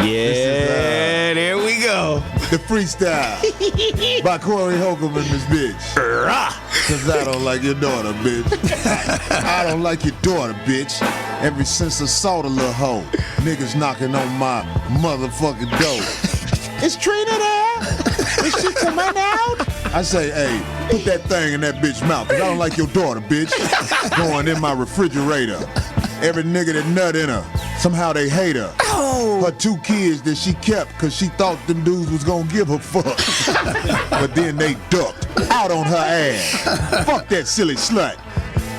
Yeah, there we go. The freestyle by Corey Holcomb and this bitch. Cause I don't like your daughter, bitch. I don't like your daughter, bitch. Ever since I saw the little hoe, niggas knocking on my motherfucking door. Is Trina there? Is she coming out? I say, hey, put that thing in that bitch mouth, cause I don't like your daughter, bitch. Going in my refrigerator. Every nigga that nut in her, somehow they hate her. Her 2 kids that she kept cause she thought them dudes was gonna give her fuck. But then they ducked out on her ass. Fuck that silly slut.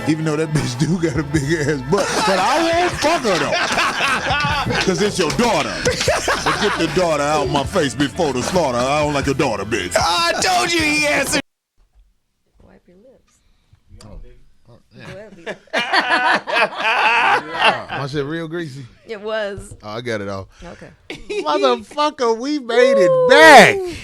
Even though that bitch do got a big ass butt. But I won't fuck her though. Cause it's your daughter. But get the daughter out my face before the slaughter. I don't like your daughter, bitch. I told you he answered. Wipe your lips. My shit real greasy. It was. Oh, I got it off. Okay. Motherfucker, we made it back.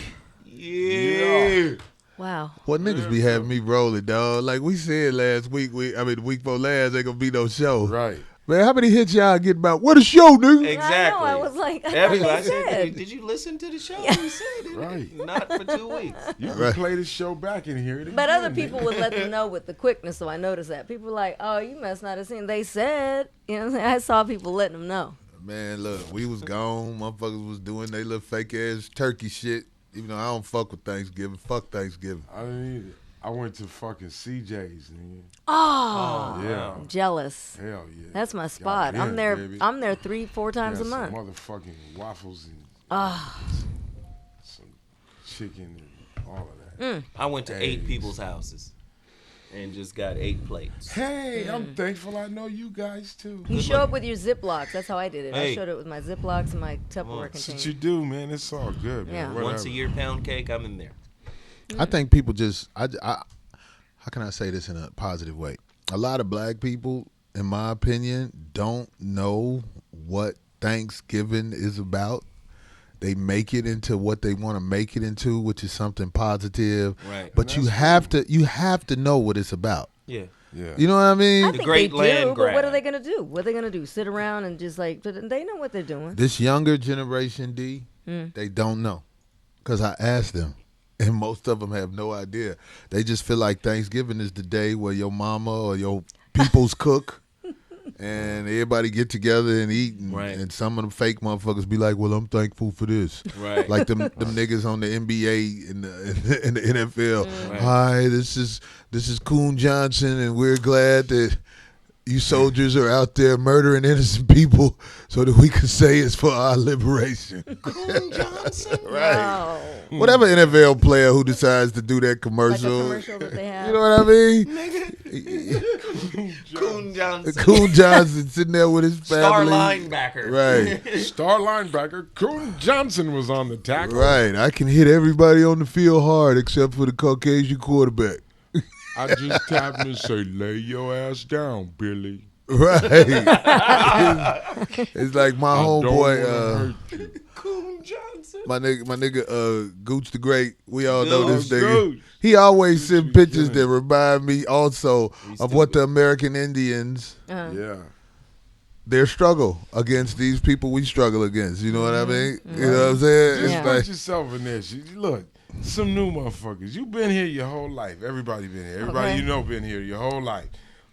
Yeah. Wow. Well, niggas be having me rolling, dog. Like we said last week, the week before last, ain't gonna be no show. Right. Man, how many hits y'all get about? What a show, nigga? Exactly. I know. I was like, Everybody said. said, did you listen to the show? You said it. Right. Not for 2 weeks. You can play the show back and hear it But again, other people would let them know with the quickness, so I noticed that. People were like, oh, you must not have seen. They said, you know what I'm saying? I saw people letting them know. Man, look, we was gone. Motherfuckers was doing they little fake ass turkey shit. Even though I don't fuck with Thanksgiving. Fuck Thanksgiving. I didn't either. I went to fucking CJ's, nigga. Oh, Yeah. I'm jealous. Hell yeah. That's my spot. Goddamn, I'm there. baby. I'm there 3-4 times Yeah, a month. some motherfucking waffles and some chicken and all of that. I went to 8 people's houses and just got 8 plates. Hey, I'm thankful I know you guys too. You show up with your Ziplocs. That's how I did it. Hey. I showed up with my Ziplocs and my Tupperware That's what container. you do, man. It's all good, man. Yeah. Whatever. Once a year pound cake, I'm in there. I think people just, how can I say this in a positive way? A lot of black people, in my opinion, don't know what Thanksgiving is about. They make it into what they want to make it into, which is something positive. Right. But you have to know what it's about. Yeah. Yeah. You know what I mean? I think great they land do, but what grab. are they gonna do? What are they gonna do? Sit around and just like they know what they're doing. This younger generation, D, they don't know. Because I asked them, and most of them have no idea. They just feel like Thanksgiving is the day where your mama or your peoples cook, and everybody get together and eat. And some of them fake motherfuckers be like, well, I'm thankful for this. Right. Like them niggas on the NBA and the NFL. Right. Hi, this is Coon Johnson, and we're glad that you soldiers are out there murdering innocent people so that we can say it's for our liberation. Coon Johnson? Right. Wow. Whatever NFL player who decides to do that Like a commercial. commercial that they have. You know what I mean? Coon Johnson. Coon Johnson sitting there with his Star family. linebacker. Right. Star linebacker Coon Johnson was on the tackle. Right. I can hit everybody on the field hard except for the Caucasian quarterback. I just tapped him and say, lay your ass down, Billy. Right. It's like my I don't wanna homeboy, hurt you. Coon Johnson. my nigga, Gooch the Great. We all know this Gooch. nigga. Gooch. He always send Gooch pictures killing. that remind me also of what the American Indians, Yeah. their struggle against these people we struggle against. You know what I mean? You know what I'm saying? Just It's put like, yourself in there. Look, some new motherfuckers. You been here your whole life. Everybody been here. Everybody Okay. you know been here your whole life.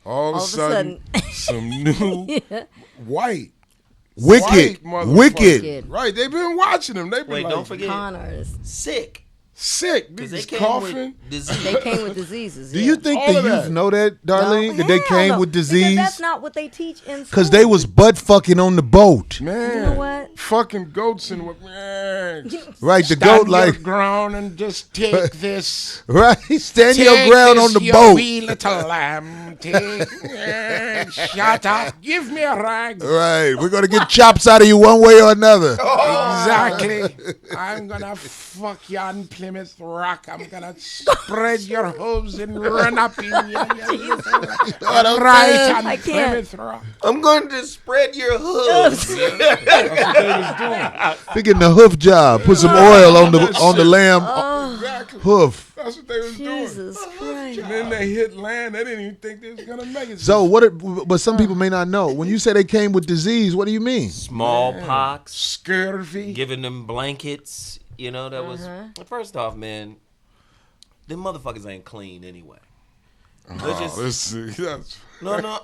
All of All a sudden, some new white. wicked, motherfuckers. wicked. Right, they've been watching them. They been Wait, like, don't forget. Con artists. Sick. Sick. Because Niggas they came coughing. with disease. They came with diseases. Do you think All the of youth that. know that, Darlene? No, That they hell came no. with Because disease? that's not what they teach in school. Because they was butt fucking on the boat. Man, You know what? fucking goats and what? Man, Right, the stand goat your like, ground and just take this. right, stand Take your ground this, on the you boat. wee little lamb. Take, shut up. Give me a rag. Right, we're going to get chops out of you one way or another. Exactly. I'm gonna fuck you on Plymouth Rock. I'm gonna spread your hooves and run up in you. Right on I can't. Plymouth Rock. I'm going to spread your hooves. That's what they was doing. They getting a hoof job. Put some oil on the lamb Exactly. hoof. That's what they was doing. Jesus Christ. And then they hit land. They didn't even think they was gonna make it. So but some people may not know. When you say they came with disease, what do you mean? Smallpox. Scurvy. Giving them blankets. You know, that was... First off, man, them motherfuckers ain't clean anyway. Let's just... No,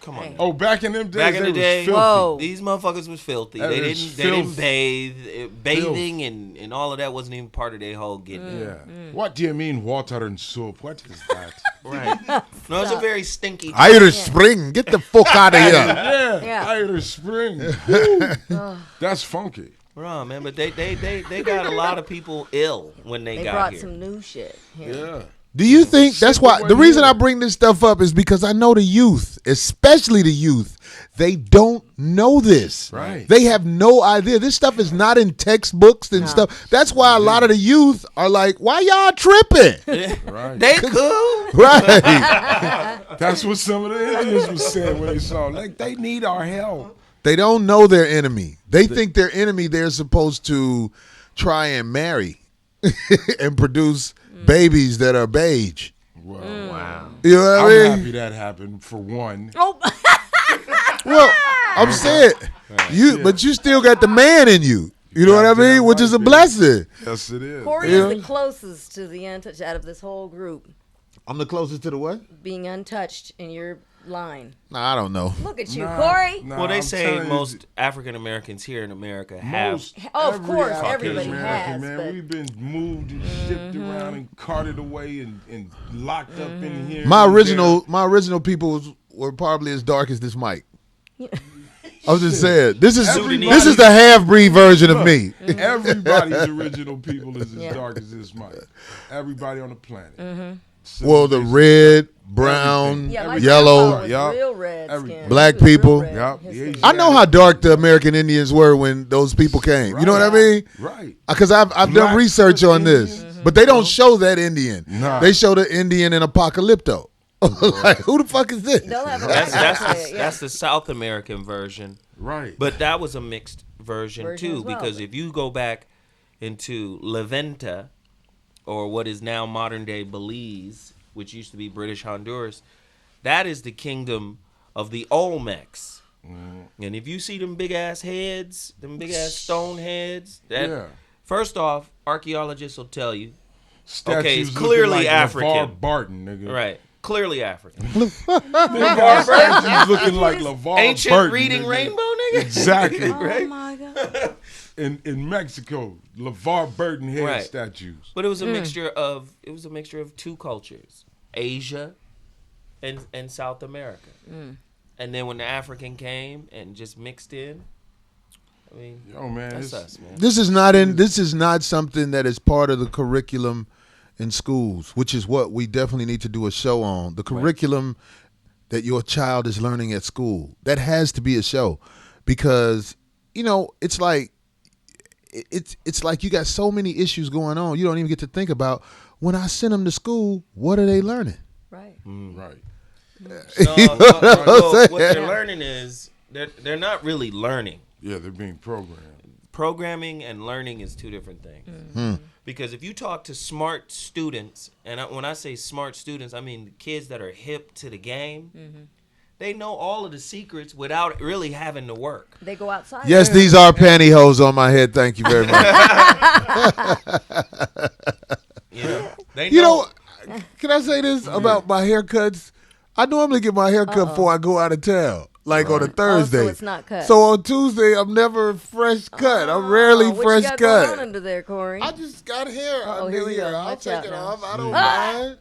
come on. Hey. now. Oh, back in them days, Back in they the day, was filthy. Whoa. these motherfuckers was filthy. That They is didn't filth. bathe. Bathing and all of that wasn't even part of their whole getting. Yeah. What do you mean water and soap? What is that? Right. No, it's a very stinky. Irish Spring, get the fuck out of here. Yeah. Irish Spring. Woo. That's funky. Wrong, man, but they got a lot of people ill when they They got brought here. some new shit here. Yeah. Do you think that's why Simple the reason way. I bring this stuff up is because I know the youth, especially the youth, they don't know this. Right. They have no idea. This stuff is not in textbooks and stuff. That's why a lot of the youth are like, why y'all tripping? Right. They cool. Right. That's what some of the Indians was saying when they saw like they need our help. They don't know their enemy. They think their enemy they're supposed to try and marry and produce babies that are beige. Well, Wow. You know what I'm I mean? happy that happened for one. Oh, Well, I'm saying but you still got the man in you. You know what I mean? Goddamn Which is a right, blessing. Yes, it is. Corey Yeah. is the closest to the untouched out of this whole group, I'm the closest to the what? being untouched in your line. Nah, I don't know. Look at you, Nah, Corey. nah, Well, they I'm say telling you, most African Americans here in America have. most Oh, of every course, African everybody American, has, man. but- We've been moved and shipped around and carted away and locked up in here. My and original people were probably as dark as this mic. I was just saying, this is the half breed version of me. there. Everybody's original people is as Yeah. dark as this mic. Everybody on the planet. Well, the red, brown, Yeah, my yellow. grandpa was Yup. real red Every- skin. Black He was real people. red. Yup. His Yeah, skin. I know how dark the American Indians were when those people came. You know what I mean? Right. Because I've done Black research on this, Indians. but they don't show that Indian. Nah. They show the Indian in Apocalypto. Like, who the fuck is this? They'll have a That's the South American version. Right. But that was a mixed version Version too, as well, because but- if you go back into Levanta, or what is now modern day Belize, which used to be British Honduras, that is the kingdom of the Olmecs. And if you see them big ass heads, them big ass stone heads, that Yeah. first off, archaeologists will tell you, Statues okay, it's looking clearly like African. LeVar Barton, nigga. right, clearly African. Statues looking like LeVar Ancient Burton, reading nigga. rainbow, nigga. Exactly. Oh my god. In Mexico, LeVar Burton head Right. statues. But it was a mixture of two cultures, Asia and South America. And then when the African came and just mixed in, I mean, Yo, man, that's it's- us, man. This is not something that is part of the curriculum in schools, which is what we definitely need to do a show on. The curriculum that your child is learning at school. That has to be a show, because it's like you got so many issues going on. You don't even get to think about, when I send them to school, what are they learning? Right. Right. What they're learning is they're not really learning. Yeah, they're being programmed. Programming and learning is two different things. Because if you talk to smart students, and when I say smart students, I mean kids that are hip to the game, they know all of the secrets without really having to work. They go outside. Yes, these are pantyhose on my head. Thank you very much. They You know, can I say this about my haircuts? I normally get my hair cut before I go out of town. like on a Thursday. so it's not cut. So on Tuesday, I'm never fresh cut. I'm rarely what fresh you got cut. going on under there, Corey? I just got hair Uh-oh, under here we here. go. I'll Watch take out it now. off. I don't mind.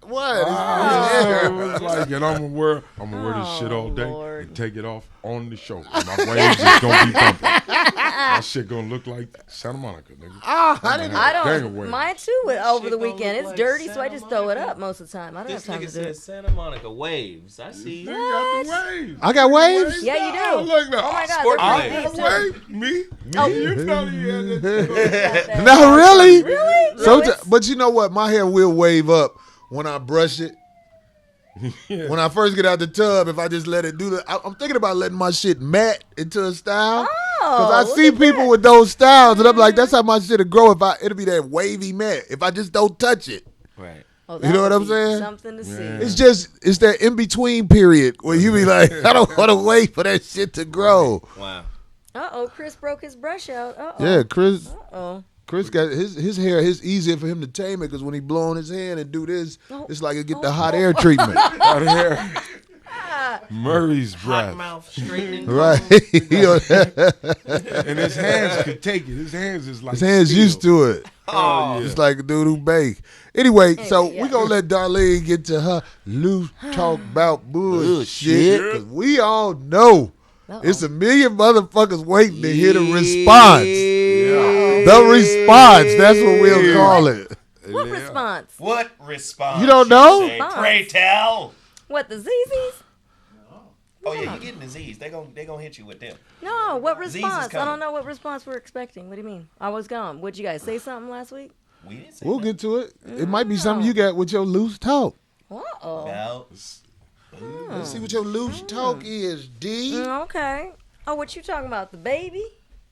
What? It's It's like, and I'm gonna wear this shit all day Lord. and take it off on the show. And my waves is gonna be bumping. My shit gonna look like Santa Monica, nigga. I Dang don't. away. Mine too. Over the Shit gonna weekend, look it's like dirty, so I Santa just throw it Monica. up most of the time. I don't This have time nigga to do it. says Santa Monica waves. I see. Nigga got the waves. I got waves? Yeah, you do. Oh, look now. Oh my God, Sport they're I waves. pretty got too. wave. Me? Oh. You know you had that. No, really? Really? So, Really? but you know what? My hair will wave up when I brush it. When I first get out the tub, if I just let it do the, I'm thinking about letting my shit matte into a style. Because I look see at people with those styles, and I'm like, that's how my shit'll grow. It'll be that wavy matte if I just don't touch it. Right. Oh, You know that what would I'm be saying? Something to Yeah. see. It's that in between period where you be like, I don't want to wait for that shit to grow. Wow. Chris broke his brush out. Yeah, Chris. Chris Got his hair. It's easier for him to tame it because when he blow on his hand and do this, Oh. it's like it get the hot air treatment. Out of here. Murray's Hot breath. mouth straightening. Right. And his hands could take it. His hands is like His hands steel. used to it. Oh, It's like a dude who bake. Anyway, so yeah. we gonna let Darlene get to her loose talk about bullshit. Because we all know it's a million motherfuckers waiting to hear the response. The response. That's what we'll call it. What response? What response? You don't know? Say, pray tell. What, the ZZs? Oh yeah, you getting disease. They gonna hit you with them. No, what Z's is response? I coming. don't know what response we're expecting. What do you mean? I was gone. Would you guys say something last week? We didn't say We'll that. get to it. It might be something you got with your loose talk. Uh-oh. Well, Let's see what your loose talk is, D. Okay. Oh, what you talking about? The baby?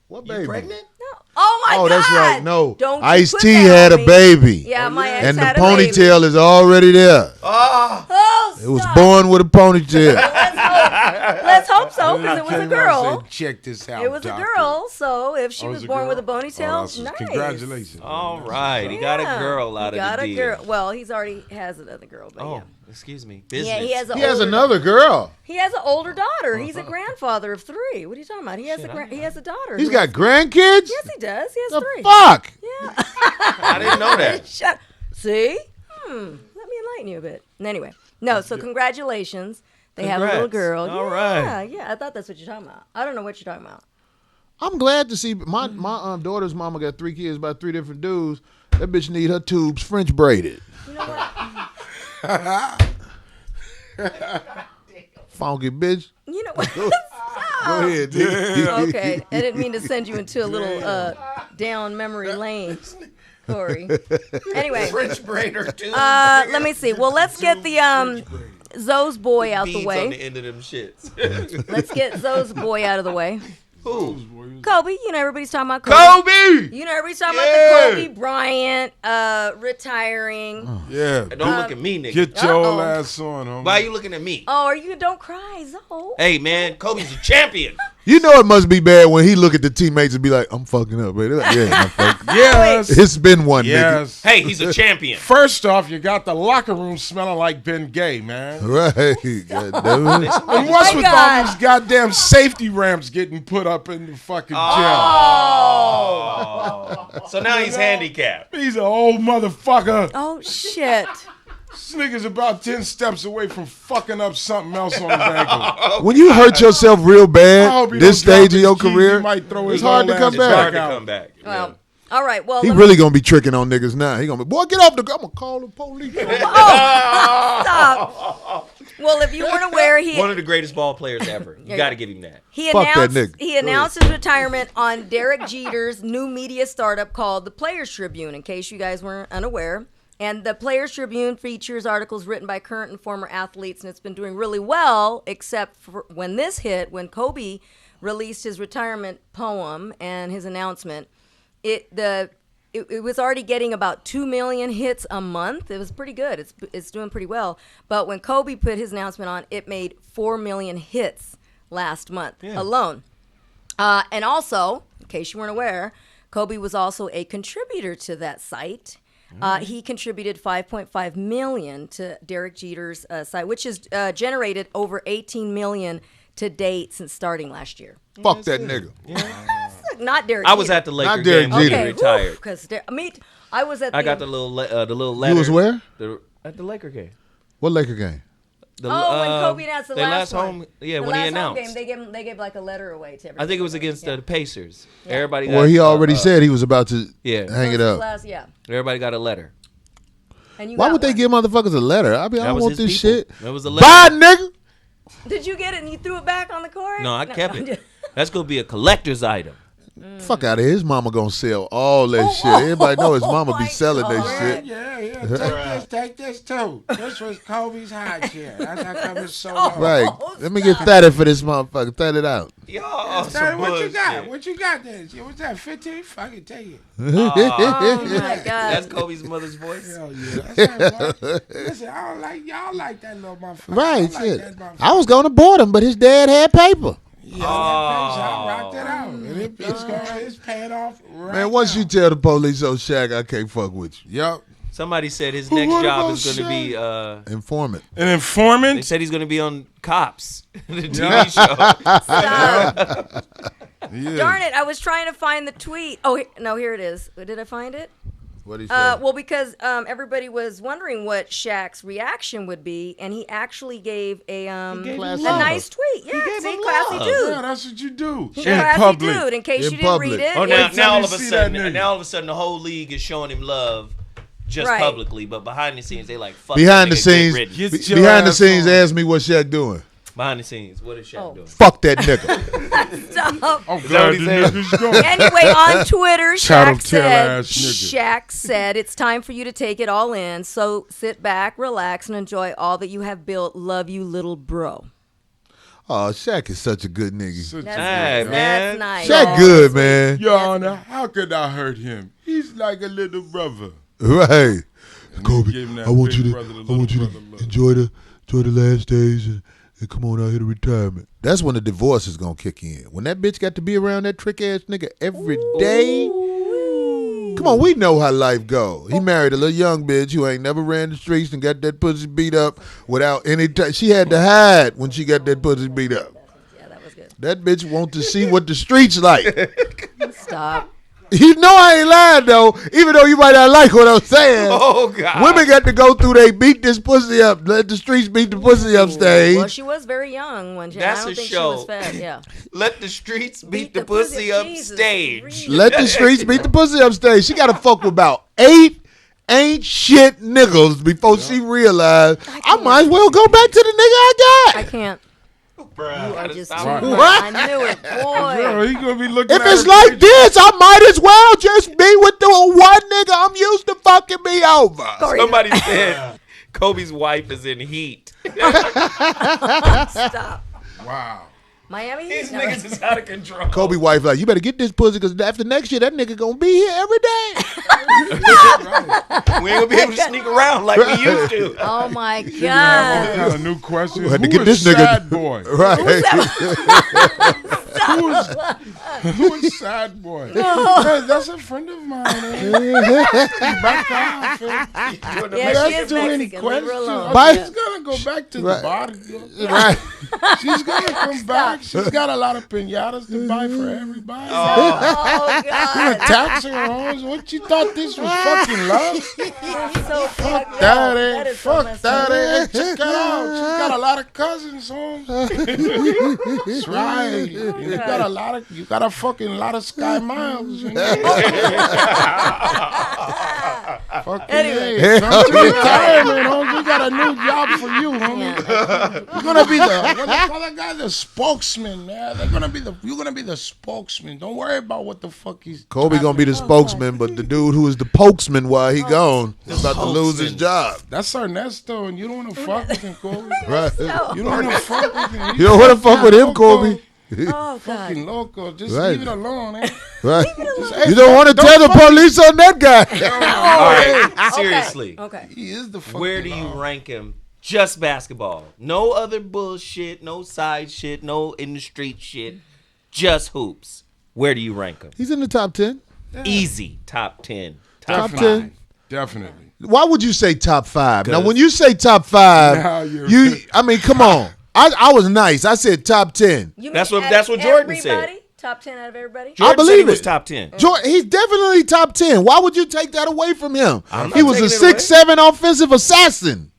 What you baby? pregnant? No. Oh, my God. Oh, that's right. No. Don't you Ice put T that had on a me. baby. Yeah, my ex And the had a baby. ponytail is already there. Oh, It was stop. born with a ponytail. Let's hope so, because it was a Came out and girl. said, check this out. It was a doctor. girl, so if she Oh, it was a born girl? with a Oh, ponytail, that's- nice. Congratulations. All right, he got a girl out He of got the a deal. girl. Well, he's already has another girl, but Oh, yeah. excuse me. Yeah, Business. he has a He has older- another girl. He has an older daughter. He's a grandfather of 3. What are you talking about? He has he has a daughter. He's who got has- grandkids? Yes, he does. He has The 3. fuck? Yeah. I didn't know that. Shut. See? Let me enlighten you a bit. Anyway, no. So congratulations. They have a little Congrats. girl. All yeah, right. Yeah, I thought that's what you're talking about. I don't know what you're talking about. I'm glad to see my daughter's mama got 3 kids by 3 different dudes. That bitch need her tubes French braided. You know what? Funky bitch. You know what? Go ahead, D. Okay, I didn't mean to send you into a little down memory lane, Corey. Anyway, French braider too. let me see. Well, let's get the Zoe's boy out the Beads on way. the end of them shits. Let's get Zoe's boy out of the way. Who? Kobe, you know everybody's talking about Kobe. Kobe. You know everybody's talking Yeah. about the Kobe Bryant retiring. Yeah. Don't look at me, nigga. Get your old Uh-oh. ass on, homie. Why are you looking at me? Oh, are you? Don't cry, Zoe. Hey man, Kobe's a champion. You know it must be bad when he look at the teammates and be like, I'm fucking up, baby. Like, yeah, I'm fucking. Yes. It's been one, Yes. Hey, he's a champion. First off, you got the locker room smelling like Ben Gay, man. nigga. Right. God damn it. And what's my with God. all these goddamn safety ramps getting put up in the fucking gym? Oh. So now he's handicapped. He's an old motherfucker. Oh shit. This nigga's about 10 steps away from fucking up something else on his ankle. When you hurt yourself real I bad, hope he this don't drop stage of your his keys. career, He might throw it's his hard to old come ass It's hard back. to out. come back. Well, all right. Well, He let really gonna be tricking on niggas now. He gonna be, boy, get off the. I'm gonna call the police. stop. Well, if you weren't aware, One of the greatest ball players ever. You got to give him that. He Fuck that announced nigga. he announced his retirement on Derek Jeter's new media startup called the Players Tribune, in case you guys weren't unaware. And the Players Tribune features articles written by current and former athletes, and it's been doing really well, except for when this hit, when Kobe released his retirement poem and his announcement. It was already getting about 2 million hits a month. It was pretty good. It's doing pretty well. But when Kobe put his announcement on, it made 4 million hits last month alone. And also, in case you weren't aware, Kobe was also a contributor to that site. He contributed $5.5 million to Derek Jeter's site, which has generated over 18 million to date since starting last year. Fuck that nigga. Not Derek. I was Jeter. at the Laker Derek game when Jeter. he retired. Because I was at. I got the little letter. You was where? At the Laker game. What Laker game? The, when Kobe announced the their last one. home. Yeah, The when he last home announced. game, they gave like a letter away to everybody. I think it was against the Pacers. Yeah. Everybody. Well, got, he already said he was about to Yeah. hang it up. Everybody got a letter. And you Why got would they one. give motherfuckers a letter? I mean, I That don't was want his this people. shit. That was a letter. Bye, nigga. Did you get it and you threw it back on the court? No, I kept I'm it. just- That's gonna be a collector's item. Fuck out of here. His mama gonna sell all that shit. Everybody know his mama be selling that shit. Yeah. Take this too. This was Kobe's high chair. That's how come it's so low. Right. Let me get 30 for this motherfucker. 30 it out. Y'all, Say, what you got? What you got there? What's that, 15? Fucking take it. Oh my God. That's Kobe's mother's voice. Hell yeah. That's listen, I don't like, y'all like that little motherfucker. Right. I don't like Shit. that motherfucker. I was gonna board him, but his dad had paper. Yeah, I rocked it out. And it's paying off right Man, once now. you tell the police on Shaq, I can't fuck with you. Yep. Somebody said his Who next wrote job about is going to be. Informant. An They informant? said he's going to be on Cops, the TV show. Stop. Yeah. Darn it! I was trying to find the tweet. Oh no, here it is. Did I find it? What he say? Well, because everybody was wondering what Shaq's reaction would be, and he actually gave a gave a him nice tweet. Yeah, gave see, him classy love. dude. Yeah, that's what you do. He's In a classy public. dude. In case In you didn't public. read it. Oh, Wait now, till now you all of a see sudden, that nigga. now all of a sudden, the whole league is showing him love, just Right. publicly, but behind the scenes, they like fuck. Behind that the nigga, get scenes, rid. Get your behind the ass scenes, on. ask me what Shaq doing. Behind the scenes, what is Shaq doing? Fuck that nigga. Stop. I'm that glad what the he said? nigga's going. Anyway, on Twitter, Tattletale Shaq said, ass nigga. Shaq said, it's time for you to take it all in. So sit back, relax, and enjoy all that you have built. Love you, little bro. Oh, Shaq is such a good nigga. Such That's a- Hey, nice. man. That's nice. Shaq good, man. Your Honor, how could I hurt him? He's like a little brother. Right. Kobe, gave him that I want big you to, brother to I want you little to brother love. enjoy the last days and come on out here to retirement. That's when the divorce is gonna kick in. When that bitch got to be around that trick ass nigga every day. Come on, we know how life go. He married a little young bitch who ain't never ran the streets and got that pussy beat up without any. She had to hide when she got that pussy beat up. Yeah, that was good. That bitch want to see what the streets like. Stop. You know I ain't lying though, even though you might not like what I'm saying. Oh God! Women got to go through they beat this pussy up, let the streets beat the pussy up stage. Well, she was very young when she. That's I don't a think show. she was fat. Yeah. Let the streets beat the pussy up Jesus, stage. really? Let the streets beat the pussy up stage. She got to fuck with about 8 ain't shit niggas before she realized I might as well go back to the nigga I I got. can't. Bruh, I gotta just. stop. What? I knew it, boy. Girl, he gonna be looking If at it's her like this, I might as well just be with the one nigga I'm used to fucking me over. Somebody said Kobe's wife is in heat. Stop. Wow. Miami. These No. niggas is out of control. Kobe wife like, you better get this pussy because after next year, that nigga gonna be here every day. We ain't gonna be able to sneak around like we used to. Oh my All God. kind of new questions. Had to Who get is this nigga- Sad boy? Right. Who is Sad boy? Hey, that's a friend of mine. Back to Africa. Yeah, That's she is too many Mexican. Leave her questions. alone. Bye. She's gonna go back to Right. the body. Right. She's gonna come back. She's got a lot of pinatas to buy for everybody. Oh God. Tax her homes. What you thought this was fucking love? That's so fucked up. That That ain't is so fuck messed that up. ain't. Check that out. She's got a lot of cousins home. That's right. You got a fucking lot of sky miles. You know? Fucking Anyway. hey, come to retirement, homie. We got a new job for you, homie. You're gonna be what they call that guy, the spokesman, man. You're gonna be the spokesman. Don't worry about what the fuck he's. Kobe gonna be the spokesman, but the dude who is the pokesman while he gone is about to lose his job. That's Ernesto, and you don't want to fuck with him, Kobe. Right. You don't want to fuck with him. You don't want to fuck with him, Kobe. Oh God. Fucking loco. Just Right. leave it alone, eh? Right. Hey, You don't want to tell the police on that guy. All right, seriously. Okay. He is the fucking Where do you law. rank him? Just basketball. No other bullshit, no side shit, no in the street shit. Just hoops. Where do you rank him? He's in the top 10. Easy. Top 10. Top Top 5. 10. Definitely. Why would you say top 5? Now, 'Cause- when you say top 5, Now you're- I mean, come on. I was nice. I said top 10. You That's mean what- that's out of what Jordan said. everybody? Top 10 out of everybody? Jordan believe said he it. was top 10. He's definitely top 10. Why would you take that away from him? I'm not He was a taking it away. 6'7" offensive assassin.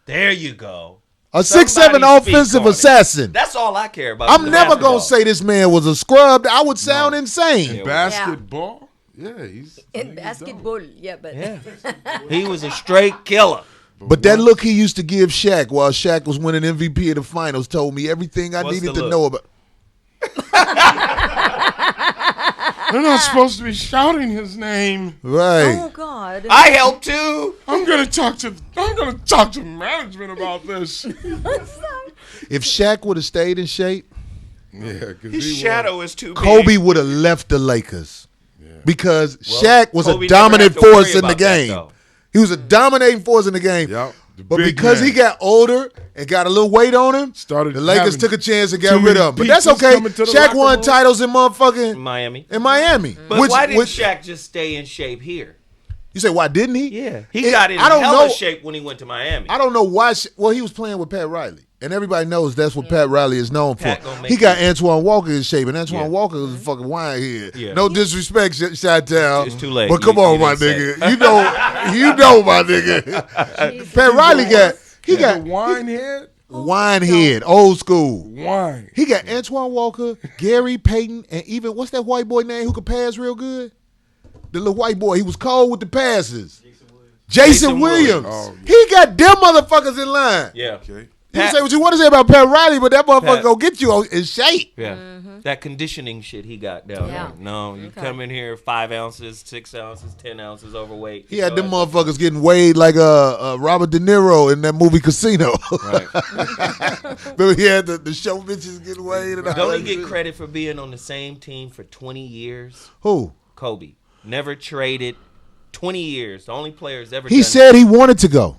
There you go. A Somebody 6'7" speak offensive on it. assassin. That's all I care about. I'm is never basketball. going to say this man was a scrub. I would sound insane. Yeah. Basketball? Yeah, he's In basketball, yeah, but Yeah. He was a straight killer. But that look he used to give Shaq while Shaq was winning MVP of the finals told me everything I What's needed the to look? know about. They're not supposed to be shouting his name. Right. oh God. I helped too. I'm gonna talk to management about this. If Shaq would have stayed in shape, Yeah, because His shadow is too big. Kobe would have left the Lakers. Because Well, Shaq was Kobe a never dominant had to worry force in the about that, game. though. He was a dominating force in the game. Yep. The But big because man. he got older and got a little weight on him, Started the Lakers having took a chance and got too rid many of him. But that's pizzas okay. coming to the Shaq locker won room. titles in motherfucking Miami. in Miami. But why didn't Shaq just stay in shape here? You say why didn't he? Yeah. He got in I don't hella know. shape when he went to Miami. I don't know why. Well, he was playing with Pat Riley, and everybody knows that's what Pat Riley is known Pat for. gonna make He got you- Antoine Walker in shape, and Antoine Yeah. Walker is a fucking winehead. Yeah. No disrespect, Chi-Town. It's too late. But come You- on, you my didn't nigga. You know, my nigga. Jesus. Pat Riley got the got winehead. winehead, old school. Wine. He got Antoine Walker, Gary Payton, and even what's that white boy name who could pass real good? The little white boy. He was cold with the passes. Jason Williams. Oh, He got them motherfuckers in line. Yeah. Okay. You Pat- say what you want to say about Pat Riley, but that motherfucker Pat- gonna get you in shape. Yeah. That conditioning shit he got down Yeah. there. No, you come in here 5 ounces, 6 ounces, 10 ounces overweight. He had So them that's- motherfuckers getting weighed like Robert De Niro in that movie Casino. Right. Remember he had the show bitches getting weighed. And all Don't that he get shit? credit for being on the same team for 20 years? Who? Kobe. Never traded. 20 years. The only players ever He done said he wanted to go.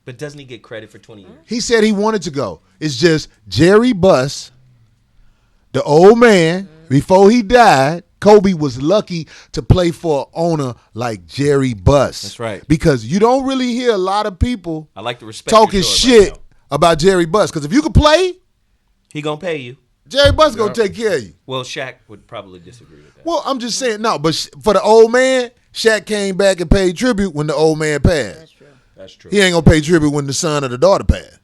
But doesn't he get credit for 20 years? He said he wanted to go. It's just Jerry Buss, the old man, before he died, Kobe was lucky to play for an owner like Jerry Buss. That's right. Because you don't really hear a lot of people I like to respect talking your story shit right now. about Jerry Buss. Because if you could play, He gonna pay you. Jerry Buss gonna take care of you. Well, Shaq would probably disagree with that. Well, I'm just saying, no, but for the old man, Shaq came back and paid tribute when the old man passed. That's true. That's true. He ain't gonna pay tribute when the son or the daughter passed.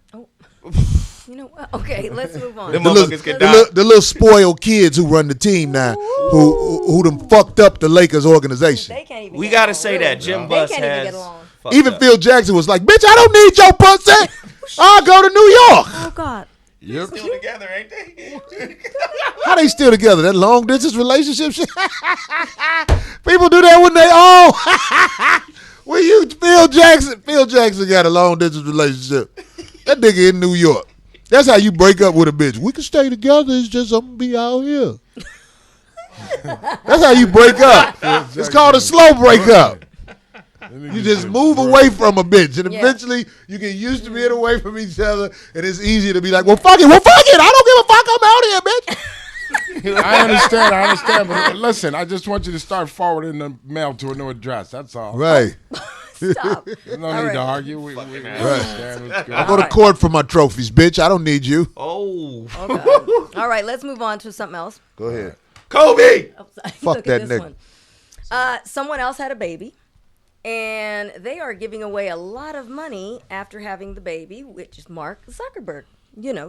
You know what? Okay, let's move on. Them The little, motherfuckers could the die. little- the little spoiled kids who run the team now, who done fucked up the Lakers organization. They can't even We get gotta along, say really. that Jim They Buss can't even has get along. fucked Even up. Phil Jackson was like, "Bitch, I don't need your pussy. I'll go to New York." Oh God. Yep. Still together, ain't they? How they still together? That long distance relationship shit. People do that when they own. When you Phil Jackson got a long distance relationship. That nigga in New York. That's how you break up with a bitch. We can stay together. It's just I'm gonna be out here. That's how you break up. It's called a slow breakup. You just move away from a bitch, and Yeah. eventually you get used to being away from each other, and it's easier to be like, well, fuck it. I don't give a fuck. I'm out here, bitch. I understand. But listen, I just want you to start forwarding the mail to a new address. That's all. Right. Stop. There's no All need right. to argue. We understand what's going I on. go to court for my trophies, bitch. I don't need you. Oh, Okay. All right, let's move on to something else. Go ahead. Kobe. Oh, sorry. Fuck Look that at this nigga. one. Someone else had a baby, and they are giving away a lot of money after having the baby, which is Mark Zuckerberg,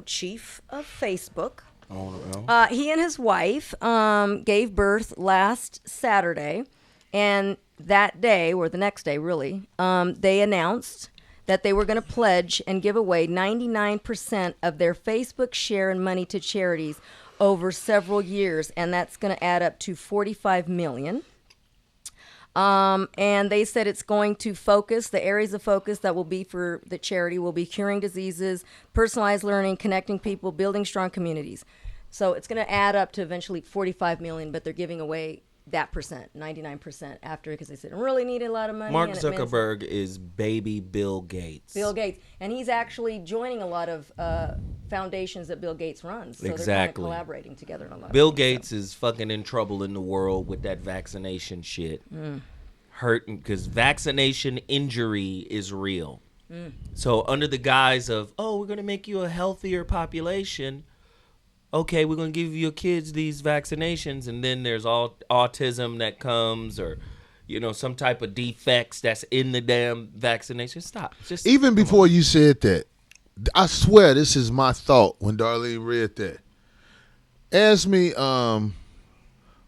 chief of Facebook. He and his wife gave birth last Saturday, and that day, or the next day really, they announced that they were going to pledge and give away 99% of their Facebook share and money to charities over several years, and that's going to add up to $45 million. And they said it's going to focus, the areas of focus that will be for the charity will be curing diseases, personalized learning, connecting people, building strong communities. So it's going to add up to eventually $45 million, but they're giving away that percent, 99% after, because they said it really needed a lot of money. Mark and it meant- Zuckerberg is baby Bill Gates. Bill Gates. And he's actually joining a lot of foundations that Bill Gates runs. So they're kind of Exactly. collaborating together on a lot Bill of things, Gates is fucking in trouble in the world with that vaccination shit. Hurting because vaccination injury is real. So under the guise of, oh, we're going to make you a healthier population, okay, we're going to give your kids these vaccinations, and then there's all autism that comes, or some type of defects that's in the damn vaccination. Stop. Just Even before you said that, I swear this is my thought when Darlene read that. Ask me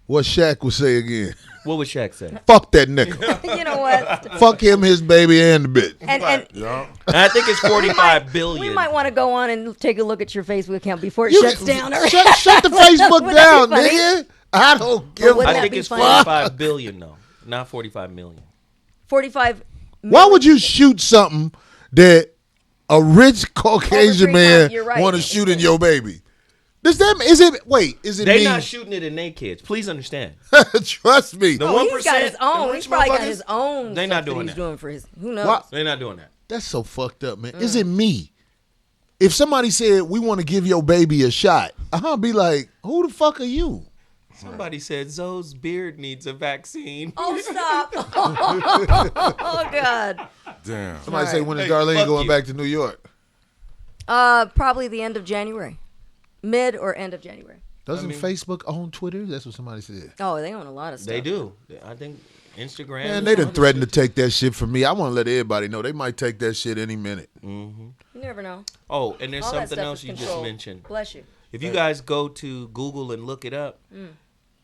what Shaq would say again. What would Shaq say? Fuck that nigga. You know what? Fuck him, his baby, and the bitch. And I think it's 45 billion. we might want to go on and take a look at your Facebook account before it You shuts can- down. All right? Shut the Facebook Wouldn't that down, be funny? nigga. I don't give wouldn't I that think be it's funny? 45 billion, though, not 45 million. 45. Why would you shoot something that a rich Caucasian man You're right. want to shoot in your baby? Is it They're me? not shooting it in their kids. Please understand. Trust me. The Oh, he's got 1%, his own. the He's rich probably got motherfuckers, his own. They stuff not doing he's that. doing for his. Who knows? Why- They're not doing that. That's so fucked up, man. Is it me? If somebody said we want to give your baby a shot, I'll be like, who the fuck are you? Somebody said Zoe's beard needs a vaccine. Oh, stop! Oh God. Damn. Somebody All say right. when is Hey, Darlene fuck going you. back to New York? Probably the end of January, mid or end of January. Doesn't Facebook own Twitter? That's what somebody said. Oh, they own a lot of stuff. They do. I think Instagram. Man, and they done other threatened to shit. take that shit from me. I want to let everybody know they might take that shit any minute. You never know. Oh, and there's All that something stuff else is you just controlled. mentioned. Bless you. If you guys go to Google and look it up,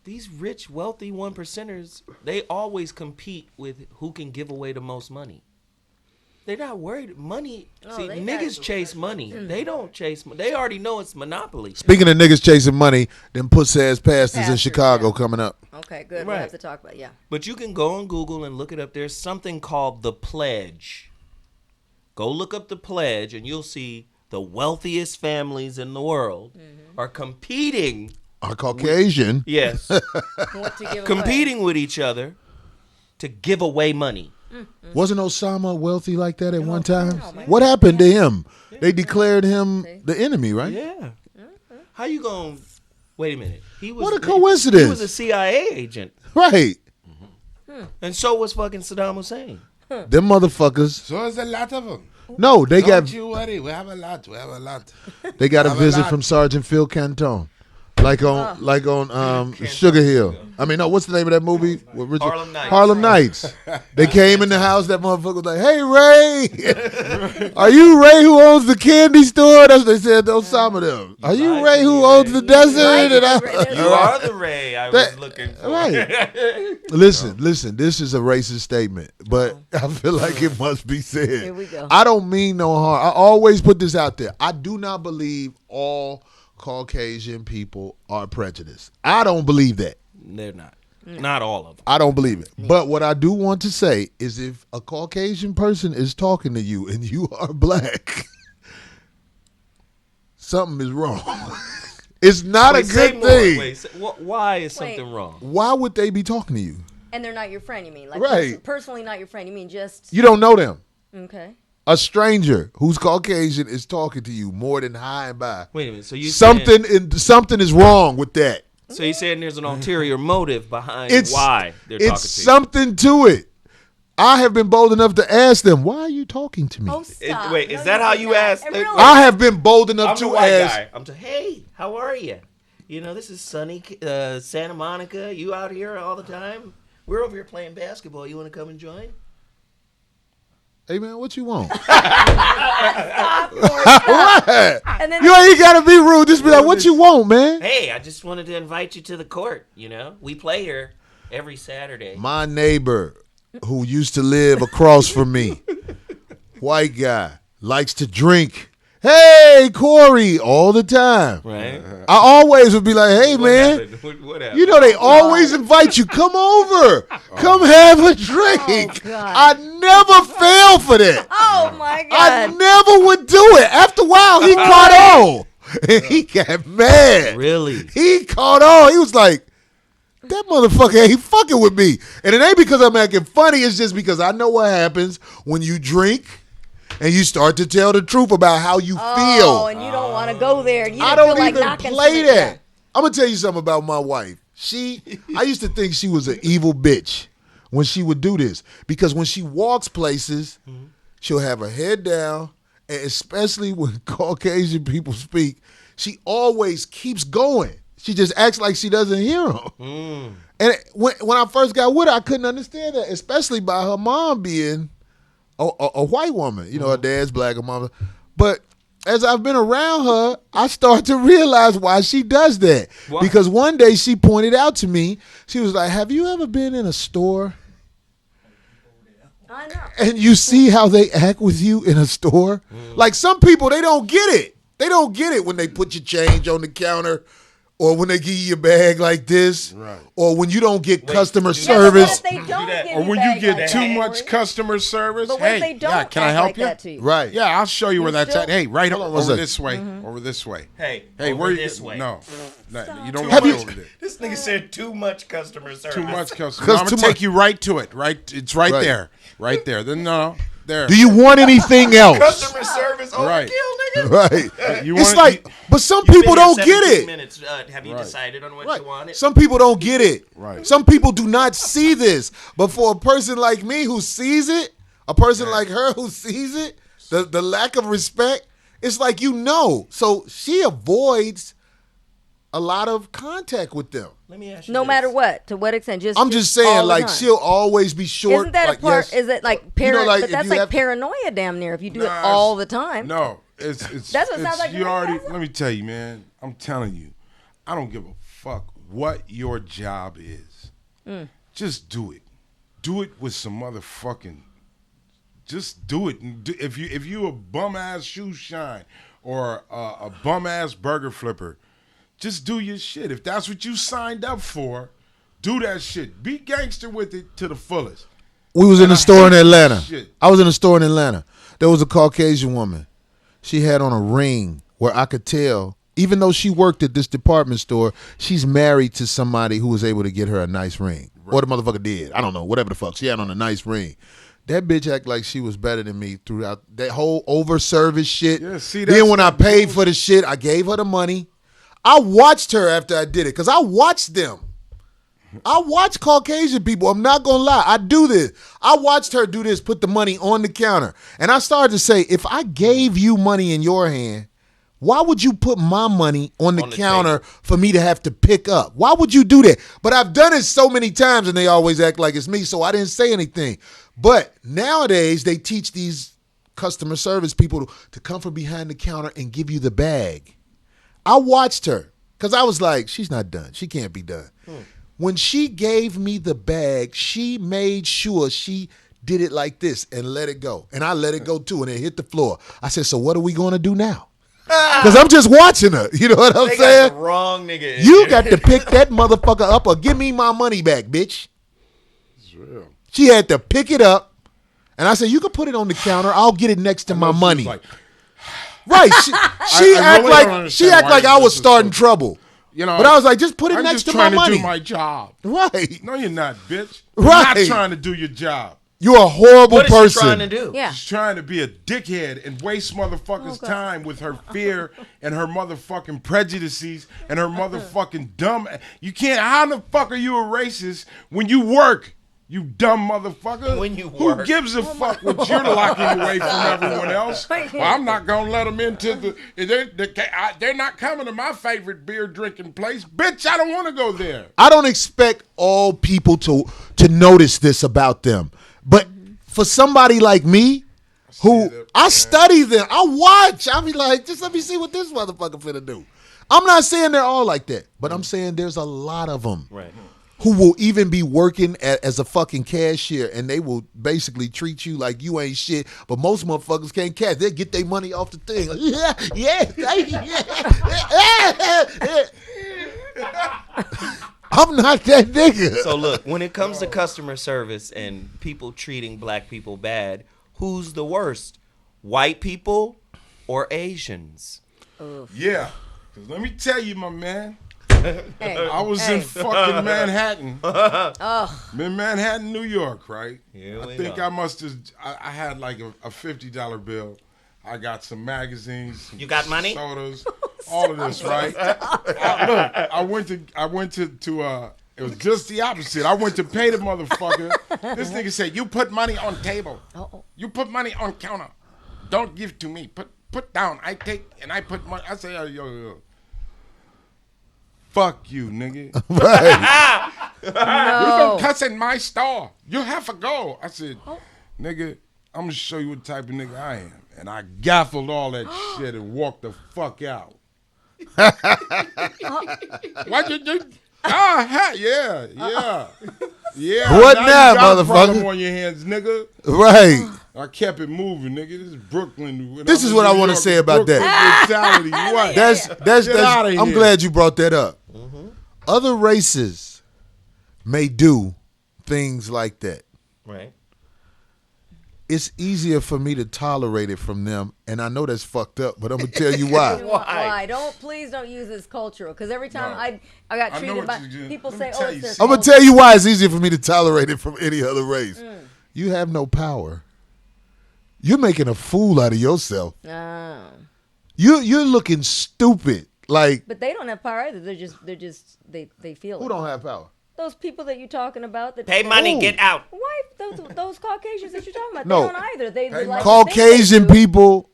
these rich, wealthy 1%ers, they always compete with who can give away the most money. They're not worried. Money. Oh, See, they niggas got- chase money. They don't chase. They already know it's monopoly. Speaking of niggas chasing money, them puss-ass pastors in Pastors, Chicago yeah. coming up. Okay, good. We'll Right. have to talk about But you can go on Google and look it up. There's something called the Pledge. Go look up the Pledge, and you'll see the wealthiest families in the world are competing. A Caucasian. Yes, what to give competing with each other to give away money. Wasn't Osama wealthy like that at one time? Oh, my What happened to him? They declared him the enemy, right? Yeah. How you going? Wait a minute. He was. What a coincidence. He was a CIA agent, Right. and so was fucking Saddam Hussein. Them motherfuckers. So there's a lot of them. No, they Don't got you worry. We have a lot. We have a lot. they got a Have a visit lot. from Sergeant Phil Canton. Like on Sugar Hill. I mean, no, what's the name of that movie? With Richard? Harlem Nights. Harlem Nights. They came in the house. That motherfucker was like, "Hey Ray, are you Ray who owns the candy store?" That's what they said to Osama them. Are you lied Ray to who me, owns Ray. the desert? And I- You are the Ray I was looking for. Right. Listen. This is a racist statement, but I feel like it must be said. Here we go. I don't mean no harm. I always put this out there. I do not believe all Caucasian people are prejudiced. I don't believe that. They're not. Not all of them. I don't believe it. But what I do want to say is if a Caucasian person is talking to you and you are black, something is wrong. It's not a say good more. thing. Why is Wait. something wrong? Why would they be talking to you? And they're not your friend, you mean? Like Right. personally not your friend. You mean just You don't know them. okay. A stranger who's Caucasian is talking to you more than high and by. Wait a minute. So you Something is wrong with that. So you're saying there's an ulterior motive behind It's why they're talking It's to you? something to it. I have been bold enough to ask them, "Why are you talking to me?" Oh, stop. wait, is No, that you how did you not. ask? And really, I have been bold enough I'm the to white ask. guy. I'm hey, how are you? You know, this is sunny Santa Monica. You out here all the time? We're over here playing basketball. You want to come and join? Hey man, what you want? stop, Lord, What? stop. And then You ain't gotta be rude. Just be like, "What you want, man?" Hey, I just wanted to invite you to the court. You know, we play here every Saturday. My neighbor, who used to live across from me, white guy, likes to drink. Hey, Corey, all the time. Right? I always would be like, "Hey, What man." happened? What happened? You know they always invite you. Come over. Come have a drink. Oh, God. I never fell for that. oh my I God. never would do it. After a while, he caught on. And he got mad. Really? He caught on. He was like, that motherfucker ain't fucking with me. And it ain't because I'm acting funny. It's just because I know what happens when you drink and you start to tell the truth about how you Oh, feel. and you don't want to go there. And you I didn't don't feel like even knocking play something that. down. I'm gonna tell you something about my wife. I used to think she was an evil bitch when she would do this because when she walks places, She'll have her head down, and especially when Caucasian people speak, she always keeps going. She just acts like she doesn't hear them. And when I first got with her, I couldn't understand that, especially by her mom being a white woman. You know, her dad's black, her mom. But as I've been around her, I start to realize why she does that. What? Because one day she pointed out to me, she was like, have you ever been in a store? I know. And you see how they act with you in a store? Like some people, they don't get it. They don't get it when they put your change on the counter or when they give you your bag like this, right? Or when you don't get customer service. Or when you get too much customer service. But when they don't can I help like you? Right. Yeah, I'll show you where that's at. Hey, right over this way. Over this way. Hey, where this way. No, you don't want to over there. This nigga said too much customer service. Too much customer. I'm gonna take you right to it. Right, it's right there. Right there. Then no. There. Do you want anything else? Customer service overkill, nigga. Right. It's like, but some people don't get it. Minutes. Have you decided on what you wanted? Some people don't get it. Right. Some people do not see this. But for a person like me who sees it, a person like her who sees it, the lack of respect, it's like So she avoids a lot of contact with them. Let me ask you no matter what, to what extent? I'm just saying, like, she'll always be short. Isn't that like, a part? Yes, is it like but that's like paranoia, damn near. If you do it all the time. No, it's that's what it sounds like. You already. Let me tell you, man. I'm telling you, I don't give a fuck what your job is. Just do it. Do it with some motherfucking. Just do it. If you a bum ass shoe shine or a bum ass burger flipper. Just do your shit. If that's what you signed up for, do that shit. Be gangster with it to the fullest. We was in a store in Atlanta. I was in a store in Atlanta. There was a Caucasian woman. She had on a ring where I could tell, even though she worked at this department store, she's married to somebody who was able to get her a nice ring. Right. Or the motherfucker did. I don't know. Whatever the fuck. She had on a nice ring. That bitch act like she was better than me throughout that whole over-service shit. Yeah, see, then when I paid for the shit, I gave her the money. I watched her after I did it because I watched them. I watch Caucasian people. I'm not going to lie. I do this. I watched her do this, put the money on the counter. And I started to say, if I gave you money in your hand, why would you put my money on the counter for me to have to pick up? Why would you do that? But I've done it so many times and they always act like it's me, so I didn't say anything. But nowadays, they teach these customer service people to come from behind the counter and give you the bag. I watched her because I was like, she's not done. She can't be done. When she gave me the bag, she made sure she did it like this and let it go. And I let it go too, and it hit the floor. I said, so what are we going to do now? Because I'm just watching her. You know what I'm saying? Got the wrong nigga. You got to pick that motherfucker up or give me my money back, bitch. It's real. She had to pick it up. And I said, you can put it on the counter. I'll get it next to my money. Right. She act like I was starting trouble. You know, but I was like, just put it next to my money. I'm just trying to do my job. Right. No, you're not, bitch. You're not trying to do your job. You're a horrible person. What is she trying to do? Yeah. She's trying to be a dickhead and waste motherfuckers' time with her fear and her motherfucking prejudices and her motherfucking dumb. You can't. How the fuck are you a racist when you work? You dumb motherfucker. When you Who work. gives a fuck what you're locking away from everyone else? Well, I'm not going to let them into the... They're not coming to my favorite beer drinking place. Bitch, I don't want to go there. I don't expect all people to notice this about them. But for somebody like me, I study them. I watch. I be like, just let me see what this motherfucker finna do. I'm not saying they're all like that. But I'm saying there's a lot of them. Right. Who will even be working as a fucking cashier, and they will basically treat you like you ain't shit. But most motherfuckers can't cash. They'll get their money off the thing. I'm not that nigga. So look, when it comes to customer service and people treating black people bad, who's the worst? White people or Asians? Yeah. Because let me tell you, my man. I was in fucking Manhattan. In Manhattan, New York, right? I think I must have, I had like a $50 bill. I got some magazines. You got money? Sodas, all of this, right? I went to it was just the opposite. I went to pay the motherfucker. This nigga said, you put money on table. You put money on counter. Don't give to me. Put down. I take and I put money. I say, yo. Fuck you, nigga. Right. You don't cuss in my store. You have to go. I said, nigga, I'm gonna show you what type of nigga I am. And I gaffled all that shit and walked the fuck out. What you do? Yeah. What now now, you got a problem motherfucker? on your hands, nigga. Right. I kept it moving, nigga. This is Brooklyn. When This is what I want to say about that. Mentality. What? That's Get outta I'm here. glad you brought that up. Other races may do things like that. Right. It's easier for me to tolerate it from them, and I know that's fucked up, but I'm gonna tell you why. Why? Please don't use this cultural. Because every time I got I know treated what by you do. people Let say, me oh, tell it's you their something. I'm gonna tell you why it's easier for me to tolerate it from any other race. You have no power. You're making a fool out of yourself. Oh. You're looking stupid. Like, But they don't have power either. They feel who it. don't have power? Those people that you're talking about. That Pay money, Ooh. get out. Why those Caucasians that you're talking about? No. They don't either. They like Caucasian people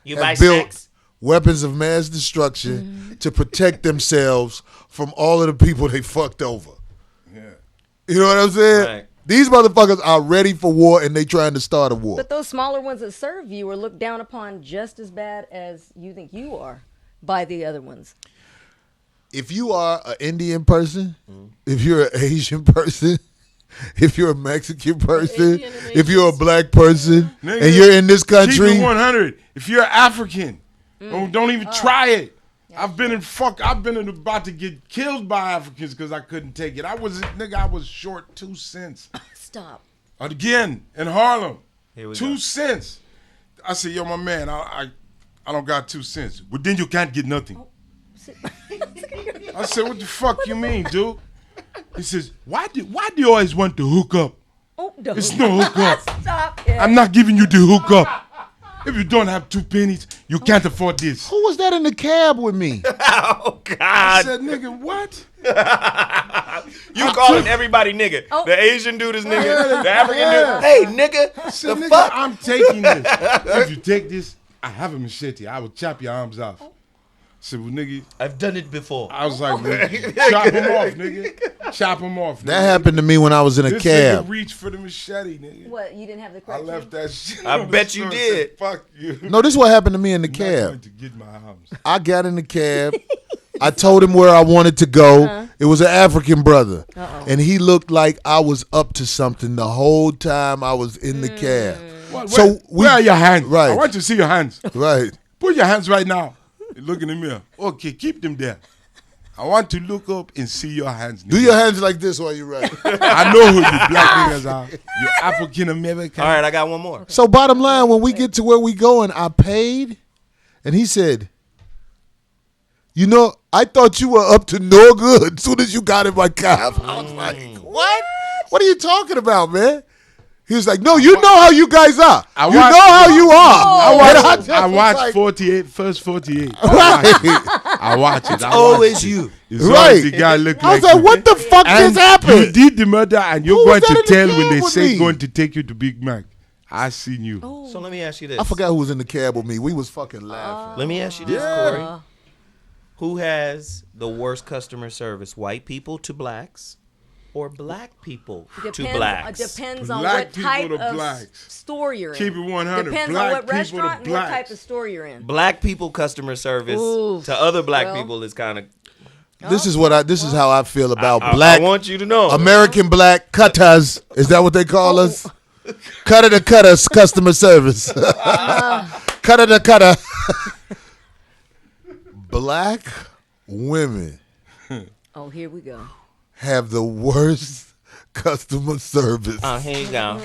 You have buy built snacks? weapons of mass destruction to protect themselves from all of the people they fucked over. Yeah. You know what I'm saying? Right. These motherfuckers are ready for war and they trying to start a war. But those smaller ones that serve you are looked down upon just as bad as you think you are by the other ones. If you are an Indian person, if you're an Asian person, if you're a Mexican person, if you're a black person, Nigga, and you're in this Keep country, it 100. If you're African, don't even try it. I've been about to get killed by Africans because I couldn't take it. I was short 2 cents. Stop. Again, in Harlem. Here we 2 go. cents. I said, yo, my man, I don't got 2 cents. Well, then you can't get nothing. I said, what the fuck you mean, dude? He says, why do you always want to hook up? Oh, no. It's no hook up. Stop it. I'm not giving you the hook up. If you don't have 2 pennies, you can't afford this. who was that in the cab with me? Oh I God! said, nigga, what? You calling everybody nigga? Oh. The Asian dude is nigga. The African dude. Hey nigga, I said, the nigga, fuck? I'm taking this. If you take this, I have a machete. I will chop your arms off. I said, well, nigga, I've done it before. I was like, well, chop him off, nigga. Chop him off. That nigga. happened to me when I was in a This cab. nigga reached for the machete, nigga. What? You didn't have the I correct left that shit. I on the bet you store and did. said, fuck you. No, this is what happened to me in the I'm not going cab. to get my arms. I got in the cab. I told him where I wanted to go. It was an African brother. And he looked like I was up to something the whole time I was in the cab. So where are your hands? Right. I want to see your hands. Right. Put your hands right now. Look in the mirror. Okay, keep them there. I want to look up and see your hands. Do nigga. your hands like this while you ride. I know who you black niggas are. You African American. All right, I got one more. So bottom line, when we get to where we going, I paid, and he said, you know, I thought you were up to no good as soon as you got in my cab. I was like, what? What are you talking about, man? He was like, no, you know how you guys are. I You watched- know how you are. I watched 48, first 48. Right. I watch it. Always you. It's Right. always the guy look I was like like, what the fuck and just happened? You did the murder and you're Who was going that to in the tell when cab they with say me? going to take you to Big Mac. I seen you. So let me ask you this. I forgot who was in the cab with me. We was fucking laughing. Let me ask you this, Corey. Who has the worst customer service? White people to blacks, or black people to blacks? Depends on Black what people type to of blacks. store you're in. Keep it 100. Depends Black on what people to restaurant and what type blacks. of store you're in. Black people customer service Oof. to other black Well. people is kind of. This is how I feel about I black want you to know. American black cutters. Is that what they call us? Cutter to cutters customer service. Cutter to cutter. Black women Oh, here we go. have the worst customer service Here you go.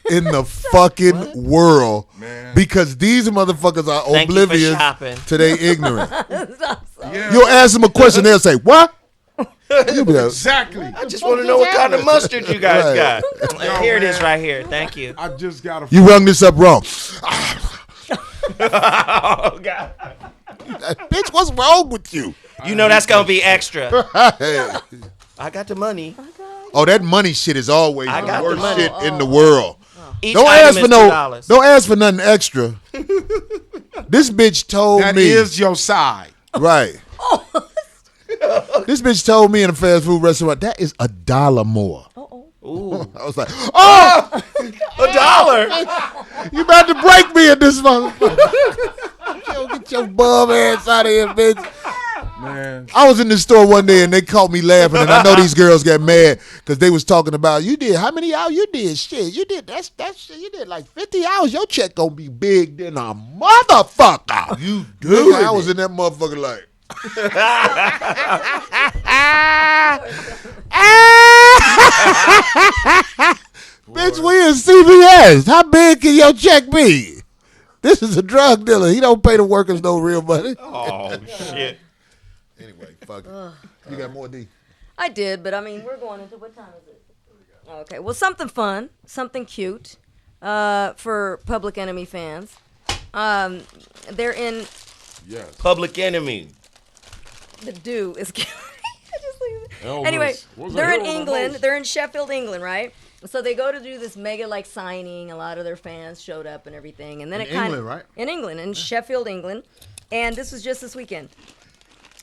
in the fucking world because these motherfuckers are Thank you for oblivious shopping. to their ignorance. Yeah. You'll ask them a question, they'll say, what? You'll be like, Exactly. I just want to know what kind of mustard you guys Right. got. Here it is right here. Thank you. I just got a. you rung this up wrong. Oh, God. Bitch, what's wrong with you? You know that's going to be extra. Hey. I got the money. Oh, that money shit is always I the got the worst money. shit in the world. Each Don't item ask is for no. $2. Don't ask for nothing extra. This bitch told That me. is your side. Right. This bitch told me in a fast food restaurant that is $1 more. Ooh, I was like, oh, $1. you about to break me in this motherfucker. Yo, get your bum ass out of here, bitch. Man. I was in the store one day and they caught me laughing, and I know these girls got mad because they was talking about, you did how many hours? You did shit. You did that's shit. You did like 50 hours. Your check gonna be big than a motherfucker. You Nigga, do I was in that motherfucker like. Bitch, we in CVS. How big can your check be? This is a drug dealer. He don't pay the workers no real money. Oh shit. Anyway, fuck it. You got more D? I did, but I mean, we're going into what time is it? Okay, well, something fun, something cute for Public Enemy fans. They're in Yes. Public Enemy. the dew is killing me. I just leave it. Elvis. Anyway, What's they're that in Elvis? England. They're in Sheffield, England, right? So they go to do this mega like signing. A lot of their fans showed up and everything, and then In it kind England, of right? in England, in Sheffield, England, and this was just this weekend.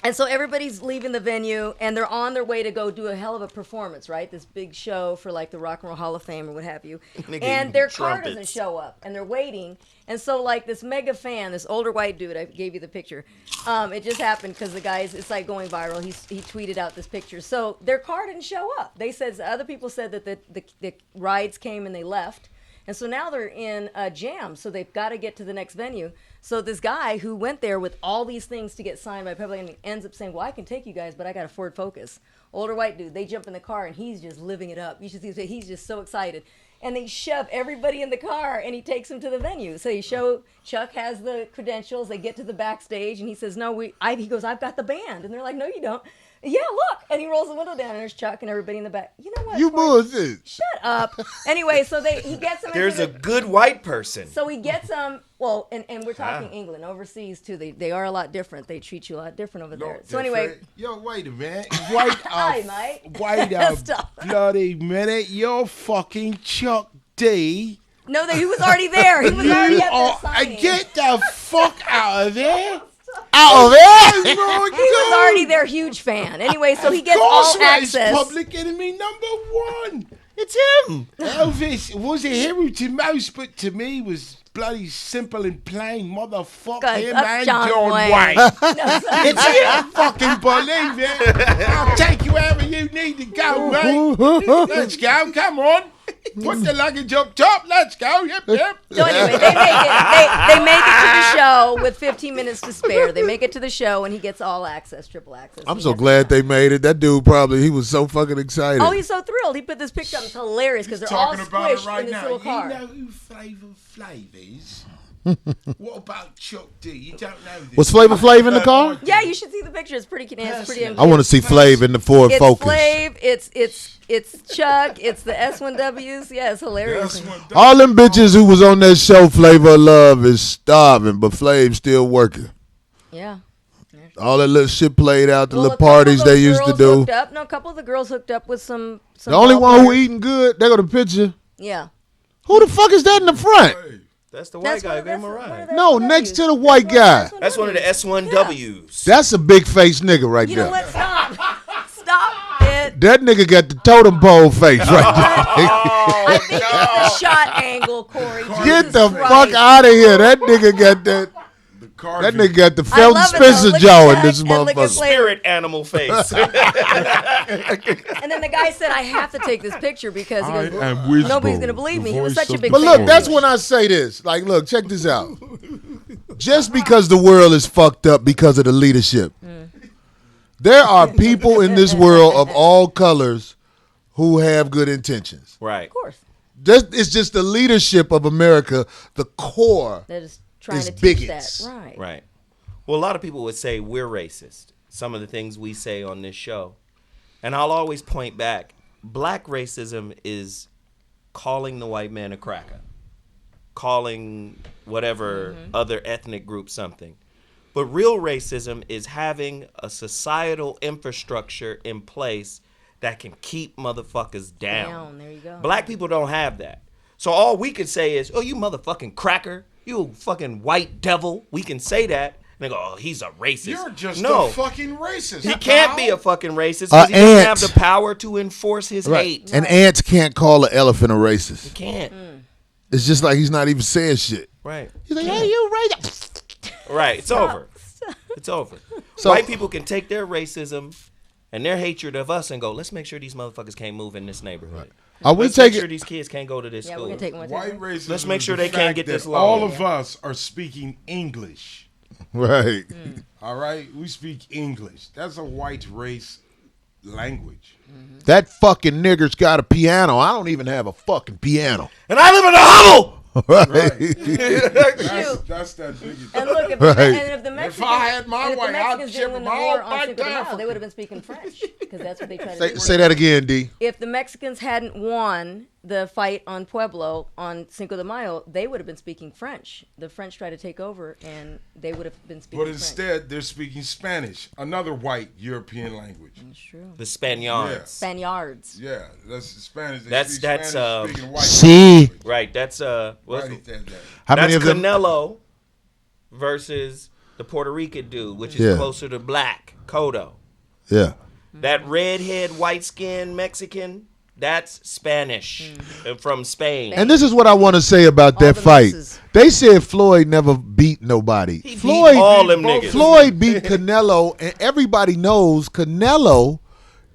And so everybody's leaving the venue, and they're on their way to go do a hell of a performance, right? This big show for like the Rock and Roll Hall of Fame or what have you. Nigga, And their car trumpets. doesn't show up, and they're waiting. And so like this mega fan, this older white dude, I gave you the picture. It just happened because the guys, it's like going viral. He tweeted out this picture. So their car didn't show up. They said other people said that the rides came and they left. And so now they're in a jam, so they've got to get to the next venue. So this guy who went there with all these things to get signed by Public Enemy ends up saying, well, I can take you guys, but I got a Ford Focus. Older white dude, they jump in the car, and he's just living it up. You should see, he's just so excited. And they shove everybody in the car, and he takes them to the venue. So Chuck has the credentials. They get to the backstage, and he says, no, he goes, I've got the band. And they're like, no, you don't. Yeah, look. And he rolls the window down, and there's Chuck and everybody in the back. You know what? You bullshit. Shut up. Anyway, so he gets them. There's a good white person. So he gets them. Well, and we're talking England, overseas too. They are a lot different. They treat you a lot different over there. So anyway, Yo, wait a minute. Wait Hi, a mate. Wait a Stop. bloody minute. You're fucking Chuck D. no, he was already there. He was already at the signing. Get the fuck out of there. Out of there. He was already their huge fan. Anyway, so he gets all access. Public Enemy #1. It's him. Elvis was a hero to most, but to me was bloody simple and plain. Motherfucker, Guys, him up and John John Wayne. White. No, sorry. It's him. Fucking believe it. I'll take you wherever you need to go, mate. Let's go. Come on. Put the luggage up top. Let's go. Yep, yep. So anyway, they make it to the show with 15 minutes to spare. They make it to the show, and he gets all access, triple access. I'm He so gets- glad they made it. That dude he was so fucking excited. Oh, he's so thrilled. He put this picture up. It's hilarious because they're all Talking about it squished right in this now. little You car. know who Flavor Flav is? What about Chuck D? You don't know this. Was Flavor Flav in the car? Yeah, you should see the picture. It's pretty. It's pretty. I want to see Flav in the Ford It's Focus. Flav. It's Chuck. It's the S1Ws. Yeah, it's hilarious. That's what All them bitches who was on that show, Flavor of Love, is starving, but Flav's still working. Yeah. All that little shit played out, the Well, little a couple of parties those they used to girls do. hooked up. No, a couple of the girls hooked up with some The only ball one who players. eating good, they got a picture. Yeah. Who the fuck is that in the front? That's the white guy. one Give him a of ride. the No, S1Ws. next to the white guy. That's one of the S1Ws. That's a big face nigga right You there. know what? Stop. Stop it. That nigga got the totem pole face right I think it's the shot angle, Corey. there. Get Jesus the Christ. fuck out of here. That nigga got that. the car. That nigga got the I Felton love it, though. Spencer Look at jaw in Chuck this and look at motherfucker. Flavor. Spirit animal face. And then the guy said, I have to take this picture because he I goes, am Wishbone, nobody's going to believe me. the He was voice such a of big But fan. look, that's when I say this. Like, look, check this out. Just because the world is fucked up because of the leadership, there are people in this world of all colors who have good intentions. Right. Of course. It's just the leadership of America, the core. They're just trying It's to teach bigots. that. Right. Right. Well, a lot of people would say we're racist. Some of the things we say on this show. And I'll always point back. Black racism is calling the white man a cracker. Calling whatever other ethnic group something. But real racism is having a societal infrastructure in place that can keep motherfuckers down. There you go. Black people don't have that. So all we could say is, "Oh, you motherfucking cracker, you fucking white devil." We can say that. And they go, "Oh, he's a racist." You're just no. a fucking racist. He can't pal. be a fucking racist because he doesn't have Ant. the power to enforce his hate. And ants can't call an elephant a racist. He can't. It's just like he's not even saying shit. Right. He's like, "Hey, you racist." Right. It's over. It's over. So- White people can take their racism and their hatred of us and go, let's make sure these motherfuckers can't move in this neighborhood. Are we Let's make taking? sure these kids can't go to this Yeah, school. we can take one. White racism. Let's make is sure the they can't fact get this that loan. all of us are speaking English. Right. All right, we speak English. That's a white race language. That fucking nigger's got a piano. I don't even have a fucking piano. And I live in a hovel! Right. That's that biggest. And look, if, Right. and if the Mexicans, I had my and if the way, I'd Mexicans chip didn't win the them all war on back Cinco de down Mayo, for- they would have been speaking French because that's what they tried to do. Say that again, D. If the Mexicans hadn't won the fight on Pueblo on Cinco de Mayo, they would have been speaking French. The French tried to take over, and they would have been speaking But French. instead, they're speaking Spanish, another white European language. That's true. The Spaniards. Spaniards. Yeah, that's Spanish. They That's- speak that's, Spanish, speaking white See. language. Right, that's what's- Write that down. How that's many of them? Canelo versus the Puerto Rican dude, which is Yeah. closer to black, Cotto. Yeah. That redhead, white-skinned Mexican, that's Spanish from Spain. And this is what I want to say about All that the fight. misses. They said Floyd never beat nobody. He beat Floyd, all them niggas. Floyd beat Canelo, and everybody knows Canelo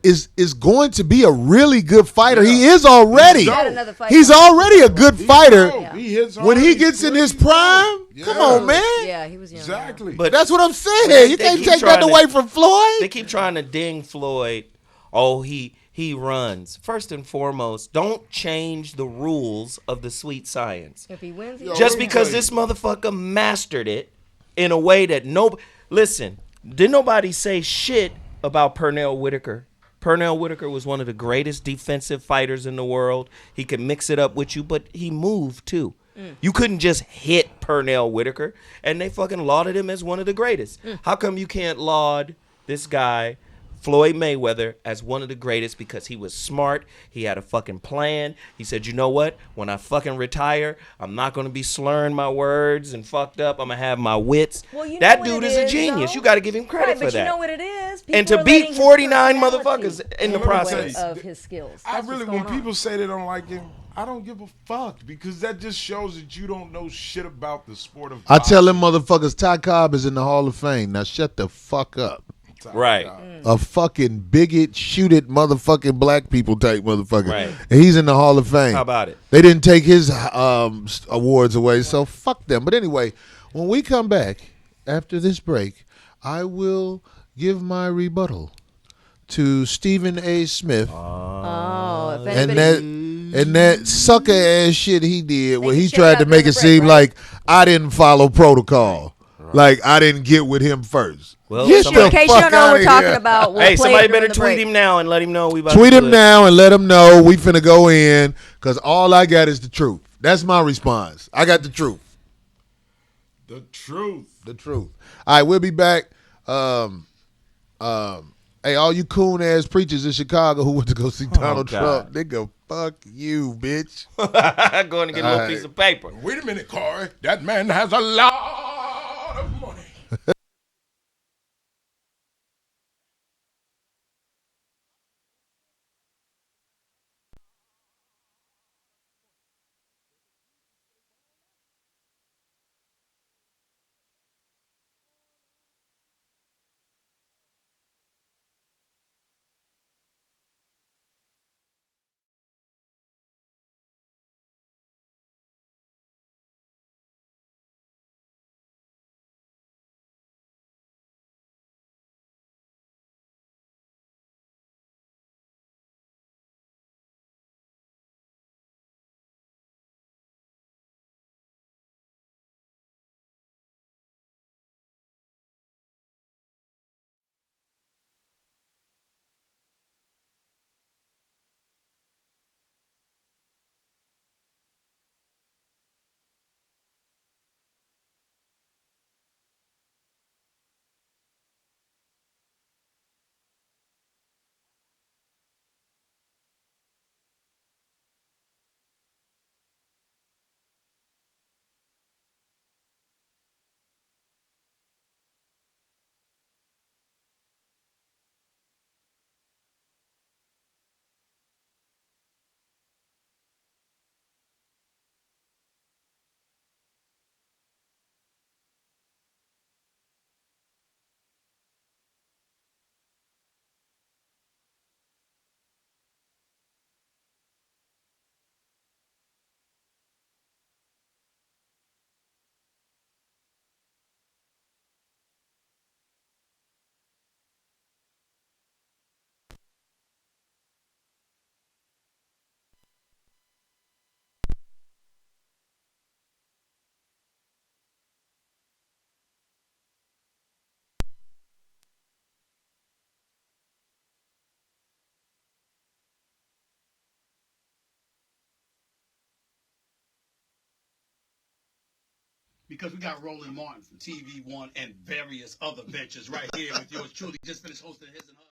is going to be a really good fighter. He is already. He's Got another fight He's coming. already a good fighter. Oh, he hits When he already gets in his 20. prime, come Yeah. on, man. Yeah, he was young. Exactly. But That's what I'm saying. They You can't keep take that trying to- away from Floyd. they keep trying to ding Floyd. Oh, he runs. First and foremost, don't change the rules of the sweet science. If he wins, he Yo, Just let me because tell you. this motherfucker mastered it in a way that listen, didn't nobody say shit about Pernell Whitaker. Pernell Whitaker was one of the greatest defensive fighters in the world. He could mix it up with you, but he moved too. You couldn't just hit Pernell Whitaker, and they fucking lauded him as one of the greatest. How come you can't laud this guy, Floyd Mayweather, as one of the greatest? Because he was smart. He had a fucking plan. He said, you know what? When I fucking retire, I'm not going to be slurring my words and fucked up. I'm going to have my wits. Well, you know that what dude it is a is, genius. though? You got to give him credit Right, for but that. you know what it is? And People to are beat letting his 49 personality motherfuckers in the get way process. of his skills. I That's really, what's when going on. people say they don't like him, I don't give a fuck because that just shows that you don't know shit about the sport of I tell them boxing. motherfuckers, Ty Cobb is in the Hall of Fame. Now shut the fuck up. Right. A fucking bigot, shoot it, motherfucking black people type motherfucker. Right. And he's in the Hall of Fame. How about it? They didn't take his awards away, so fuck them. But anyway, when we come back after this break, I will give my rebuttal to Stephen A. Smith Oh, if and anybody, that sucker ass shit he did where can he check tried out to make it during the seem break, like I didn't follow protocol. Like I didn't get with him first. Well, Get somebody- in the case you fuck don't know what outta we're talking here. about, we'll Hey, play somebody it during better the tweet break. him now and let him know we about Tweet to him do it. now and let him know we finna go in because all I got is the truth. That's my response. I got the truth. The truth. The truth. All right, we'll be back. Hey, all you coon ass preachers in Chicago who went to go see Donald God. Trump, nigga, fuck you, bitch. Going to get a little piece of paper. Wait a minute, Corey. That man has a lot of money. because we got Roland Martin from TV One and various other ventures right here with yours truly. Just finished hosting His and Her.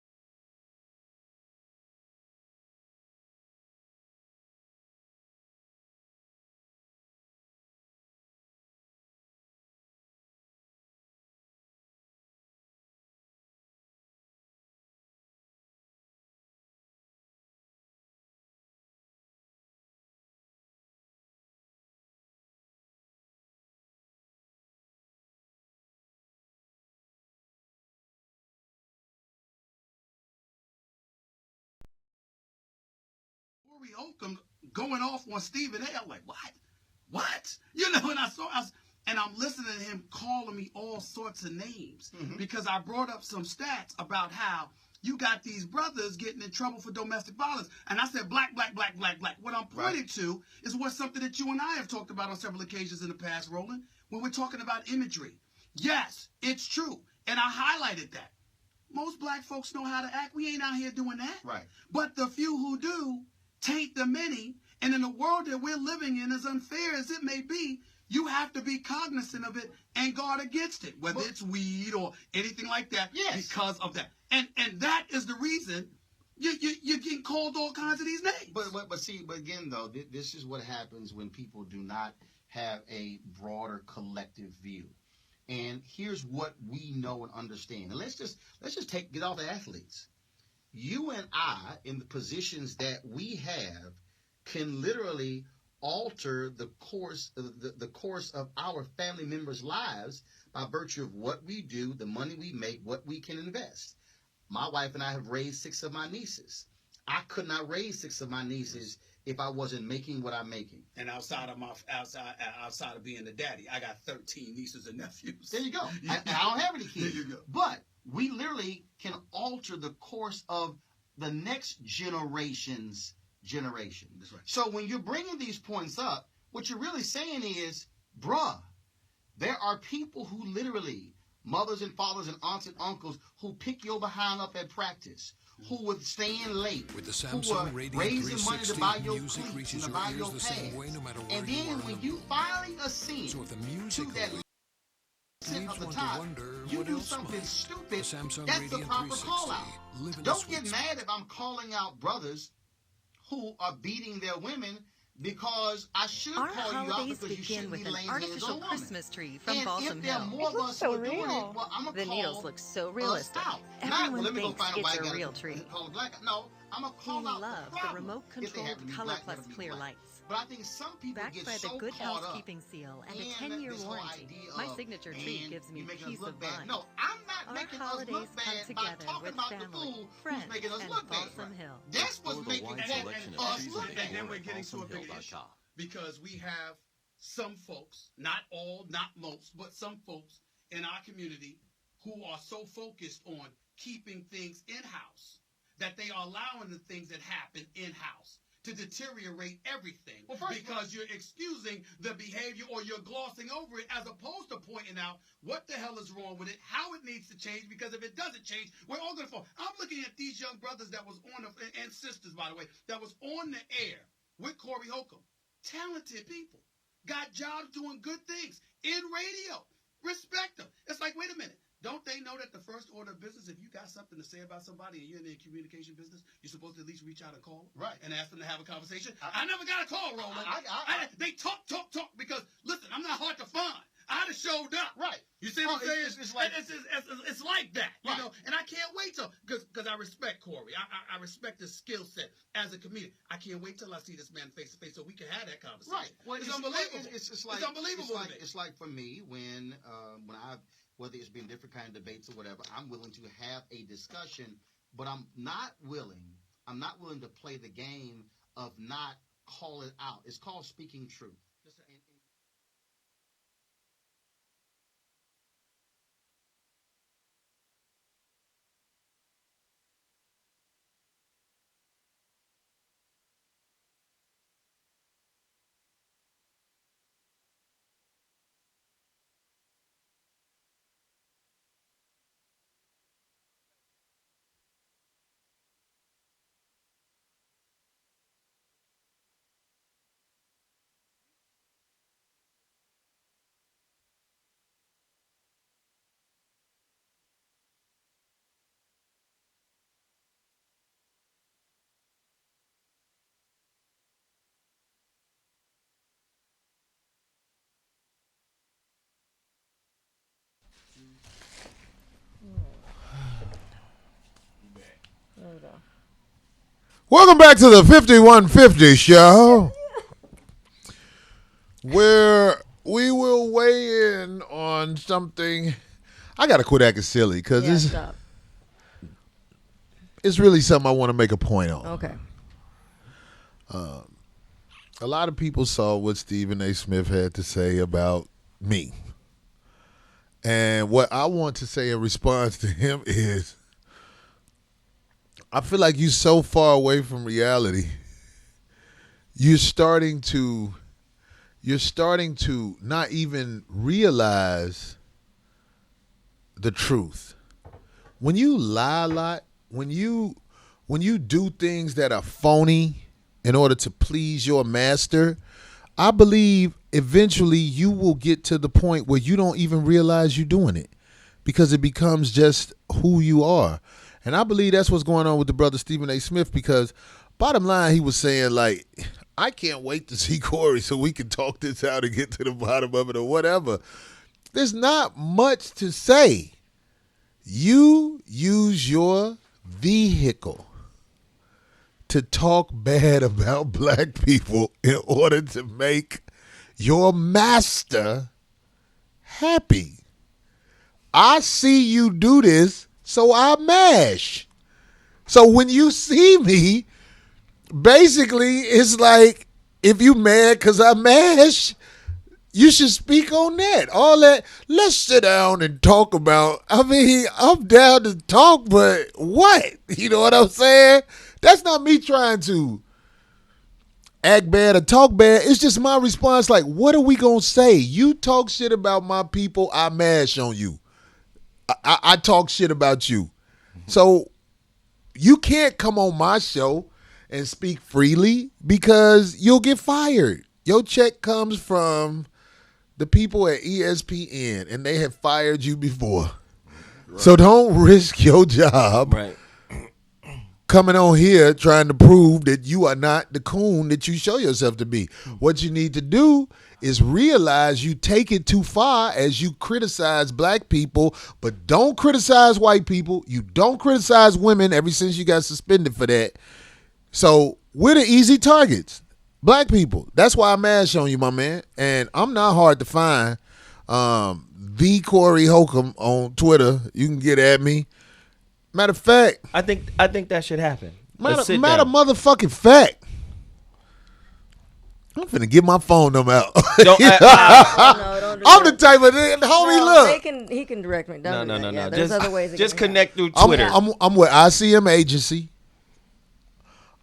Corey Holcomb going off on Stephen A. I'm like, what? What? You know, and and I'm listening to him calling me all sorts of names because I brought up some stats about how you got these brothers getting in trouble for domestic violence. And I said, black, black, black, black, black. What I'm pointing to is what's something that you and I have talked about on several occasions in the past, Roland, when we're talking about imagery. Yes, it's true. And I highlighted that. Most black folks know how to act. We ain't out here doing that. Right. But the few who do taint the many. And in the world that we're living in, as unfair as it may be, you have to be cognizant of it and guard against it, whether it's weed or anything like that, because of that. And that is the reason you're getting called all kinds of these names. But again, though, this is what happens when people do not have a broader collective view. And here's what we know and understand. And let's just get off the athletes. You and I, in the positions that we have, can literally alter the course of our family members' lives by virtue of what we do, the money we make, what we can invest. My wife and I have raised 6 of my nieces. I could not raise 6 of my nieces if I wasn't making what I'm making. And outside of being the daddy, I got 13 nieces and nephews. There you go. I don't have any kids. There you go. But we literally can alter the course of the next generation's generation. That's right. So when you're bringing these points up, what you're really saying is, bruh, there are people who literally, mothers and fathers and aunts and uncles, who pick your behind up at practice, who would stay in late, with the who Samsung were Radiant raising money to 360, buy your music cleats reaches and to your buy ears your the pads. same way no matter where And you then are when in you the world. finally ascend So if the to music that leaves of the one to top, wonder you what do else something might. stupid, The Samsung that's the Radiant proper 360. call out. Live in the Don't sweet get spot. mad if I'm calling out brothers who are beating their women, because I should Our call you out holidays because you begin shouldn't with be an laying hands artificial on women. Christmas tree from And Balsam if there are Hill. more of us so who are doing it, real. well, I'm gonna The call needles look so us realistic. out. Everyone Not, well, let me go thinks find a it's white a guy real to tree. call it black. No, I'm gonna We call out love the the problem remote-controlled if they happen to be Color black, Plus happen to be clear black. lights. But I think some people Backed get by so the Good caught Housekeeping up seal and a in 10-year this whole warranty. idea My of, signature tree man, gives me you're making us peace look of bad. mind. No, I'm not Our making us holidays look come bad by together talking with about the family, fool friends, who's making us and look bad. Balsam Hill. That's what's making and us look bad. we're getting to a big issue because we have some folks, not all, not most, but some folks in our community who are so focused on keeping things in-house that they are allowing the things that happen in-house to deteriorate everything because you're excusing the behavior or you're glossing over it as opposed to pointing out what the hell is wrong with it, how it needs to change, because if it doesn't change, we're all going to fall. I'm looking at these young brothers that was on the, and sisters, by the way, that was on the air with Corey Holcomb. Talented people. Got jobs doing good things in radio. Respect them. It's like, wait a minute. Don't they know that the first order of business, if you got something to say about somebody and you're in the communication business, you're supposed to at least reach out and call them? Right. And ask them to have a conversation? I never got a call, Roland. They talk, because, listen, I'm not hard to find. I'd have showed up. Right. You see what I'm saying? It's like, it's like that, you right. know. And I can't wait till, because I respect Corey. I respect his skill set as a comedian. I can't wait till I see this man face to face so we can have that conversation. Right. Well, it's unbelievable. It's like, it's unbelievable. It's like for me when I've, whether it's been different kind of debates or whatever, I'm willing to have a discussion, but I'm not willing to play the game of not call it out. It's called speaking truth. Welcome back to the 5150 show, where we will weigh in on something. I got to quit acting silly because Stop. it's really something I want to make a point on. Okay. A lot of people saw what Stephen A. Smith had to say about me. And what I want to say in response to him is, I feel like you're so far away from reality. You're starting to not even realize the truth. When you lie a lot, when you do things that are phony in order to please your master, I believe eventually you will get to the point where you don't even realize you're doing it because it becomes just who you are. And I believe that's what's going on with the brother Stephen A. Smith, because bottom line, he was saying, like, I can't wait to see Corey so we can talk this out and get to the bottom of it or whatever. There's not much to say. You use your vehicle to talk bad about black people in order to make your master happy. I see you do this, so I mash. So when you see me, basically it's like, if you mad because I mash, you should speak on that. All that, let's sit down and talk about. I mean, I'm down to talk, but what? You know what I'm saying? That's not me trying to act bad or talk bad. It's just my response, like, what are we going to say? You talk shit about my people, I mash on you. I talk shit about you. So you can't come on my show and speak freely because you'll get fired. Your check comes from the people at ESPN, and they have fired you before. Right. So don't risk your job coming on here trying to prove that you are not the coon that you show yourself to be. What you need to do is realize you take it too far as you criticize black people, but don't criticize white people. You don't criticize women ever since you got suspended for that. So we're the easy targets. Black people. That's why I mash on you, my man. And I'm not hard to find. The Corey Holcomb on Twitter. You can get at me. Matter of fact, I think that should happen. Matter of motherfucking fact, I'm finna get my phone number out. Don't do I'm the type of homie. No, look, he can direct me. Don't do that. No. There's other ways. Just connect through Twitter. I'm with ICM Agency.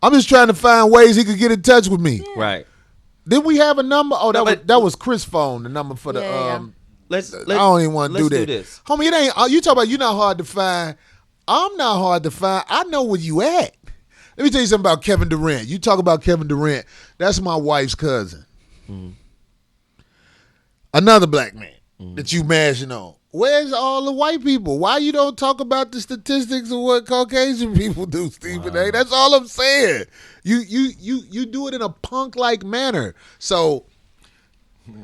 I'm just trying to find ways he could get in touch with me. Yeah. Right. Did we have a number? Oh, that was Chris' phone. The number for the Let's I don't even want to do that. Do this. Homie, it ain't. You talk about you not hard to find. I'm not hard to find. I know where you at. Let me tell you something about Kevin Durant. You talk about Kevin Durant. That's my wife's cousin. Mm-hmm. Another black man that you mashing on. Where's all the white people? Why you don't talk about the statistics of what Caucasian people do, Stephen A? That's all I'm saying. You do it in a punk-like manner. So,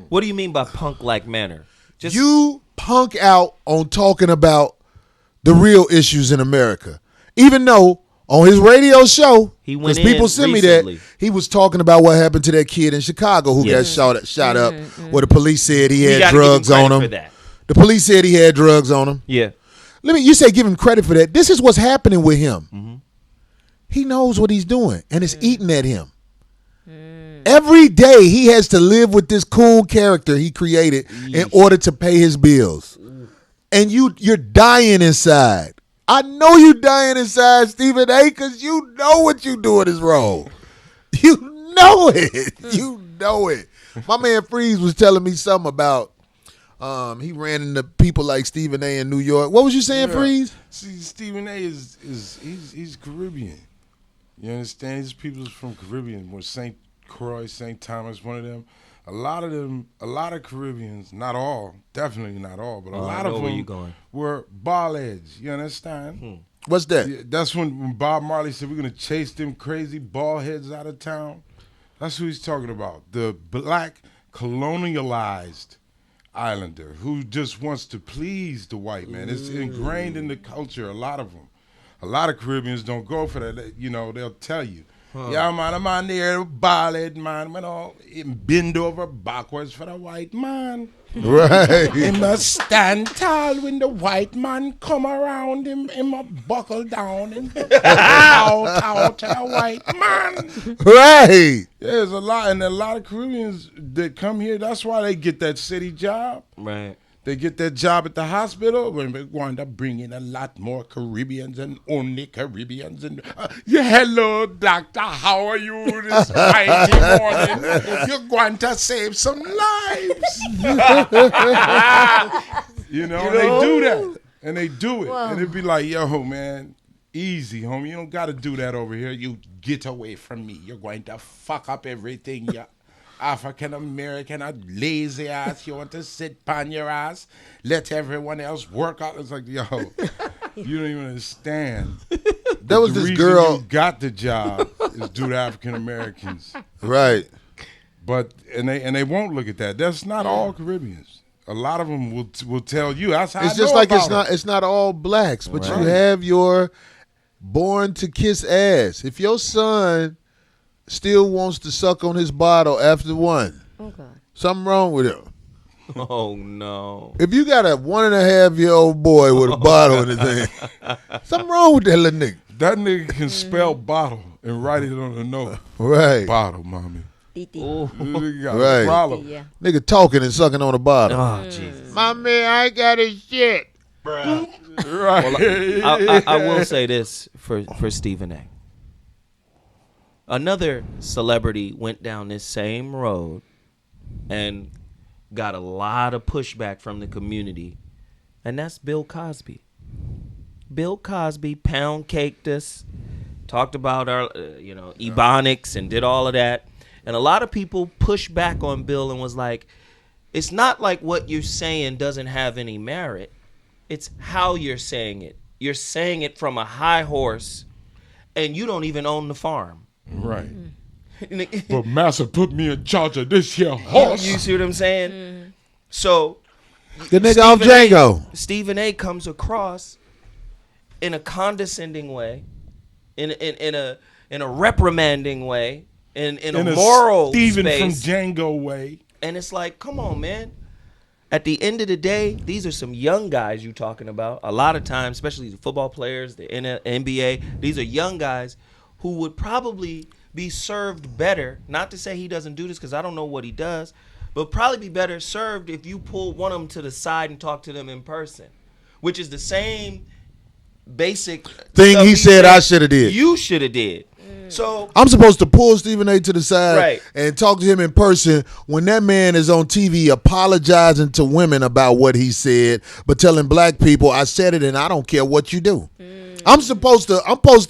what do you mean by punk-like manner? You punk out on talking about the real issues in America, even though on his radio show, because people send me that, he was talking about what happened to that kid in Chicago who got shot up, where the police said he had drugs on him. The police said he had drugs on him. Yeah. You say give him credit for that. This is what's happening with him. Mm-hmm. He knows what he's doing, and it's eating at him. Every day he has to live with this cool character he created in order to pay his bills. And you're dying inside. I know you're dying inside, Stephen A, because you know what you're doing is wrong. You know it. You know it. My man Freeze was telling me something about he ran into people like Stephen A in New York. What was you saying, Freeze? See, Stephen A he's Caribbean. You understand? These people from Caribbean, where St. Croix, St. Thomas, one of them. A lot of Caribbeans, not all, definitely not all, but a lot of them were ball heads. You understand? What's that? Yeah, that's when Bob Marley said we're going to chase them crazy ball heads out of town. That's who he's talking about. The black colonialized islander who just wants to please the white man. It's ingrained in the culture, a lot of them. A lot of Caribbeans don't go for that. You know, they'll tell you. Yeah, man, I'm on there, ballad, man. You know, bend over backwards for the white man. Right. He must stand tall when the white man come around him. He must buckle down and out to the white man. Right. There's a lot of Caribbeans that come here. That's why they get that city job. Right. They get that job at the hospital when we're going to bring in a lot more Caribbeans and only Caribbeans. And hello, doctor, how are you this mighty morning? You're going to save some lives. you know, and they do that. And they do it. Whoa. And it'd be like, yo, man, easy, homie. You don't got to do that over here. You get away from me. You're going to fuck up everything. You African American, a lazy ass. You want to sit on your ass, let everyone else work out. It's like, yo, you don't even understand. There was the this reason girl. you got the job is due to African Americans, Right. but and they won't look at that. That's not all Caribbeans. A lot of them will tell you. That's how It's I just know like about it's not all blacks, but Right. you have your born to kiss ass. If your son still wants to suck on his bottle after one, Oh God. something wrong with him. Oh no. If you got a 1.5-year-old boy with a bottle in his hand, something wrong with that little nigga. That nigga can spell bottle and write it on the note. Right. Bottle, mommy. Titi. Oh, This nigga got Right. a problem. Yeah. Nigga talking and sucking on a bottle. oh Jesus. Mommy, I got a shit. Right. I will say this for Stephen A. Another celebrity went down this same road and got a lot of pushback from the community, and that's Bill Cosby. Bill Cosby pound caked us, talked about our, ebonics and did all of that. And a lot of people pushed back on Bill and was like, it's not like what you're saying doesn't have any merit. It's how you're saying it. You're saying it from a high horse, and you don't even own the farm. Right. But Massa put me in charge of this here horse. You see what I'm saying? So The nigga off Django. Stephen A comes across in a condescending way, in a reprimanding way, in a moral Stephen space, from Django way. and it's like, come on, man. At the end of the day, these are some young guys you talking about. A lot of times, especially the football players, the NBA, these are young guys who would probably be served better. Not to say he doesn't do this, because I don't know what he does, but probably be better served if you pull one of them to the side and talk to them in person, which is the same basic Thing stuff he said I shoulda did. You should have did. So I'm supposed to pull Stephen A to the side Right. and talk to him in person when that man is on TV apologizing to women about what he said, but telling black people, I said it and I don't care what you do. I'm supposed to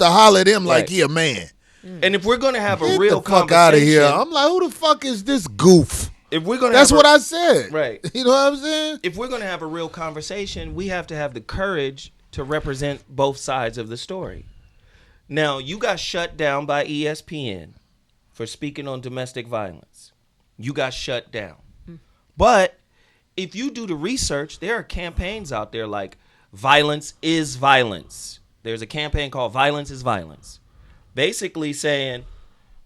holler at him like Right. he a man. and if we're gonna have a Get real the fuck conversation, out of here. I'm like, who the fuck is this goof? if we're gonna That's have what a, I said. Right. You know what I'm saying? if we're going to have a real conversation, we have to have the courage to represent both sides of the story. Now, you got shut down by ESPN for speaking on domestic violence. You got shut down. But if you do the research, there are campaigns out there like Violence is Violence. There's a campaign called Violence is Violence. Basically saying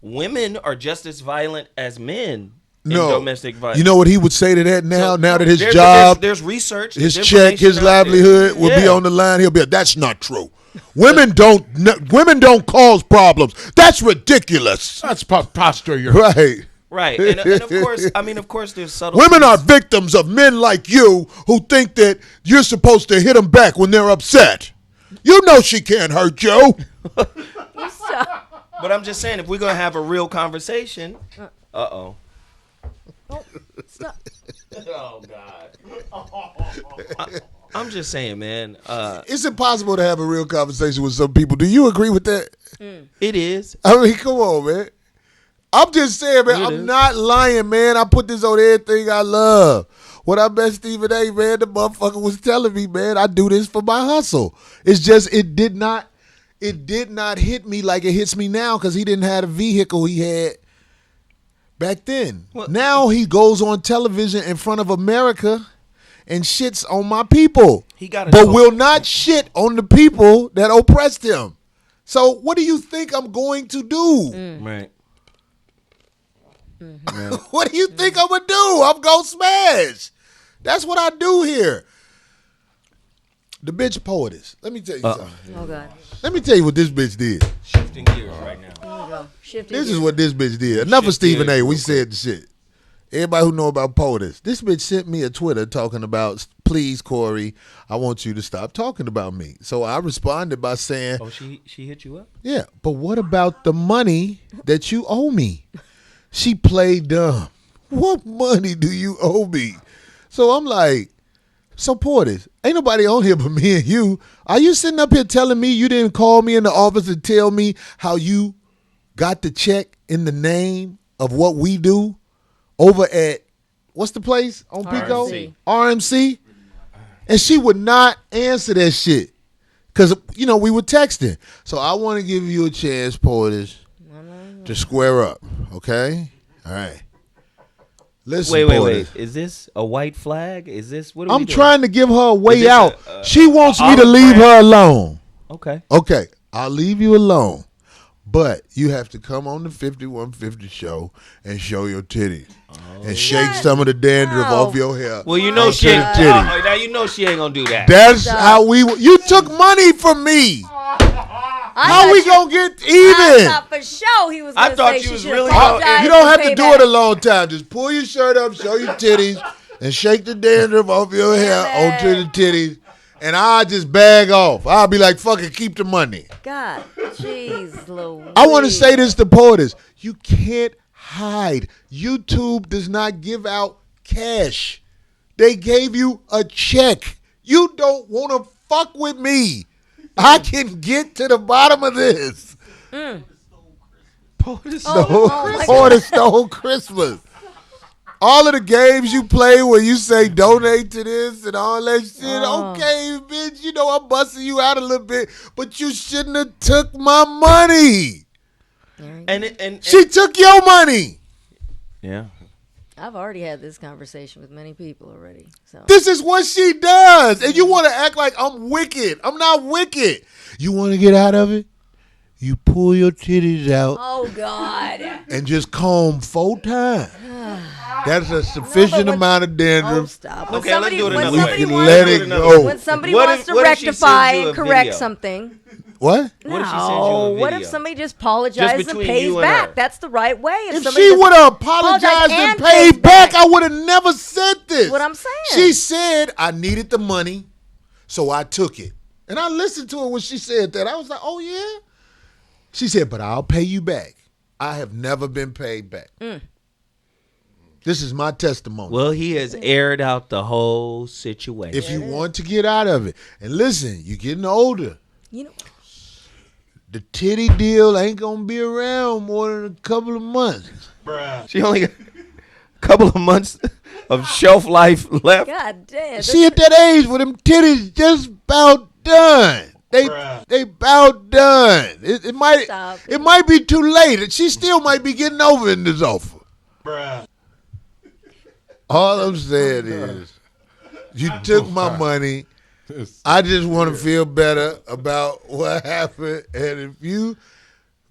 women are just as violent as men in domestic violence. You know what he would say to that now? So, now that his there's- job, there's research, his there's check, information his out there. livelihood will be Yeah. on the line. He'll be like, that's not true. Women don't cause problems. That's ridiculous. That's preposterous. Right. Right, and of course, there's subtle. Women are victims of men like you who think that you're supposed to hit them back when they're upset. You know she can't hurt you. But I'm just saying, if we're gonna have a real conversation, oh Stop. God. I'm just saying, man. It's impossible to have a real conversation with some people. Do you agree with that? It is. I mean, come on, man. I'm just saying, man, It I'm is. not lying, man. I put this on everything I love. When I met Stephen A, man, the motherfucker was telling me, man, I do this for my hustle. It's just it did not hit me like it hits me now because he didn't have a vehicle he had back then. Well- now he goes on television in front of America and shits on my people, gotta but know. will not shit on the people that oppressed him. So what do you think I'm going to do? Right. What do you think I'm gonna do? I'm gonna smash. That's what I do here. The bitch poetess. Let me tell you something. Oh God. Let me tell you what this bitch did. Shifting gears right now. Here we go. Shifting This is gears. what this bitch did. Enough of Shift Stephen gears A. We real said the shit. Everybody who know about POTUS, this bitch sent me a Twitter talking about, please, Corey, I want you to stop talking about me. So I responded by saying, Oh, she hit you up? yeah, but what about the money that you owe me? She played dumb. What money do you owe me? So I'm like, so POTUS, ain't nobody on here but me and you. Are you sitting up here telling me you didn't call me in the office and tell me how you got the check in the name of what we do? Over at, what's the place on Pico? RMC. RMC. And she would not answer that shit. Because, we were texting. So I want to give you a chance, POTUS, to square up. Okay? All right. Listen, Wait. POTUS. Is this a white flag? Is this, what are we I'm doing? trying to give her a Is way this out. She wants me to olive leave branch? her alone. Okay. Okay, I'll leave you alone. But you have to come on the 5150 show and show your titties. And shake some of the dandruff Wow. off your hair. Well, you know onto she the ain't. titties. Now you know she ain't gonna do that. That's how you took money from me. How we gonna get I even? thought for sure he was I going to thought say you she was should really apologize You don't and have pay to do back. it a long time. Just pull your shirt up, show your titties, and shake the dandruff off your hair Damn onto it. the titties. And I'll just bag off. I'll be like, fuck it, keep the money. God, jeez, Louise. I want to say this to POTUS. You can't hide. YouTube does not give out cash. They gave you a check. You don't want to fuck with me. I can get to the bottom of this. POTUS Oh, my POTUS stole Christmas. All of the games you play where you say donate to this and all that shit. Okay, bitch, I'm busting you out a little bit, but you shouldn't have took my money. and She took your money. yeah. I've already had this conversation with many people already. So This is what she does. And you want to act like I'm wicked. I'm not wicked. You want to get out of it? You pull your titties out oh God. and just comb 4 times. That's a sufficient amount of Oh, dandruff. stop. Okay, let's do it when another somebody way. wants- Let it go. When somebody What wants if- to what if she rectify sends you a and correct video? something. What? What if she No, sends you a what if video? somebody just apologizes and between pays you and back? her. That's the right way. If somebody she doesn't would have apologized and pays paid back, I would have never said this. What I'm saying. She said, I needed the money, so I took it. And I listened to her when she said that. I was like, oh, yeah? She said, but I'll pay you back. I have never been paid back. This is my testimony. Well, he has aired out the whole situation. If you want to get out of it. And listen, you're getting older. You know, The titty deal ain't going to be around more than a couple of months. She only got a couple of months of shelf life left. God damn. She at that age where them titties just about done. They about done. It might Stop. it might be too late. She still might be getting over in this offer. All I'm saying is, you took my money. I just want to feel better about what happened. And if you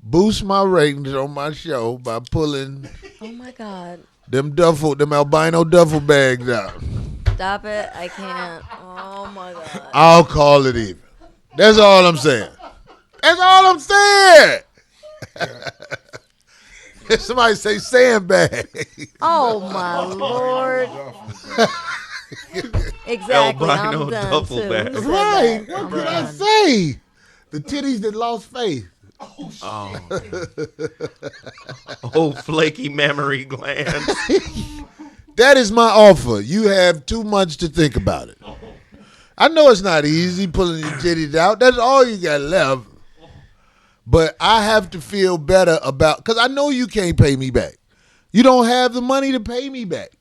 boost my ratings on my show by pulling Oh my God. them albino duffel bags out, Stop it. I can't. Oh my God. I'll call it even. That's all I'm saying. That's all I'm saying. Somebody say sandbag. Oh my Lord. Exactly. Albino I'm done duffel too. bag. Who said Right. that? What can I say? The titties that lost faith. Oh, flaky mammary glands. That is my offer. You have too much to think about it. I know it's not easy pulling your titties out. That's all you got left. But I have to feel better about, because I know you can't pay me back. You don't have the money to pay me back.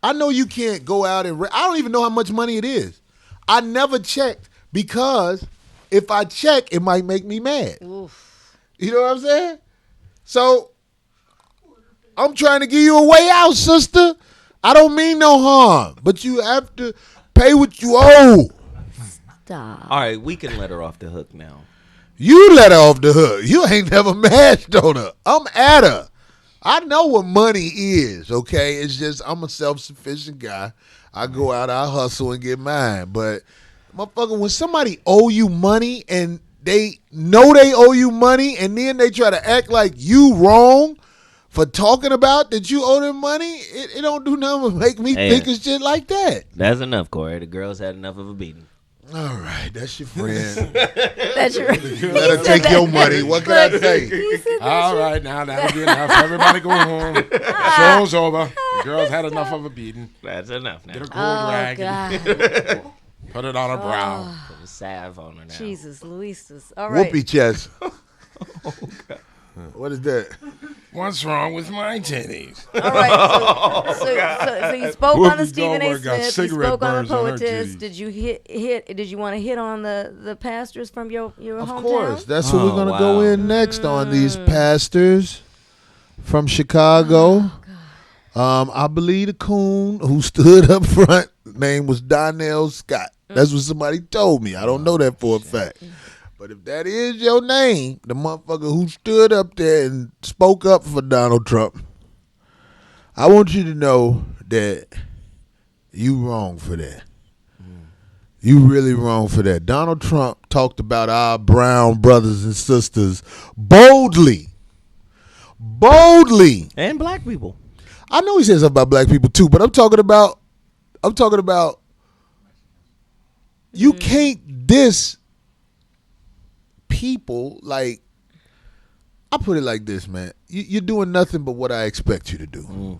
I know you can't go out and, I don't even know how much money it is. I never checked because if I check, it might make me mad. Oof. You know what I'm saying? So I'm trying to give you a way out, sister. I don't mean no harm, but you have to pay what you owe. Stop. All right, we can let her off the hook now. You let her off the hook. You ain't never mashed on her. I'm at her. I know what money is, okay? It's just I'm a self-sufficient guy. I go out, I hustle and get mine. But, motherfucker, when somebody owe you money and they know they owe you money and then they try to act like you wrong for talking about that you owe them money, it don't do nothing but make me think of shit like that. That's enough, Corey. The girls had enough of a beating. All right, that's your friend. That's your. Let her take your money. What can I say? All right, now that'll be enough. Everybody go home. Show's over. The girls had enough of a beating. That's enough now. Get a gold rag. God. Put it on her brow. Put a salve on her now. Jesus, Luis. All right. Whoopee chest. What is that? What's wrong with my titties? All right. So you spoke on the Stephen A. Goldberg got Smith. You cigarette spoke on the burns on her poetess. titties. Did you hit? Did you want to hit on the pastors from your Of hometown? course. That's what we're going to go wow. in next on these pastors from Chicago. I believe the coon who stood up front, name was Donnell Scott. That's what somebody told me. I don't know that for a fact. But if that is your name, the motherfucker who stood up there and spoke up for Donald Trump, I want you to know that you wrong for that. You really wrong for that. Donald Trump talked about our brown brothers and sisters boldly. And black people. I know he said something about black people too, but I'm talking about you can't diss people like, I put it like this, man. You're doing nothing but what I expect you to do.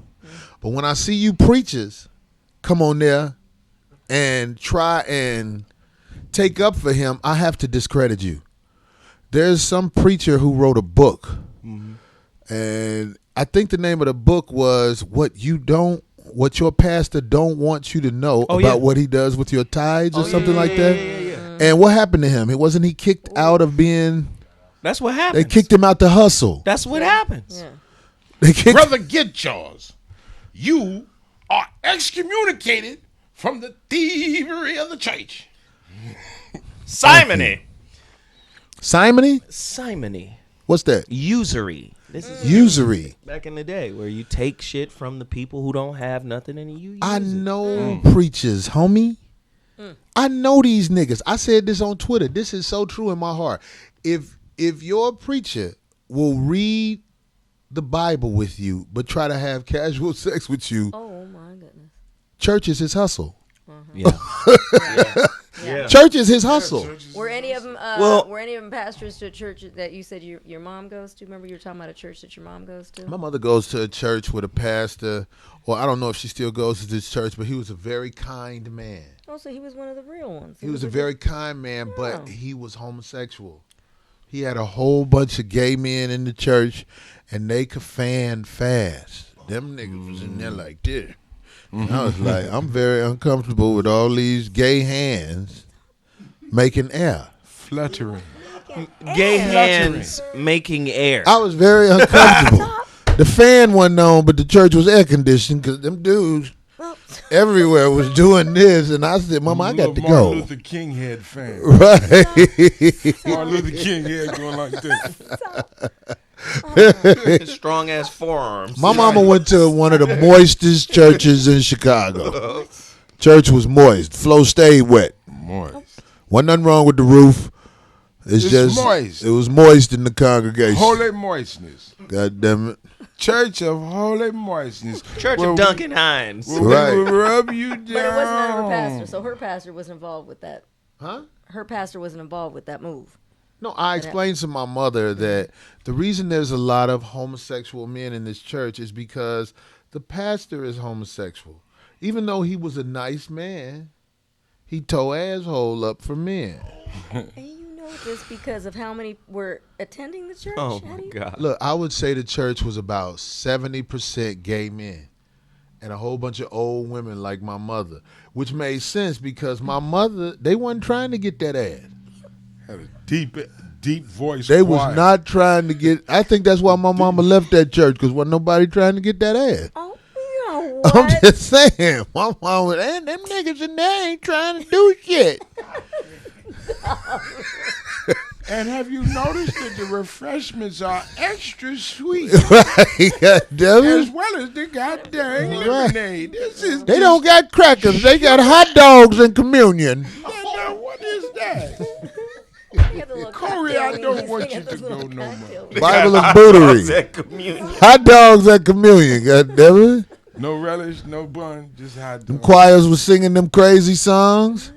But when I see you preachers come on there and try and take up for him, I have to discredit you. There's some preacher who wrote a book, and I think the name of the book was what your pastor don't want you to know about what he does with your tithes or something like that. And what happened to him? Wasn't he kicked out of being? That's what happens. They kicked him out to hustle. That's what happens. Yeah. They kicked. Brother, get yours. You are excommunicated from the thievery of the church. Simony. Simony? What's that? Usury. This is Usury. back in the day where you take shit from the people who don't have nothing and you use I it. know preachers, homie. I know these niggas. I said this on Twitter. This is so true in my heart. If your preacher will read the Bible with you but try to have casual sex with you, Oh my goodness. church is his hustle. Yeah. Yeah. Church is his hustle. Were any of them? Well- were any of them pastors to a church that you said your mom goes to? Remember you were talking about a church that your mom goes to? My mother goes to a church with a pastor, or I don't know if she still goes to this church, but he was a very kind man. Oh, so he was one of the real ones. He was a very kind man, Oh. but he was homosexual. He had a whole bunch of gay men in the church, and they could fan fast. Them niggas was in there like this. And I was like, I'm very uncomfortable with all these gay hands making air. Fluttering. Gay hands making air. I was very uncomfortable. The fan wasn't on, but the church was air conditioned because them dudes everywhere was doing this, and I said, Mama, I got to Martin go. Luther King head fan. Right. Martin Luther King head going like this. Strong ass forearms. My mama went to one of the moistest churches in Chicago. Church was moist. Flow stayed wet. Moist. Wasn't nothing wrong with the roof. It's just moist. It was moist in the congregation. Holy moistness. God damn it. Church of holy moistness. Church Where of Duncan Hines. we Right. will rub you down. But it wasn't under her pastor, so her pastor wasn't involved with that. Huh? Her pastor wasn't involved with that move. No, I explained to my mother that the reason there's a lot of homosexual men in this church is because the pastor is homosexual. Even though he was a nice man, he tore asshole up for men. And you know this because of how many were attending the church? Oh How my do you- God. Look, I would say the church was about 70% gay men and a whole bunch of old women like my mother, which made sense because my mother, they wasn't trying to get that ass. Had a deep voice. They was quiet. not trying to get, I think that's why my mama left that church because wasn't nobody trying to get that ass. Oh, you know I'm just saying. What's wrong with them niggas in there ain't trying to do shit. And have you noticed that the refreshments are extra sweet, Right, goddamn as it. well as the goddamn lemonade? This is They don't got crackers. They got hot dogs and communion. What is that? Corey, I don't want you to go no more. Bible of Bootery. That communion. Hot dogs and communion, goddamn it. No relish, no bun, just hot Them dog. choirs was singing them crazy songs.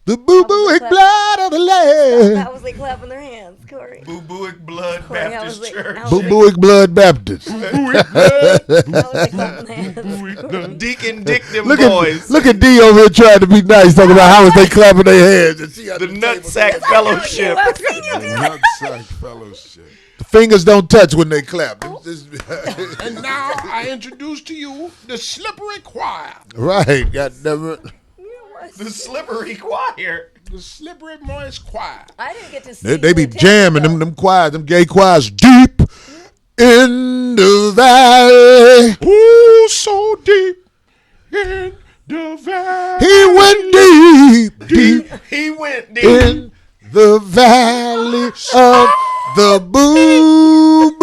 The boo-booic blood of the Lamb. How was they clapping their hands, Corey? Boo Booic Blood Corey, how Baptist was they- Church. how was they- Boo-booic blood Baptist. how was they clapping their hands? Deacon Dick them Look boys. at D over here trying to be nice, talking about how was they clapping their hands. And she got The the Nutsack Fellowship. I've seen you do that. Nutsack Fellowship. fingers don't touch when they clap. And now I introduce to you the Slippery Choir. Right, goddamn it. The Slippery Choir. The Slippery Moist Choir. I didn't get to see. They be who attended, jamming though. them choirs, them gay choirs deep in the valley. Ooh, so deep in the valley. He went deep, deep He went deep. in the valley of the boo-booic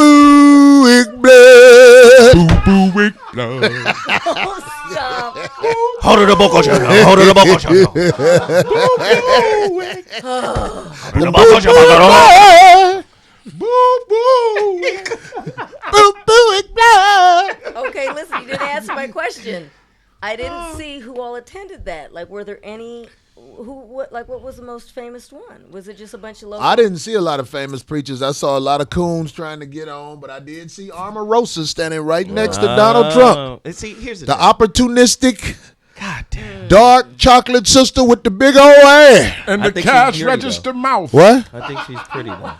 blood. Boo-boo-wick blood. Stop. Hold it up, Boko Shaka. Hold it up, Boko Shaka. Boo-boo-wick. Boo-booic blood. Okay, listen, you didn't answer my question. I didn't see who all attended that. Like, were there any? What was the most famous one? Was it just a bunch of local? I didn't see a lot of famous preachers. I saw a lot of coons trying to get on, but I did see Omarosa standing right next to Donald Trump. And see, here's the The thing. opportunistic, God damn. dark chocolate sister with the big old ass. And I the think she's cash beauty, register mouth. What? I think she's pretty though.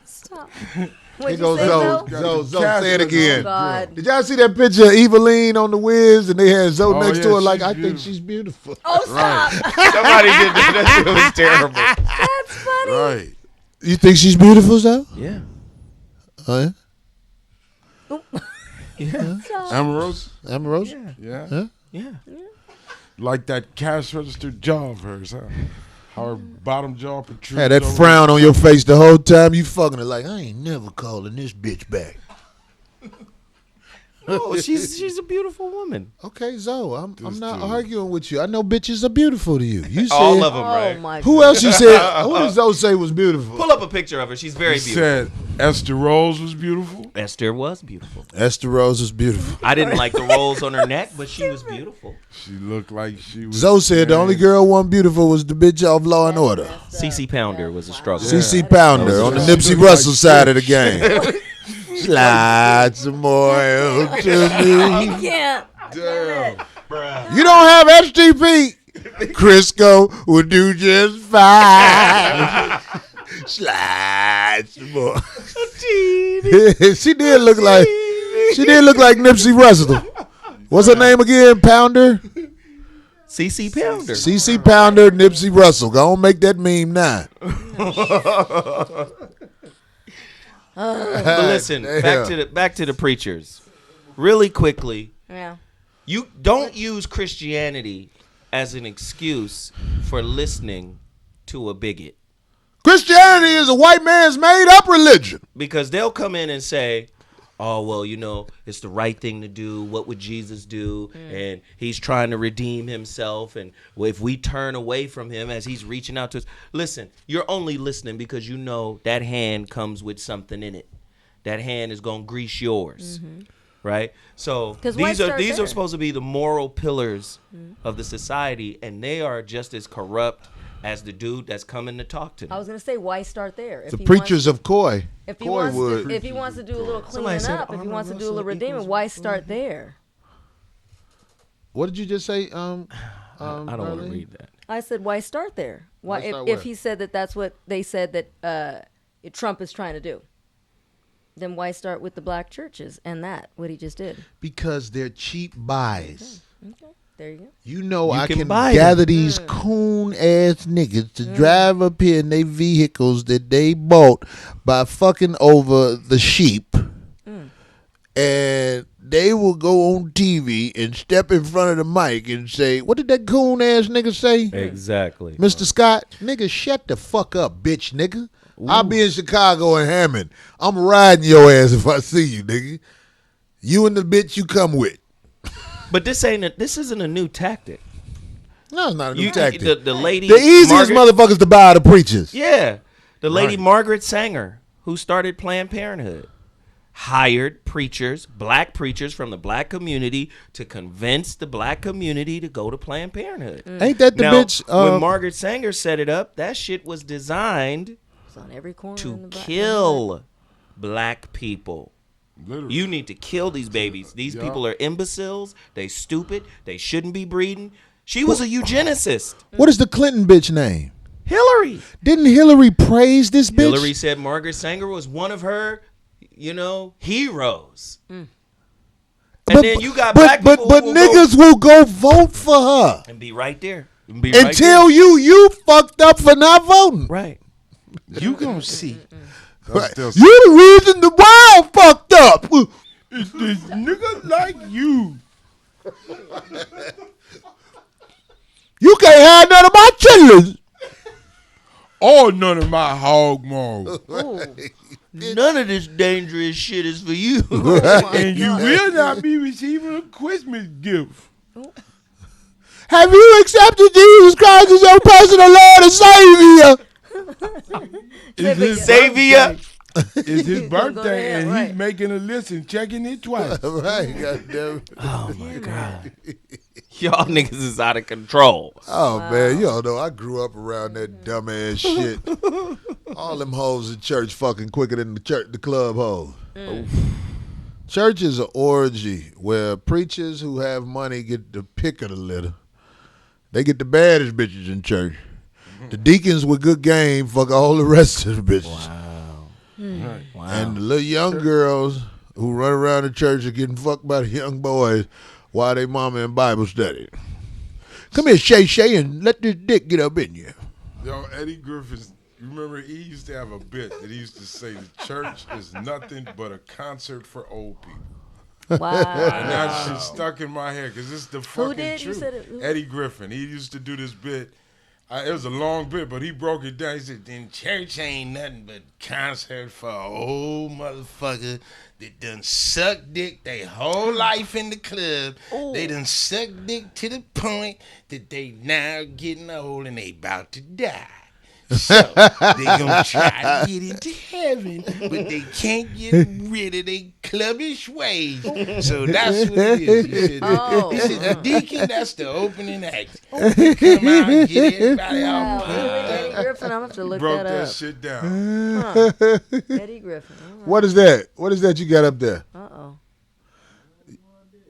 Stop. Here What'd you goes say, Zoe. Zoe? Zoe, say it Oh again. God. Did y'all see that picture of Eveline on the Wiz and they had Zoe Oh, next yeah, to her like, she's I think beautiful. she's beautiful. Oh stop. Somebody did that. That shit was terrible. That's funny. Right. You think she's beautiful, Zoe? Yeah. Oh, Yeah. Amorous? yeah? Omarosa? Yeah. Yeah. Like that cash register jaw of hers, huh? How her bottom jaw protrudes. Had that over frown on your face the whole time you fucking her like, I ain't never calling this bitch back. No, she's a beautiful woman. Okay, Zoe, I'm not dude. arguing with you. I know bitches are beautiful to you. You said All of them, Oh right? my who else you said? Who did Zoe say was beautiful? Pull up a picture of her. She's very You beautiful. said Esther Rose was beautiful. Esther was beautiful. Esther Rose is beautiful. I didn't like the rolls on her neck, but she was beautiful. She looked like she was. Zoe said the only girl wasn't beautiful was the bitch off Law and Order. CC Pounder was a struggle. CC Pounder on the Nipsey Russell side of the game. Slide some more to I me. can't. Damn. You don't have STP. Crisco would do just fine. Slide some more. She did look like Nipsey Russell. What's her name again? Pounder? CC Pounder. CC Pounder, Nipsey Russell. Go on, make that meme now. But listen, back to the preachers. Really quickly, Yeah. you don't use Christianity as an excuse for listening to a bigot. Christianity is a white man's made-up religion. Because they'll come in and say, oh, well, you know, it's the right thing to do. What would Jesus do? And he's trying to redeem himself. And if we turn away from him as he's reaching out to us. Listen, you're only listening because you know that hand comes with something in it. That hand is going to grease yours. Right? So 'Cause why these are start there? supposed to be the moral pillars of the society. And they are just as corrupt as the dude that's coming to talk to them. I was gonna say, why start there? If The he preachers of Coy. If he Coy wants would. to, if he wants to do a little Somebody cleaning said up, if he armor wants to do a little wrestling redeeming, equals- why start there? What did you just say? I don't want to Arlene? read that. I said, why start there? Why, Why start if where? he said that that's what they said that Trump is trying to do, then why start with the black churches and what he just did? Because they're cheap buys. Okay, there you go. You know You I can can buy gather these coon ass niggas to drive up here in their vehicles that they bought by fucking over the sheep. And they will go on TV and step in front of the mic and say, what did that coon ass nigga say? Exactly. Mr. Scott, nigga, shut the fuck up, bitch, nigga. I'll be in Chicago and Hammond. I'm riding your ass if I see you, nigga. You and the bitch you come with. But this isn't a new tactic. No, it's not a new tactic. The lady, the easiest motherfuckers to buy are the preachers. Yeah, the lady Margaret Sanger, who started Planned Parenthood, hired preachers, black preachers from the black community to convince the black community to go to Planned Parenthood. Ain't that the bitch? When Margaret Sanger set it up, that shit was designed on every corner to kill black people. Literally. You need to kill these babies. These people are imbeciles. They stupid. They shouldn't be breeding. She was a eugenicist. What is the Clinton bitch name? Hillary. Didn't Hillary praise this bitch? Hillary said Margaret Sanger was one of her, heroes. And then you got black people but who will niggas will go vote for her and be right there. and tell you fucked up for not voting. Right. You gonna see. Right. You the reason the world fucked up. It's this nigga like you. You can't have none of my children. Or none of my hog maws. None of this dangerous shit is for you. And you will not be receiving a Christmas gift. Have you accepted Jesus Christ as your personal Lord and Savior? It's his Savior. It's his birthday, hell, and right. he's making a list and checking it twice. Right, goddamn. Oh my God. Y'all niggas is out of control. Oh man, you don't know. I grew up around that dumbass shit. All them hoes in church fucking quicker than the club hoes. Church is an orgy where preachers who have money get the pick of the litter. They get the baddest bitches in church. The deacons with good game fuck all the rest of the bitches. Wow. And the little young girls who run around the church are getting fucked by the young boys while they mama in Bible study. Come here, Shay, and let this dick get up in you. Yo, Eddie Griffin, remember he used to have a bit that he used to say the church is nothing but a concert for old people. Wow. And that shit stuck in my head because it's the fucking did? You truth. said it- Eddie Griffin. He used to do this bit. It was a long bit, but he broke it down. He said, then church ain't nothing but concert for an old motherfucker that done suck dick their whole life in the club. Ooh. They done suck dick to the point that they now getting old and they about to die. So they gonna try to get into heaven, but they can't get rid of their clubbish ways. So that's what it is. He said, the deacon, that's the opening act. Come out and get everybody out. Wow. Eddie Griffin, I'm gonna have to look Broke that that up. shit down. Eddie Griffin. All right. What is that? What is that you got up there? Uh-oh.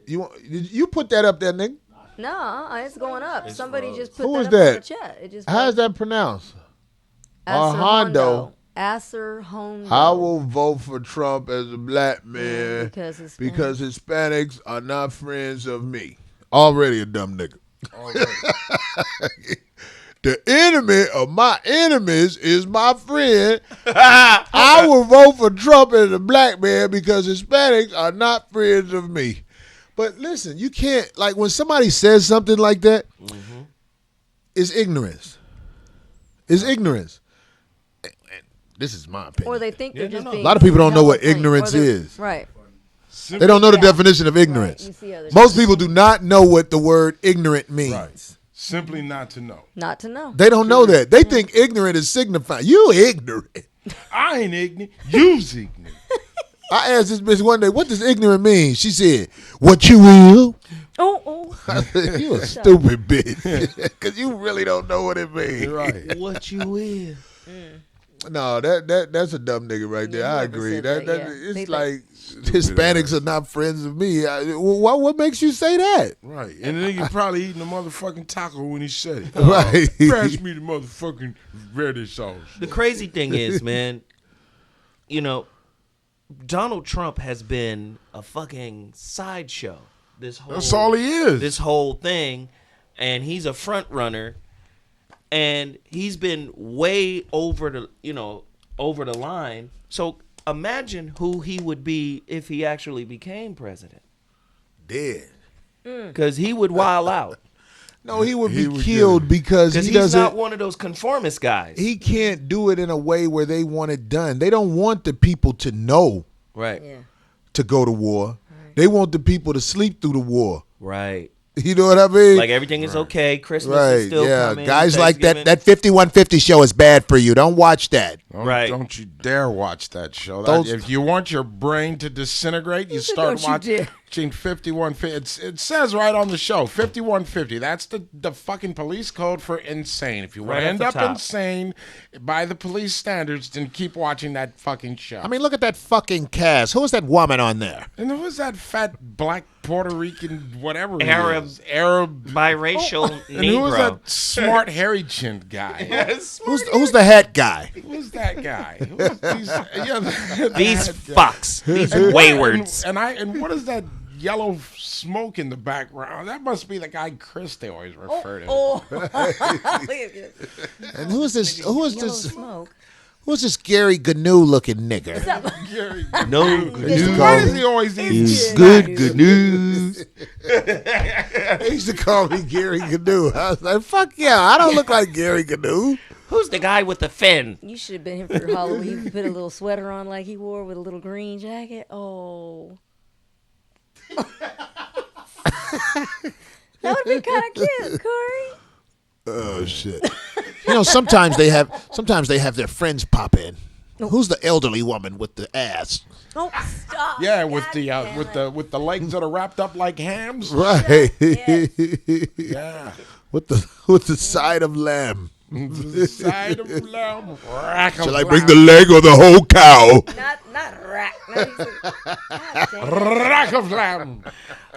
Did you put that up there, nigga? No, it's going up. Somebody just put Who that is up in the that? chat. It just How's that pronounced? Acer Hondo. Acer Hondo. I will vote for Trump as a black man because Hispanics are not friends of me. Already a dumb nigga. The enemy of my enemies is my friend. I will vote for Trump as a black man because Hispanics are not friends of me. But listen, you can't, like when somebody says something like that, it's ignorance. It's ignorance. This is my opinion. or they think they're just being A lot of people don't know what hella funny, ignorance or they're- is. Right. They don't know the Yeah. definition of ignorance. Right, you see others. Most people do not know what the word ignorant means. Right. Simply not to know. Not to know. They don't know that. They think ignorant is signifying. You ignorant. I ain't ignorant. You's ignorant. I asked this bitch one day, what does ignorant mean? She said, what you will. Oh. I said, you a stupid bitch. Because you really don't know what it means. Right. What you will. No, that's a dumb nigga right there. Yeah, I whoever agree. said That, that, yeah. It's They like Hispanics are not friends of me. What makes you say that? Right. And the nigga probably eating a motherfucking taco when he said it. Right. Pass me the motherfucking radish sauce. The crazy thing is, man, Donald Trump has been a fucking sideshow. That's all he is. This whole thing, and he's a front runner, and he's been way over the line. So imagine who he would be if he actually became president. dead. because he would wild out. No, he would be would killed get because Because he he's doesn't. not one of those conformist guys. He can't do it in a way where they want it done. They don't want the people to know Right. Yeah. to go to war. They want the people to sleep through the war. Right. You know what I mean? Like everything is okay. Christmas is right, still yeah. coming. Guys like Thanksgiving. that 5150 show is bad for you. Don't watch that. Right. Don't you dare watch that show. Those- If you want your brain to disintegrate, you said start don't you dare. watching 5150. It says right on the show, 5150. That's the fucking police code for insane. If you want Right to off end the up top. insane by the police standards, then keep watching that fucking show. I mean, look at that fucking cast. Who is that woman on there? and who's that fat black Puerto Rican whatever he Arab. is? Arab. Biracial And who was Negro. that smart hairy chinned guy? Who's the hat guy? Who's that guy? Who's these These fucks. These waywards. And what is that yellow smoke in the background? That must be the guy Chris they always refer to. Oh, look at this. And who is this? Who is Yellow this? smoke. Who's this Gary Gnu looking nigger? Gary. No They used to news. call Why does me- he always eat? Good news. They used to call me Gary Gnu. I was like, fuck yeah, I don't look like Gary Gnu. Who's the guy with the fin? You should have been here for Halloween. You put a little sweater on like he wore with a little green jacket. Oh. That would be kind of cute, Corey. Oh shit. You know, sometimes they have their friends pop in. Who's the elderly woman with the ass? Oh, stop. Yeah, with God the damn it. with the legs that are wrapped up like hams. Right. Yeah. with the side of lamb. The side of lamb. Rack of Shall I lamb. bring the leg or the whole cow? Not rack. Not even, God damn it. Rack of lamb.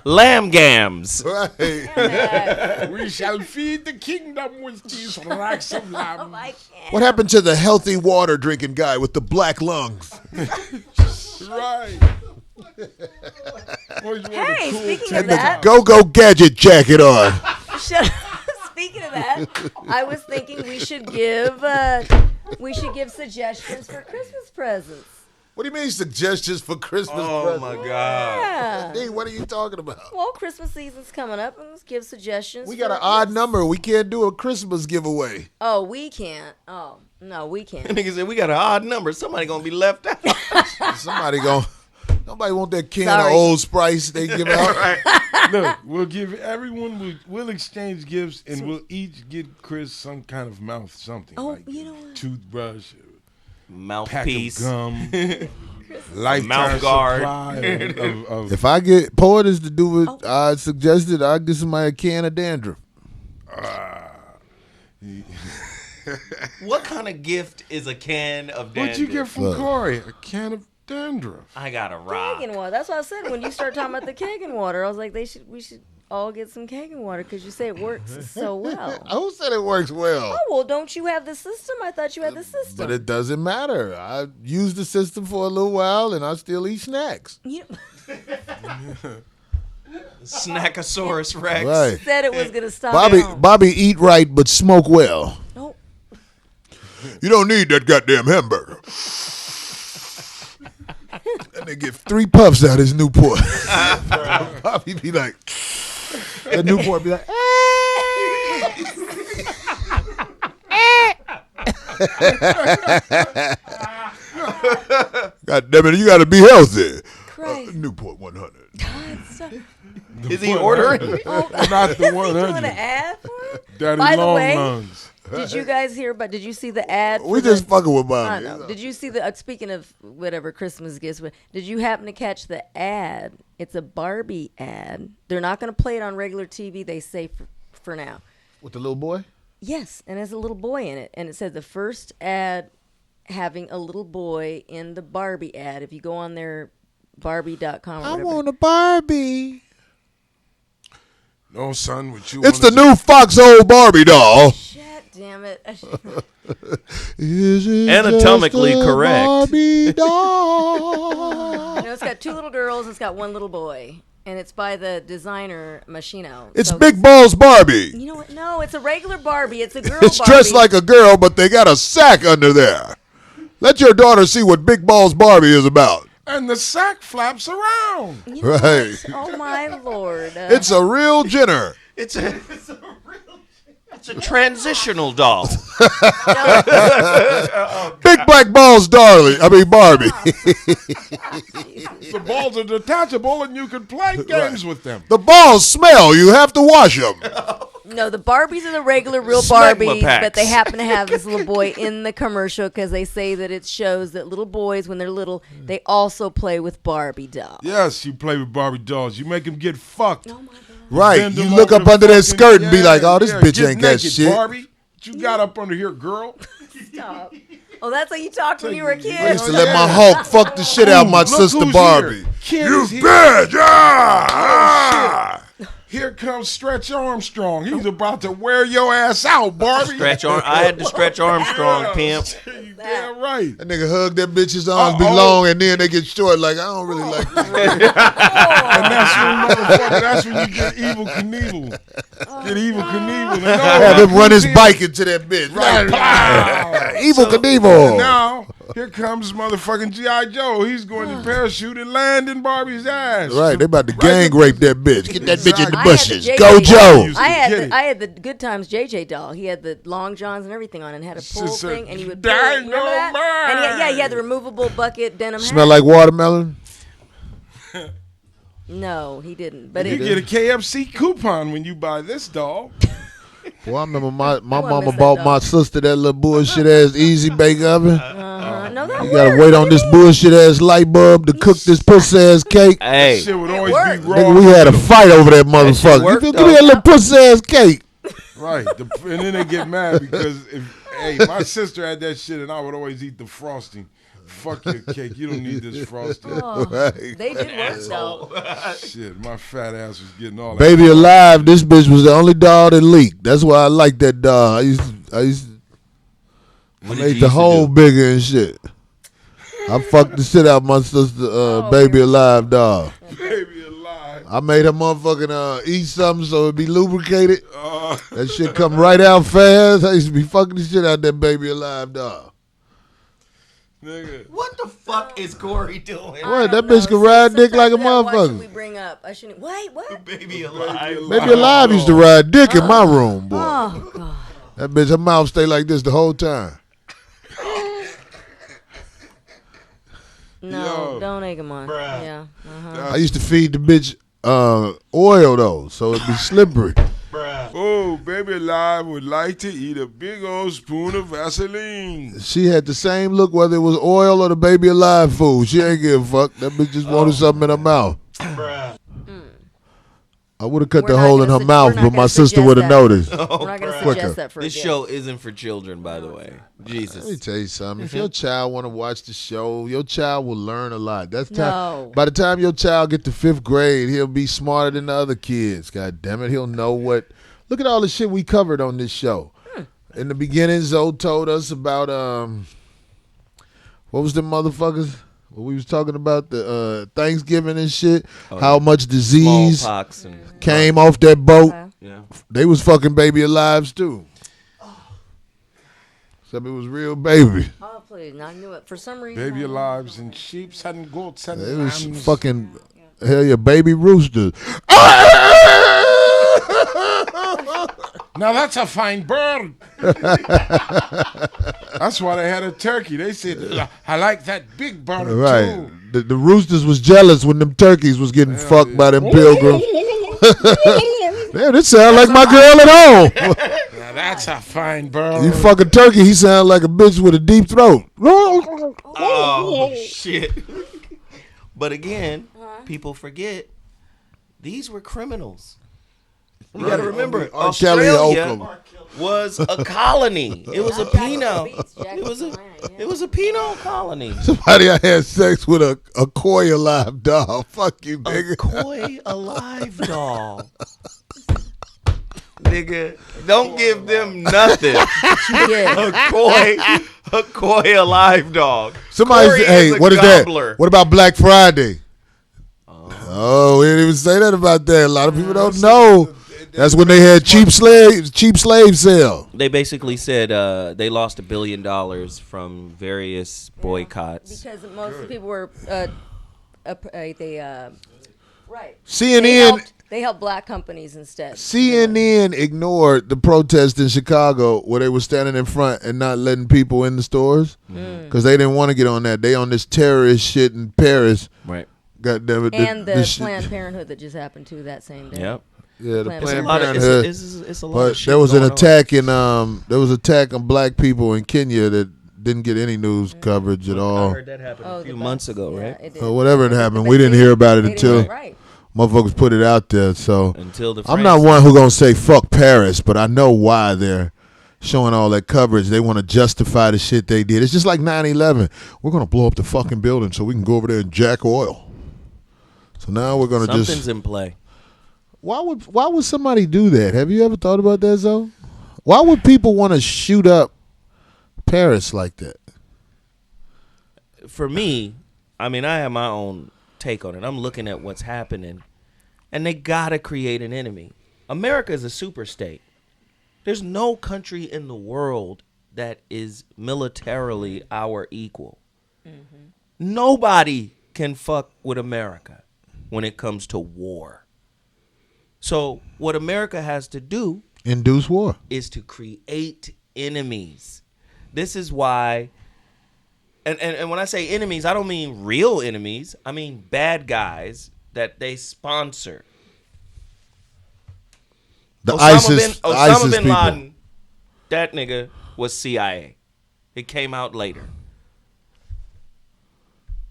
Lamb gams. Right. Damn it. We shall feed the kingdom with these racks of lamb. I can't. What happened to the healthy water drinking guy with the black lungs? Right. Always wore the Hey, cool speaking tan- of that, Go gadget jacket on. speaking of that, I was thinking we should give suggestions for Christmas presents. What do you mean suggestions for Christmas Oh presents? my God. Yeah. Hey, what are you talking about? Well, Christmas season's coming up, and let's give suggestions. We got for an odd gifts. number. We can't do a Christmas giveaway. Oh, we can't. Oh, no, we can't. Nigga said we got an odd number. Somebody gonna be left out. Nobody want that can Sorry. of Old Spice they give out. Look, we'll give everyone. We'll exchange gifts, and we'll each get Chris some kind of mouth something. Oh, like you know what? toothbrush, pack Mouthpiece. of gum, lifetime Mouth guard. supply of If I get Porter's to do what Oh. I suggested, I'll get somebody a can of dandruff. What kind of gift is a can of dandruff? What'd you get from Look. Corey? A can of dandruff. I got a rock. Kagan water. That's what I said when you started talking about the Kagan water. I was like, we should all get some Kagan water because you say it works so well. Who said it works well? Oh, well, don't you have the system? I thought you had the system. But it doesn't matter. I used the system for a little while, and I still eat snacks. You Snackosaurus Rex. Right. said it was going to stop. Bobby eat right, but smoke well. Oh, You don't need that goddamn hamburger. And they get 3 puffs out of his Newport. Bobby be like, that Newport be like, God damn it, you got to be healthy. Christ. Newport 100. Is he ordering? Not the Is he 100. doing an ad for it? Daddy By the long way, lungs. Did you guys hear? But did you see the ad? We for just the, fucking with I Bobby. know. Did you see the? Speaking of whatever Christmas gifts, but did you happen to catch the ad? It's a Barbie ad. They're not going to play it on regular TV. They say for now. With the little boy? Yes, and there's a little boy in it, and it said the first ad having a little boy in the Barbie ad. If you go on their Barbie.com, or I whatever. want a Barbie. No, son, what you It's wanna the new Foxhole Barbie doll. Shit, damn it! Is it Anatomically just a correct. Barbie doll? You know, it's got 2 little girls. It's got 1 little boy, and it's by the designer Machino. It's So Big Balls Barbie. You know what? No, it's a regular Barbie. It's a girl It's Barbie. dressed like a girl, but they got a sack under there. Let your daughter see what Big Balls Barbie is about. and the sack flaps around. Right. Oh my Lord. It's a real Jenner. It's a transitional doll. Big black balls, darling. I mean, Barbie. The balls are detachable, and you can play games with them. The balls smell. You have to wash them. No, the Barbies are the regular real Smegma Barbies, packs. but they happen to have this little boy in the commercial because they say that it shows that little boys, when they're little, they also play with Barbie dolls. Yes, you play with Barbie dolls. You make them get fucked. Oh my God. Right. Bend You them look over up the under that fucking- skirt and be yeah, like, oh, this yeah, bitch get ain't got naked, shit. Barbie, what you got up under here, girl? Stop. Oh, that's how you talked when you were a I kid? used to let my Hulk fuck the shit out of my Look sister who's Barbie. here. Kid You is here. bitch! Ah! Here comes Stretch Armstrong. He's about to wear your ass out, Barbie. I had to stretch Armstrong, pimp. You damn right. That nigga hug that bitch's arms be Uh-oh. long and then they get short. Like, I don't really like this. And that's when you get Evil Knievel. Get Evil Knievel. And Have him run his bike into that bitch. Right. Pow. Evil And Knievel. now, here comes motherfucking G.I. Joe. He's going to parachute and land in Barbie's ass. Right, they about to gang rape that bitch. Get that bitch in the I had the bushes. JJ Go, doll. Joe. Used to get it. I had the Good Times JJ doll. He had the long johns and everything on, and had a pull It's a thing, and he would pull. Remember that? dynamite. And he had the removable bucket denim Smell hat. like watermelon? No, he didn't. But You it, get a KFC coupon when you buy this doll. Well, I remember my I mama miss that bought dog. my sister that little bullshit ass easy bake oven. no, that You gotta worked. wait on this bullshit ass light bulb to cook this pussy ass cake. Hey, Shit would always worked. be raw. Nigga, we had a fight over that shit motherfucker. You worked, feel, though. give me a little pussy ass cake. Right. And then they get mad because hey, my sister had that shit and I would always eat the frosting. Fuck your cake. You don't need this frosting. Oh, Right. they did work though. Shit, my fat ass was getting all that. Baby Alive, this bitch was the only doll that leaked. That's why I like that doll. I what did made you the used to hole do? bigger and shit. I fucked the shit out of my sister Baby Alive doll. Baby alive. I made her motherfucking eat something so it be lubricated. That shit come right out fast. I used to be fucking the shit out that Baby Alive doll. Nigga. What the fuck is Corey doing? What? That bitch can ride dick like a What should we motherfucker. bring up? I shouldn't. Wait, what? Baby alive. Baby Alive used to ride dick in my room, boy. Oh God. That bitch, her mouth stay like this the whole time. No, Yo. don't egg him on. Bruh. Yeah. I used to feed the bitch oil though, so it'd be slippery. Oh, Baby alive would like to eat a big old spoon of Vaseline. She had the same look whether it was oil or the Baby Alive food. She ain't give a fuck. That bitch just wanted something in her mouth. I would have cut We're the not hole in gonna her su- mouth, we're not but my gonna sister suggest would have that. noticed. We're not going to Quicker. suggest that for This a kid. show isn't for children, by the way. Let me Jesus. tell you something. If your child want to watch the show, your child will learn a lot. That's time. No. By the time your child get to 5th grade, he'll be smarter than the other kids. God damn it, he'll know what. Look at all the shit we covered on this show. In the beginning, Zoe told us about what was the motherfuckers? What we was talking about the Thanksgiving and shit. How much disease Smallpox and came off that boat. Okay. yeah. They was fucking Baby Alives too. Except it was real baby. Oh, please. I knew it. For some reason. Baby I knew alives and sheeps and goats and It was lambs. fucking hell yeah, baby roosters. Now that's a fine bird. That's why they had a turkey. They said, I like that big bird Right. too. The roosters was jealous when them turkeys was getting fucked by them pilgrims. Damn, this sound like my girl at home. Now that's a fine bird. You fucking turkey, he sound like a bitch with a deep throat. Oh, shit. But again, people forget these were criminals. You got to remember, R. Kelly Australia Holcomb. was a colony. It was a Pinot. Jack It was a Atlanta, yeah. it was a Pinot colony. Somebody I had sex with a koi alive dog. Fuck you, A nigga. koi alive doll. Nigga, don't give them nothing. Yeah. A koi alive dog. Somebody Corey said, hey, is a what is gobbler. that? What about Black Friday? Oh, we didn't even say that about that. A lot of people don't know. That's when they had cheap slave sale. They basically said they lost $1 billion from various boycotts. Because most people were right. CNN. They helped black companies instead. CNN ignored the protest in Chicago where they were standing in front and not letting people in the stores because they didn't want to get on that. They on this terrorist shit in Paris. Right. God damn it. And the Planned Parenthood that just happened to that same day. Yep. Yeah, the Planned Planned Parenthood. Parenthood. It's a lot of But shit there was an going on. attack in attack on black people in Kenya that didn't get any news coverage at I all. heard that happened a few months ago, right? It did. Or whatever it happened, They we didn't did. hear about it They until didn't. Right. motherfuckers put it out there. So Until the I'm not one who gonna say fuck Paris, but I know why they're showing all that coverage. They want to justify the shit they did. It's just like 9/11. We're gonna blow up the fucking building so we can go over there and jack oil. So now we're gonna Something's in play. Why would somebody do that? Have you ever thought about that, Zoe? Why would people want to shoot up Paris like that? For me, I mean, I have my own take on it. I'm looking at what's happening, and they gotta create an enemy. America is a super state. There's no country in the world that is militarily our equal. Nobody can fuck with America when it comes to war. So what America has to do Induce war. is to create enemies. This is why, and when I say enemies, I don't mean real enemies. I mean bad guys that they sponsor. The Osama ISIS bin people. Laden, that nigga was CIA. It came out later.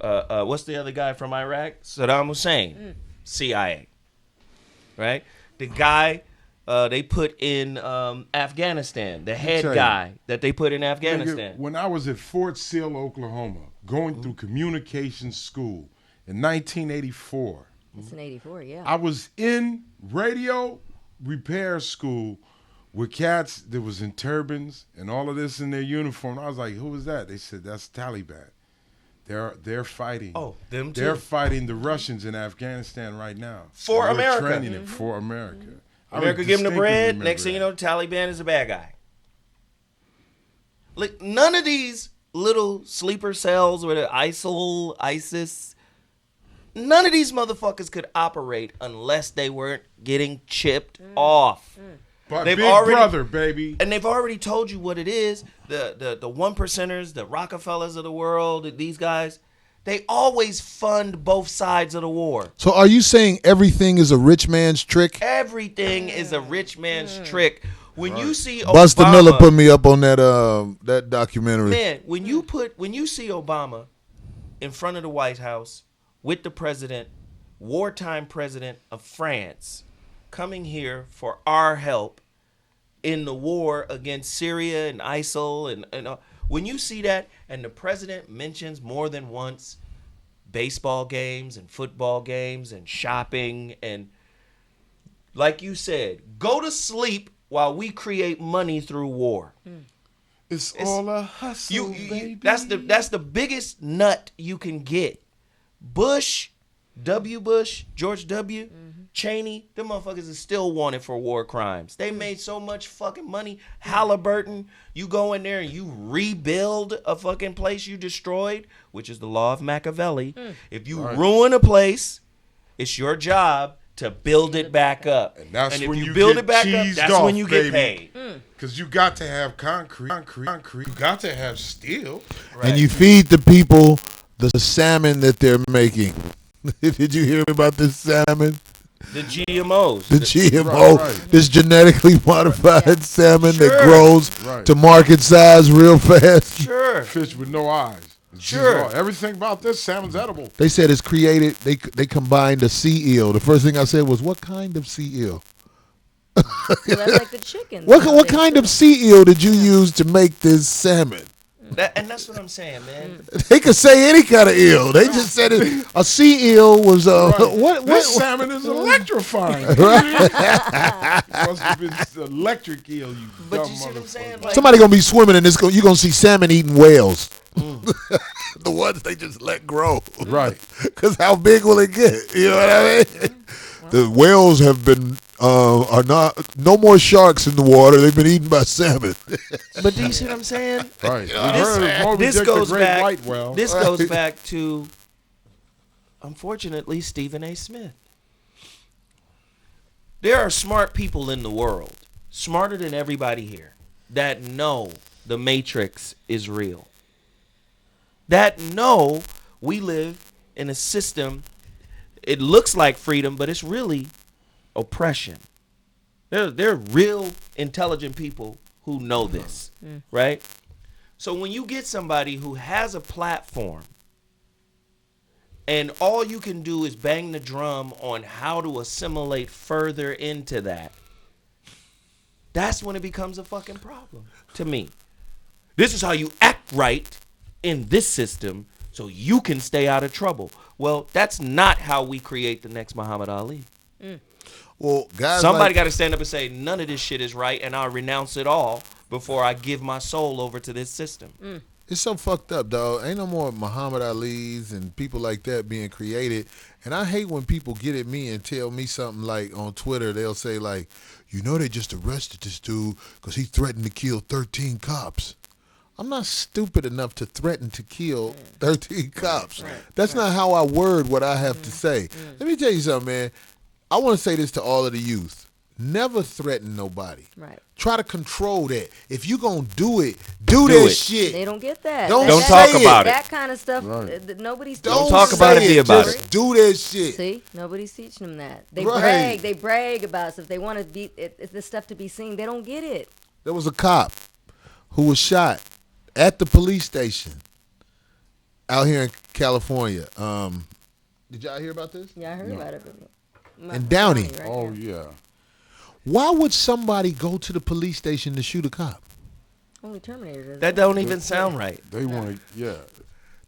What's the other guy from Iraq? Saddam Hussein, CIA. Right? The guy they put in Afghanistan, the head tell you. guy that they put in Afghanistan. Nigga, when I was at Fort Sill, Oklahoma, going through communications school in 1984, It's in 84, yeah. I was in radio repair school with cats that was in turbans and all of this in their uniform. I was like, who is that? They said, that's Taliban. They're fighting. Oh, them too. They're fighting the Russians in Afghanistan right now. For We're America. training them for America. I America give him the distinctly bread. remember Next thing you that. know, the Taliban is a bad guy. Like none of these little sleeper cells with ISIL, ISIS, none of these motherfuckers could operate unless they weren't getting chipped off. But They've Big already- Brother, baby. And they've already told you what it is. The one percenters, the Rockefellers of the world, these guys, they always fund both sides of the war. So are you saying everything is a rich man's trick? Everything is a rich man's trick. When you see Buster Obama, Miller put me up on that documentary. man, when you see Obama in front of the White House with the president, wartime president of France, coming here for our help in the war against Syria and ISIL and when you see that and the president mentions more than once baseball games and football games and shopping and like you said, go to sleep while we create money through war. It's all a hustle, baby. That's the biggest nut you can get. Bush, George W, Cheney, them motherfuckers is still wanted for war crimes. They made so much fucking money. Halliburton, you go in there and you rebuild a fucking place you destroyed, which is the law of Machiavelli. If you ruin a place, it's your job to build it back up. And that's if when you you build get it back up, cheesed that's off, when you get baby. paid. Because you got to have concrete. You got to have steel. And you feed the people the salmon that they're making. Did you hear about this salmon? The GMOs. The GMO, right. this genetically modified salmon that Sure. grows Right. to market size real fast. Sure. Fish with no eyes. It's Sure. just raw. Everything about this salmon's edible. They said it's created. They combined a sea eel. The first thing I said was, "What kind of sea eel? Well, that's like the chicken. What kind of sea eel did you use to make this salmon?" And that's what I'm saying, man. They could say any kind of eel. They just said a sea eel was what? This salmon is electrifying. It must have been electric eel, you But dumb you see what I'm motherfucker. saying? Like, Somebody gonna be swimming in this. You're gonna see salmon eating whales. The ones they just let grow. Right. Because how big will it get? You know what I mean? The whales have been are not no more sharks in the water. They've been eaten by salmon. but do you see what I'm saying? Right. We heard of Moby This Dick, goes the great back. white whale. This goes back to unfortunately, Stephen A. Smith. There are smart people in the world, smarter than everybody here, that know the Matrix is real. That know we live in a system, it looks like freedom, but it's really oppression. There are real intelligent people who know this, right? So when you get somebody who has a platform and all you can do is bang the drum on how to assimilate further into that, that's when it becomes a fucking problem to me. This is how you act right in this system so you can stay out of trouble. Well, that's not how we create the next Muhammad Ali. Well, guys, Somebody got to stand up and say, none of this shit is right, and I'll renounce it all before I give my soul over to this system. It's so fucked up, dog. Ain't no more Muhammad Ali's and people like that being created. And I hate when people get at me and tell me something like on Twitter, they'll say like, you know, they just arrested this dude because he threatened to kill 13 cops. I'm not stupid enough to threaten to kill 13 cops. That's not how I word what I have to say. Let me tell you something, man. I want to say this to all of the youth. Never threaten nobody. Right. Try to control that. If you going to do it, do that it. shit. They don't get that. Don't talk say about it. That kind of stuff, nobody's Don't teaching talk them about that. it, be about Just it. do that shit. See, nobody's teaching them that. They Right. brag about stuff. They want to be this stuff to be seen. They don't get it. There was a cop who was shot at the police station out here in California. Did y'all hear about this? Yeah, I heard about it. In Downey. Right Oh, here. yeah. Why would somebody go to the police station to shoot a cop? Only Terminator does That don't even sound right. They want to, yeah.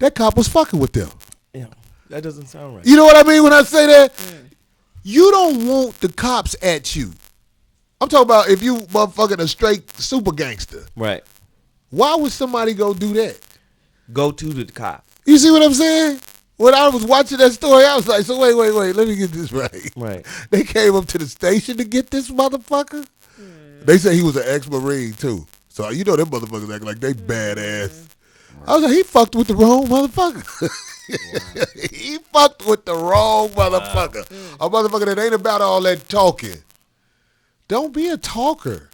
That cop was fucking with them. Yeah, that doesn't sound right. You know what I mean when I say that? You don't want the cops at you. I'm talking about if you motherfucking a straight super gangster. Right. Why would somebody go do that? Go to the cop. You see what I'm saying? When I was watching that story, I was like, so wait, let me get this right. Right. They came up to the station to get this motherfucker? They say he was an ex-Marine, too. So, you know them motherfuckers act like they badass. I was like, he fucked with the wrong motherfucker. He fucked with the wrong motherfucker. A motherfucker that ain't about all that talking. Don't be a talker.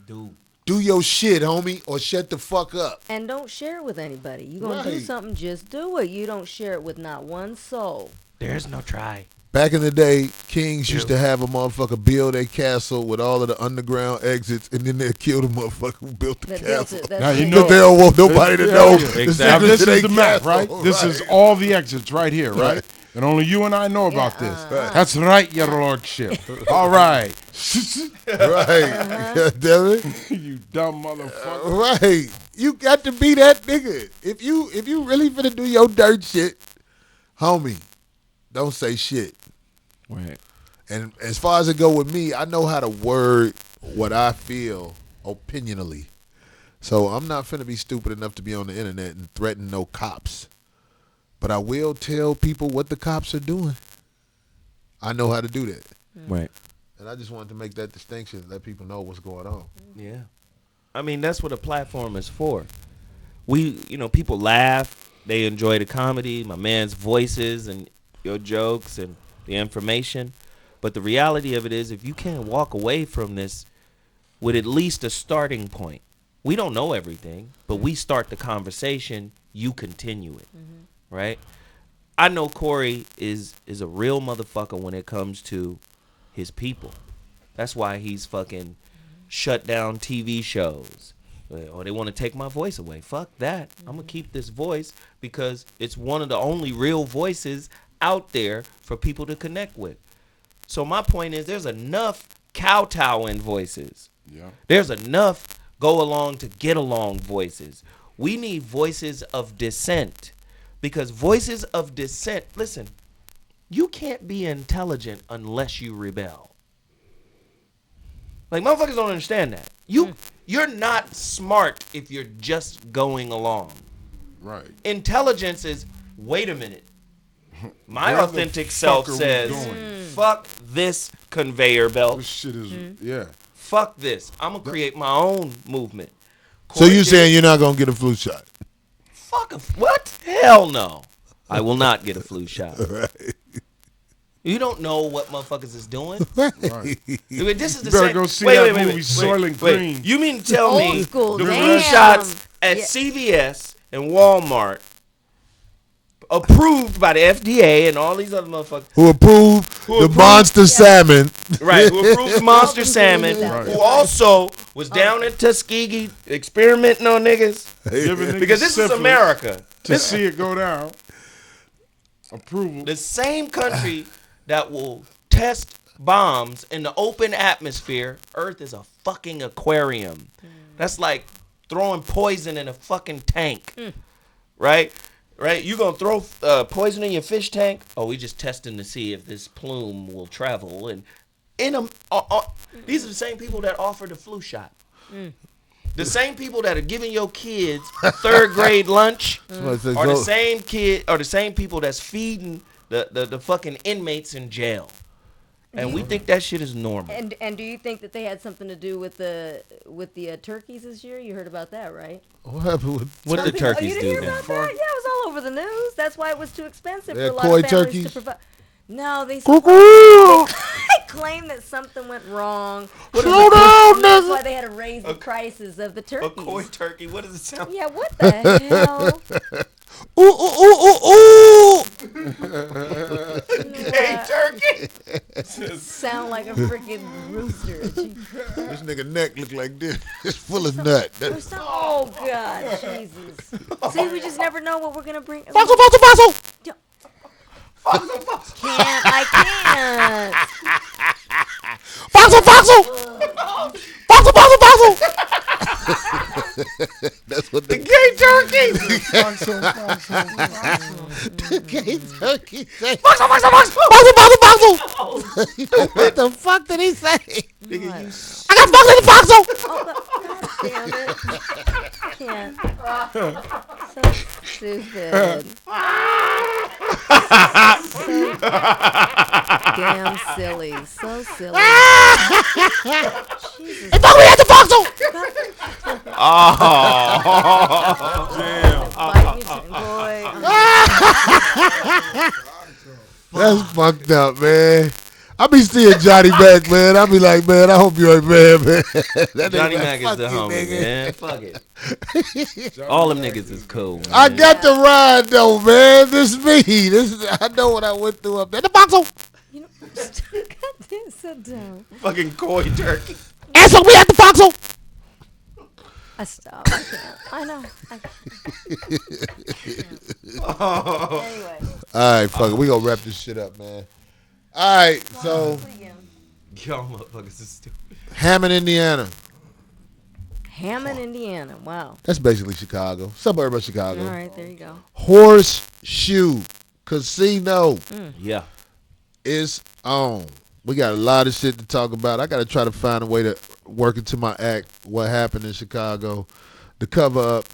Dude. Do your shit, homie, or shut the fuck up. And don't share it with anybody. You gonna do Right. something, just do it. You don't share it with not one soul. There's no try. Back in the day, kings used to have a motherfucker build a castle with all of the underground exits, and then they'd kill the motherfucker who built the That built castle. it. That's Now, you it. know- Because they don't want nobody to know Yeah. the Exactly. Now, secrets this to is their the map, castle. right? This is all the exits right here, right? Right. And only you and I know about Yeah, this. That's right, your lordship. All right. Right. Damn it. You dumb motherfucker. Right. You got to be that nigga. If you really finna do your dirt shit, homie, don't say shit. Right. And as far as it go with me, I know how to word what I feel opinionally. So I'm not finna be stupid enough to be on the internet and threaten no cops. But I will tell people what the cops are doing. I know how to do that. Right. And I just wanted to make that distinction, let people know what's going on. Yeah. I mean, that's what a platform is for. People laugh. They enjoy the comedy, my man's voices and your jokes and the information. But the reality of it is, if you can't walk away from this with at least a starting point, we don't know everything, but we start the conversation, you continue it, right? I know Corey is a real motherfucker when it comes to his people. That's why he's fucking shut down TV shows. Or they want to take my voice away. Fuck that. I'm going to keep this voice because it's one of the only real voices out there for people to connect with. So my point is, there's enough kowtowing voices. Yeah. There's enough go along to get along voices. We need voices of dissent, because voices of dissent, listen, you can't be intelligent unless you rebel. Like, motherfuckers don't understand that. You're not smart if you're just going along. Right. Intelligence is, wait a minute. My Where the authentic fuck self are we says, going? fuck this conveyor belt. This shit is, yeah. Fuck this. I'm going to create my own movement. So Corey you did- saying you're not going to get a flu shot? Fuck, what? Hell no. I will not get a flu shot. Right. You don't know what motherfuckers is doing. Right. This is the better same. go see that movie, Soylent Green. You mean to tell Old me school, the flu damn. shots at Yeah. CVS and Walmart, approved by the FDA and all these other motherfuckers, Who approved the approved- monster salmon? right? Who approved monster Welcome to salmon? that. Who also was down in Tuskegee experimenting on niggas? Giving niggas Because this is syphilis America. to see it go down. Approval. The same country that will test bombs in the open atmosphere. Earth is a fucking aquarium. That's like throwing poison in a fucking tank. Right? Right? You gonna throw poison in your fish tank? Oh, we just testing to see if this plume will travel. And in them, these are the same people that offer the flu shot. The same people that are giving your kids third grade lunch Somebody says, are the "Go." same people that's feeding the fucking inmates in jail. And we think that shit is normal. And do you think that they had something to do with the turkeys this year? You heard about that, right? What happened with What the Oh, turkeys you do didn't hear then? about that? Yeah, it was all over the news. That's why it was too expensive They're for a lot koi of families turkeys? to provide. No, they Cuckoo! claim that something went wrong. Slow down, That's nigga. why they had to raise the prices of the A turkeys. koi turkey? What does it sound? Yeah, what the hell? Ooh, ooh, ooh, ooh, ooh. Hey, turkey. Sound like a freaking rooster. This nigga neck look like this. It's full of nut. That's Oh God, Jesus! See, we just never know what we're gonna bring. fossil, fossil, fossil. Can't I can't. Fossil, fossil. Fossil, fossil, fossil. That's what the Gay turkey. gay turkey say. Fossil, fossil, fossil. Fossil, fossil, fossil. What the fuck did he say? I got fucked in the fossil. Damn it! Can't. So stupid. So damn silly. So silly. Jesus. They fucked me at the fossil. Biting your boy. That's fucked up, man. I be seeing Johnny Mac, man. I be like, man, I hope you ain't mad, man. That Johnny nigga Mac is fuck the you, homie, nigga. man. Fuck it. All them niggas is cool. Man. I got the ride though, man. This is me. I know what I went through up there. The fossil. You know, goddamn, so dumb. Fucking koi turkey. Answer me at the fossil. I stopped. I can't. I know. Anyway. All right, fuck it. We gonna wrap this shit up, man. All right, so Y'all motherfuckers is stupid. Hammond, Indiana. Hammond, Indiana. Wow. That's basically Chicago, suburb of Chicago. All right, there you go. Horseshoe Casino Yeah. is on. We got a lot of shit to talk about. I got to try to find a way to work into my act what happened in Chicago, the cover up.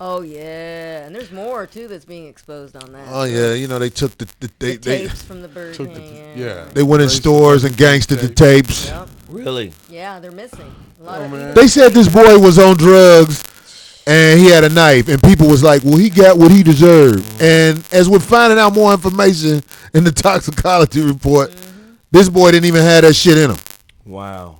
Oh yeah, and there's more too that's being exposed on that. Oh yeah, you know they took the The tapes from the Burger took the- King. yeah. they went in stores and gangstered the tapes. Yep. Really? Yeah, they're missing. A lot of man. They said this boy was on drugs and he had a knife, and people was like, well, he got what he deserved. And as we're finding out more information in the toxicology report, this boy didn't even have that shit in him. Wow.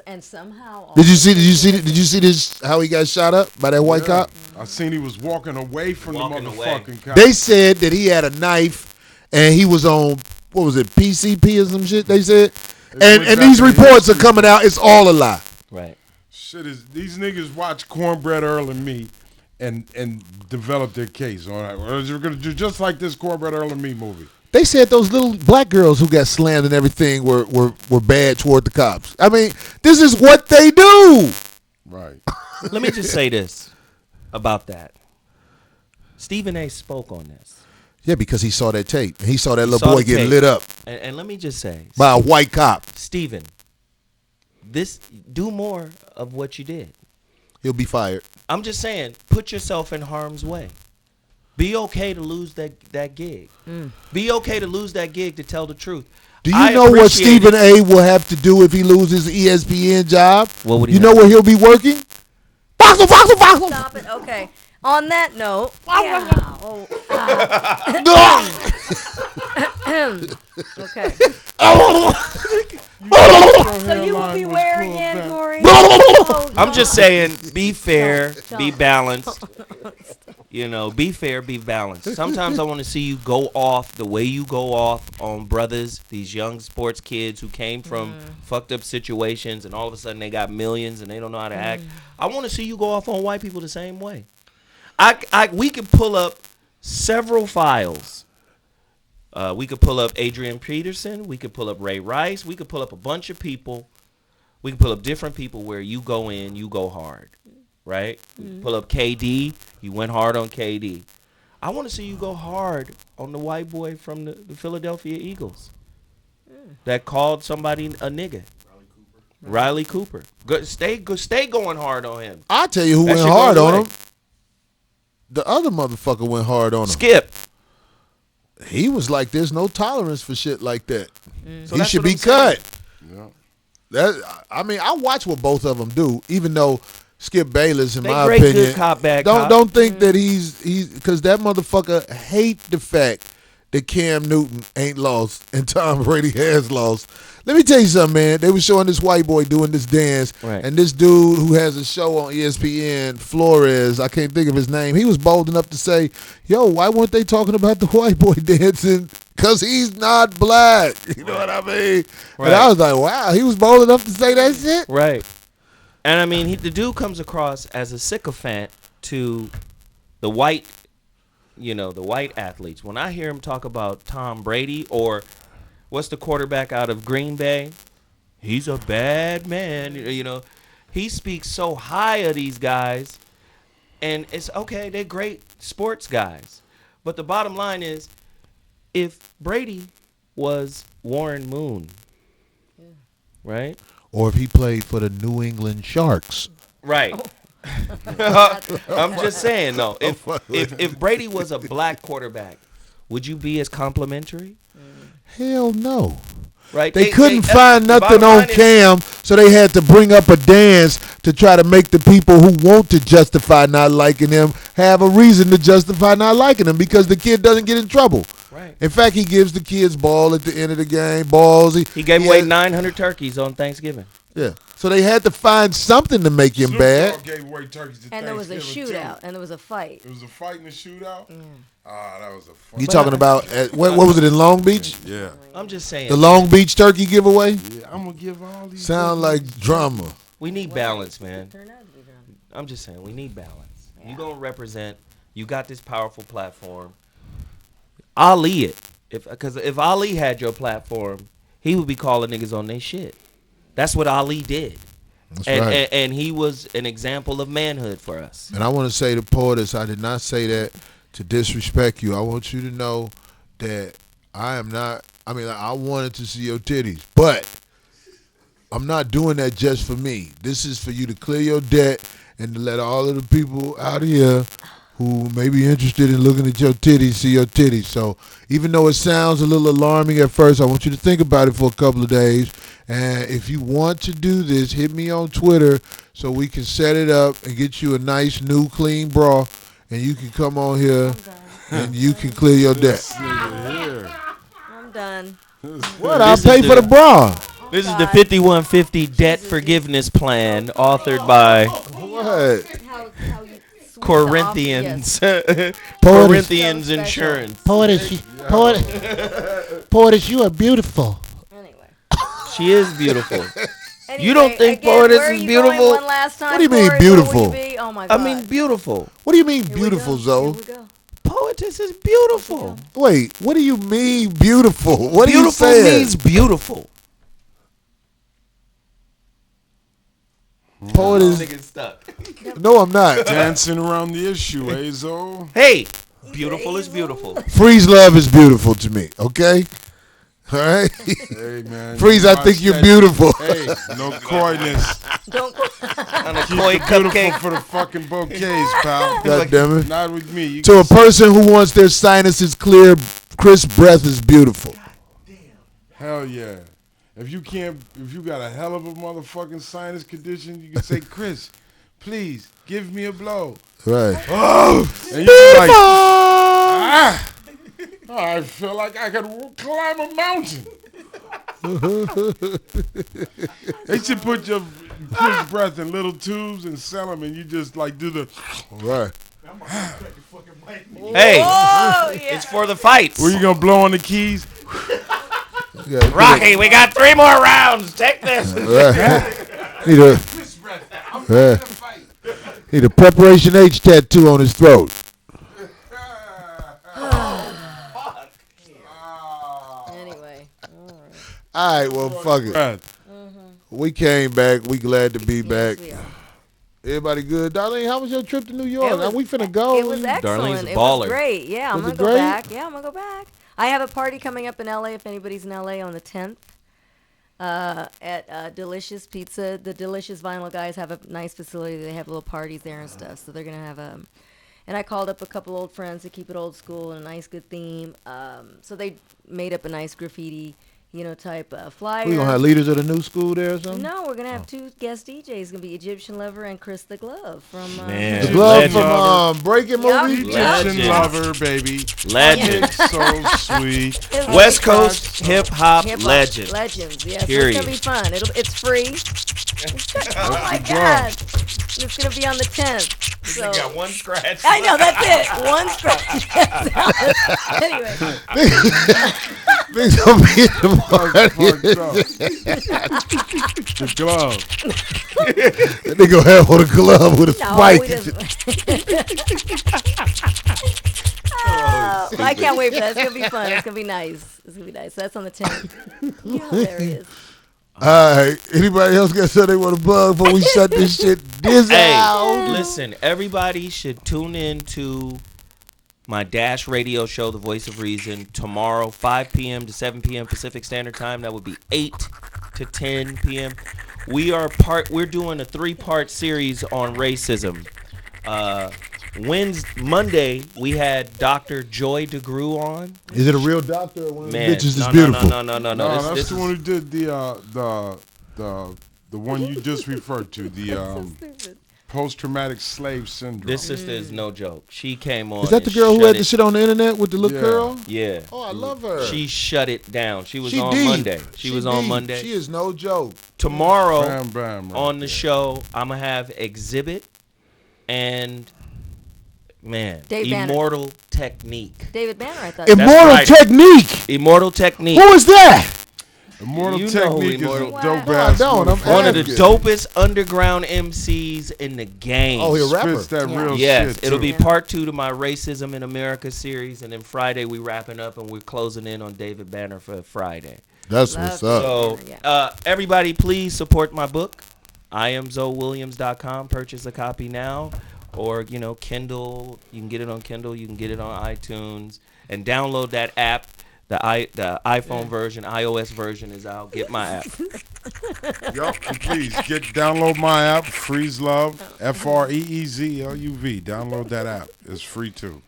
and somehow. Did you see this? How he got shot up by that white cop? I seen he was walking away from Walking the away. motherfucking cop. They said that he had a knife and he was on, what was it, PCP or some shit. They said, and went these back to reports are history. coming out. It's all a lie. Right. Shit is these niggas watch Cornbread Earl and Me and develop their case. All right, or you're gonna do just like this Cornbread Earl and Me movie. They said those little black girls who got slammed and everything were bad toward the cops. I mean, this is what they do. Right. Let me just say this about that. Stephen A. spoke on this. Yeah, because he saw that tape. And he saw that little Saw boy the getting tape. lit up And let me just say, by a white cop. Stephen, do more of what you did. He'll be fired. I'm just saying, put yourself in harm's way. Be okay to lose that gig. Be okay to lose that gig to tell the truth. Do you I know what appreciate Stephen it. A. will have to do if he loses the ESPN job? What would he You know have? where he'll be working? Foxel, Foxel, Foxel. Stop it. Okay. On that note, yeah. Okay. So you will be where again, Corey? I'm just saying, be fair, be balanced. You know, be fair, be balanced. Sometimes I want to see you go off the way you go off on brothers, these young sports kids who came from fucked up situations and all of a sudden they got millions and they don't know how to act. I want to see you go off on white people the same way. We could pull up several files. We could pull up Adrian Peterson. We could pull up Ray Rice. We could pull up a bunch of people. We can pull up different people where you go in, you go hard, right? Pull up KD. You went hard on KD. I want to see you go hard on the white boy from the Philadelphia Eagles that called somebody a nigga. Riley Cooper. Stay going hard on him. I'll tell you who That went shit hard goes on away. him. The other motherfucker went hard on him. Skip. He was like, there's no tolerance for shit like that. So He that's should what be I'm saying. cut. Yeah. I mean, I watch what both of them do, even though Skip Bayless, in They my great opinion, good cop, bad cop. don't think that he's because that motherfucker hate the fact that Cam Newton ain't lost and Tom Brady has lost. Let me tell you something, man. They were showing this white boy doing this dance, Right. and this dude who has a show on ESPN, Flores, I can't think of his name, he was bold enough to say, yo, why weren't they talking about the white boy dancing? Because he's not black. You know what I mean? Right. And I was like, wow, he was bold enough to say that shit? Right. And I mean, the dude comes across as a sycophant to the white, the white athletes. When I hear him talk about Tom Brady or what's the quarterback out of Green Bay? He's a bad man. He speaks so high of these guys, and it's okay. They're great sports guys, but the bottom line is, if Brady was Warren Moon, right? Or if he played for the New England Sharks. Right. I'm just saying, though. If Brady was a black quarterback, would you be as complimentary? Hell no. Right. They couldn't find the nothing bottom on line is- Cam, so they had to bring up a dance to try to make the people who want to justify not liking him have a reason to justify not liking him because the kid doesn't get in trouble. Right. In fact, he gives the kids ball at the end of the game, balls. He gave away had- 900 turkeys on Thanksgiving. Yeah. So they had to find something to make him Snoop bad. Dogg gave away turkeys to And there was a Thanksgiving, shootout, too. and there was a fight. It was a fight in the shootout? That was a fun. You talking about, what was it, in Long Beach? Yeah. I'm just saying. The Long Beach turkey giveaway? Yeah, I'm going to give all these. Sound like drama. We need balance, man. Turned out to be drama. I'm just saying, we need balance. You gonna represent. You got this powerful platform. Ali it. Because if Ali had your platform, he would be calling niggas on their shit. That's what Ali did. That's and, right. and he was an example of manhood for us. And I want to say to Portis, I did not say that to disrespect you. I want you to know that I am not, I wanted to see your titties, but I'm not doing that just for me. This is for you to clear your debt and to let all of the people out here who may be interested in looking at your titties see your titties. So even though it sounds a little alarming at first, I want you to think about it for a couple of days. And if you want to do this, hit me on Twitter so we can set it up and get you a nice new clean bra and you can come on here and you can clear your debt. I'm done. What? I'll This pay is for the the- bra. This is the 5150 debt forgiveness plan authored by What? How you switch Corinthians. Yes. Corinthians So special. Insurance. Portis, you are beautiful. Anyway. She is beautiful. Anyway, You don't think again, Portis where are is you beautiful? going one last time, What do you mean Corey? Where will beautiful? you be? Oh my I God. mean, beautiful. What do you mean Here we beautiful, go. Zoe? Here we go. Poetess is beautiful. Wait, what do you mean beautiful? What Beautiful are you saying? means beautiful. Poet is. Nigga stuck. No, I'm not. Dancing around the issue, Azo. Hey, beautiful is beautiful. Freeze love is beautiful to me. Okay. All right. Hey, man. Freeze, I think you're beautiful. Hey, no coyness. Don't. On a Keep koi it beautiful cupcake. for the fucking bouquets, pal. God damn it. Not with me. You To a can- person who wants their sinuses clear, crisp breath is beautiful. Hell yeah. If you got a hell of a motherfucking sinus condition, you can say, Chris, please give me a blow. Right. And you be like, I feel like I could climb a mountain. They should put your push breath in little tubes and sell them, and you just like do the. Right. Hey, Oh, yeah. it's for the fights. Where you gonna blow on the keys? Yeah, Rocky, we got 3 more rounds. Take this. Need a Preparation H tattoo on his throat. Anyway. All right, well, fuck it. We came back. We glad to be back. Yes, we are. Everybody good? Darlene, how was your trip to New York? It was- we finna go. It was excellent. Darlene's a It baller. was great. Yeah, I'm Was gonna it go great? back. Yeah, I'm gonna go back. I have a party coming up in LA if anybody's in LA on the 10th. At Delicious Pizza. The Delicious Vinyl guys have a nice facility. They have little parties there and stuff. So they're gonna have and I called up a couple old friends to keep it old school and a nice good theme. So they made up a nice graffiti, type flyer. We gonna have leaders of the new school there or something? No, we're gonna have 2 guest DJs. It's gonna be Egyptian Lover and Chris the Glove from. Man. The glove Legend. from Breaking Yup. movie. Egyptian Legend. lover, baby. Legend. It's so sweet. West Coast hip hop Hip-hop legend. Legends, yes. Period. It's gonna be fun. It's free. Oh my God! It's gonna be on the 10th. So Got 1 scratch. I know that's it. 1 scratch. Anyway, Things gonna be in the party. Fucked up. The glove. They gonna have on a glove with a no, spike. we just. Oh, I can't wait for that. It's gonna be fun. It's gonna be nice. It's gonna be nice. So that's on the 10th. You're hilarious. All right. Anybody else got something they want to plug before we shut this shit Hey, out? listen, everybody should tune in to my Dash radio show, The Voice of Reason, tomorrow, 5 p.m. to 7 p.m. Pacific Standard Time. That would be 8 to 10 p.m. We're doing a 3-part series on racism. Monday, we had Dr. Joy DeGruy on. Is it a real doctor or one of the Man, bitches that's no, beautiful? no. No, This that's the is- one who did the one you just referred to, the post-traumatic slave syndrome. This sister is no joke. She came on. Is that the and girl who shut had the it- shit on the internet with the little Yeah. curl? Yeah. Oh, I love her. She shut it down. She was She on deep. Monday. She was on deep. Monday. She is no joke. Tomorrow Bam, bam, right on the there. show, I'm gonna have Exhibit and Dave Banner. Immortal Technique. David Banner, I thought. Immortal right. Technique. Immortal Technique. Who is that? Immortal You know who Technique Immortal- is a What? dope No, I ass. don't. I'm motherfucker. One of the Good. dopest underground MCs in the game. Oh, he's a rapper. Spits that Yeah. real Yes, shit. it'll too. be part 2 to my Racism in America series, and then Friday we wrapping up and we're closing in on David Banner for Friday. That's Love what's up. So, Yeah. everybody, please support my book. IamZoeWilliams.com. Purchase a copy now, or Kindle. You can get it on Kindle. You can get it on iTunes, and download that app. The iPhone version, iOS version is out. Get my app. Yup, and please download my app, Freeze Love, FREEZLUV. Download that app. It's free too.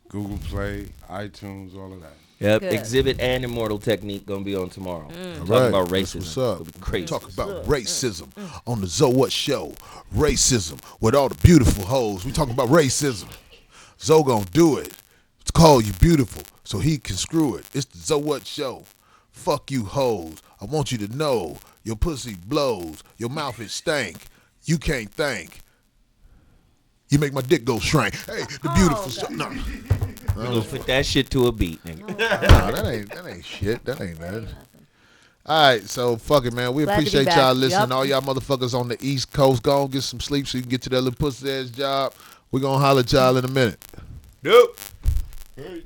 Google Play, iTunes, all of that. Yep, Good. Exhibit and Immortal Technique gonna be on tomorrow. Talking Right. about That's racism. what's up. It'll be crazy. Talk about racism on the Zoe What Show. Racism with all the beautiful hoes. We talking about racism. Zoe gonna do it. It's called You Beautiful, so he can screw it. It's the Zoe What Show. Fuck you hoes. I want you to know your pussy blows. Your mouth is stank. You can't think. You make my dick go shrink. Hey, the beautiful show. No. We're gonna put that shit to a beat, nigga. No, that ain't shit. That ain't nothing. All right, so fuck it, man. We Glad to be appreciate back. y'all listening. Yup. All y'all motherfuckers on the East Coast, go on, get some sleep so you can get to that little pussy ass job. We're gonna holler at y'all in a minute. Nope. Hey.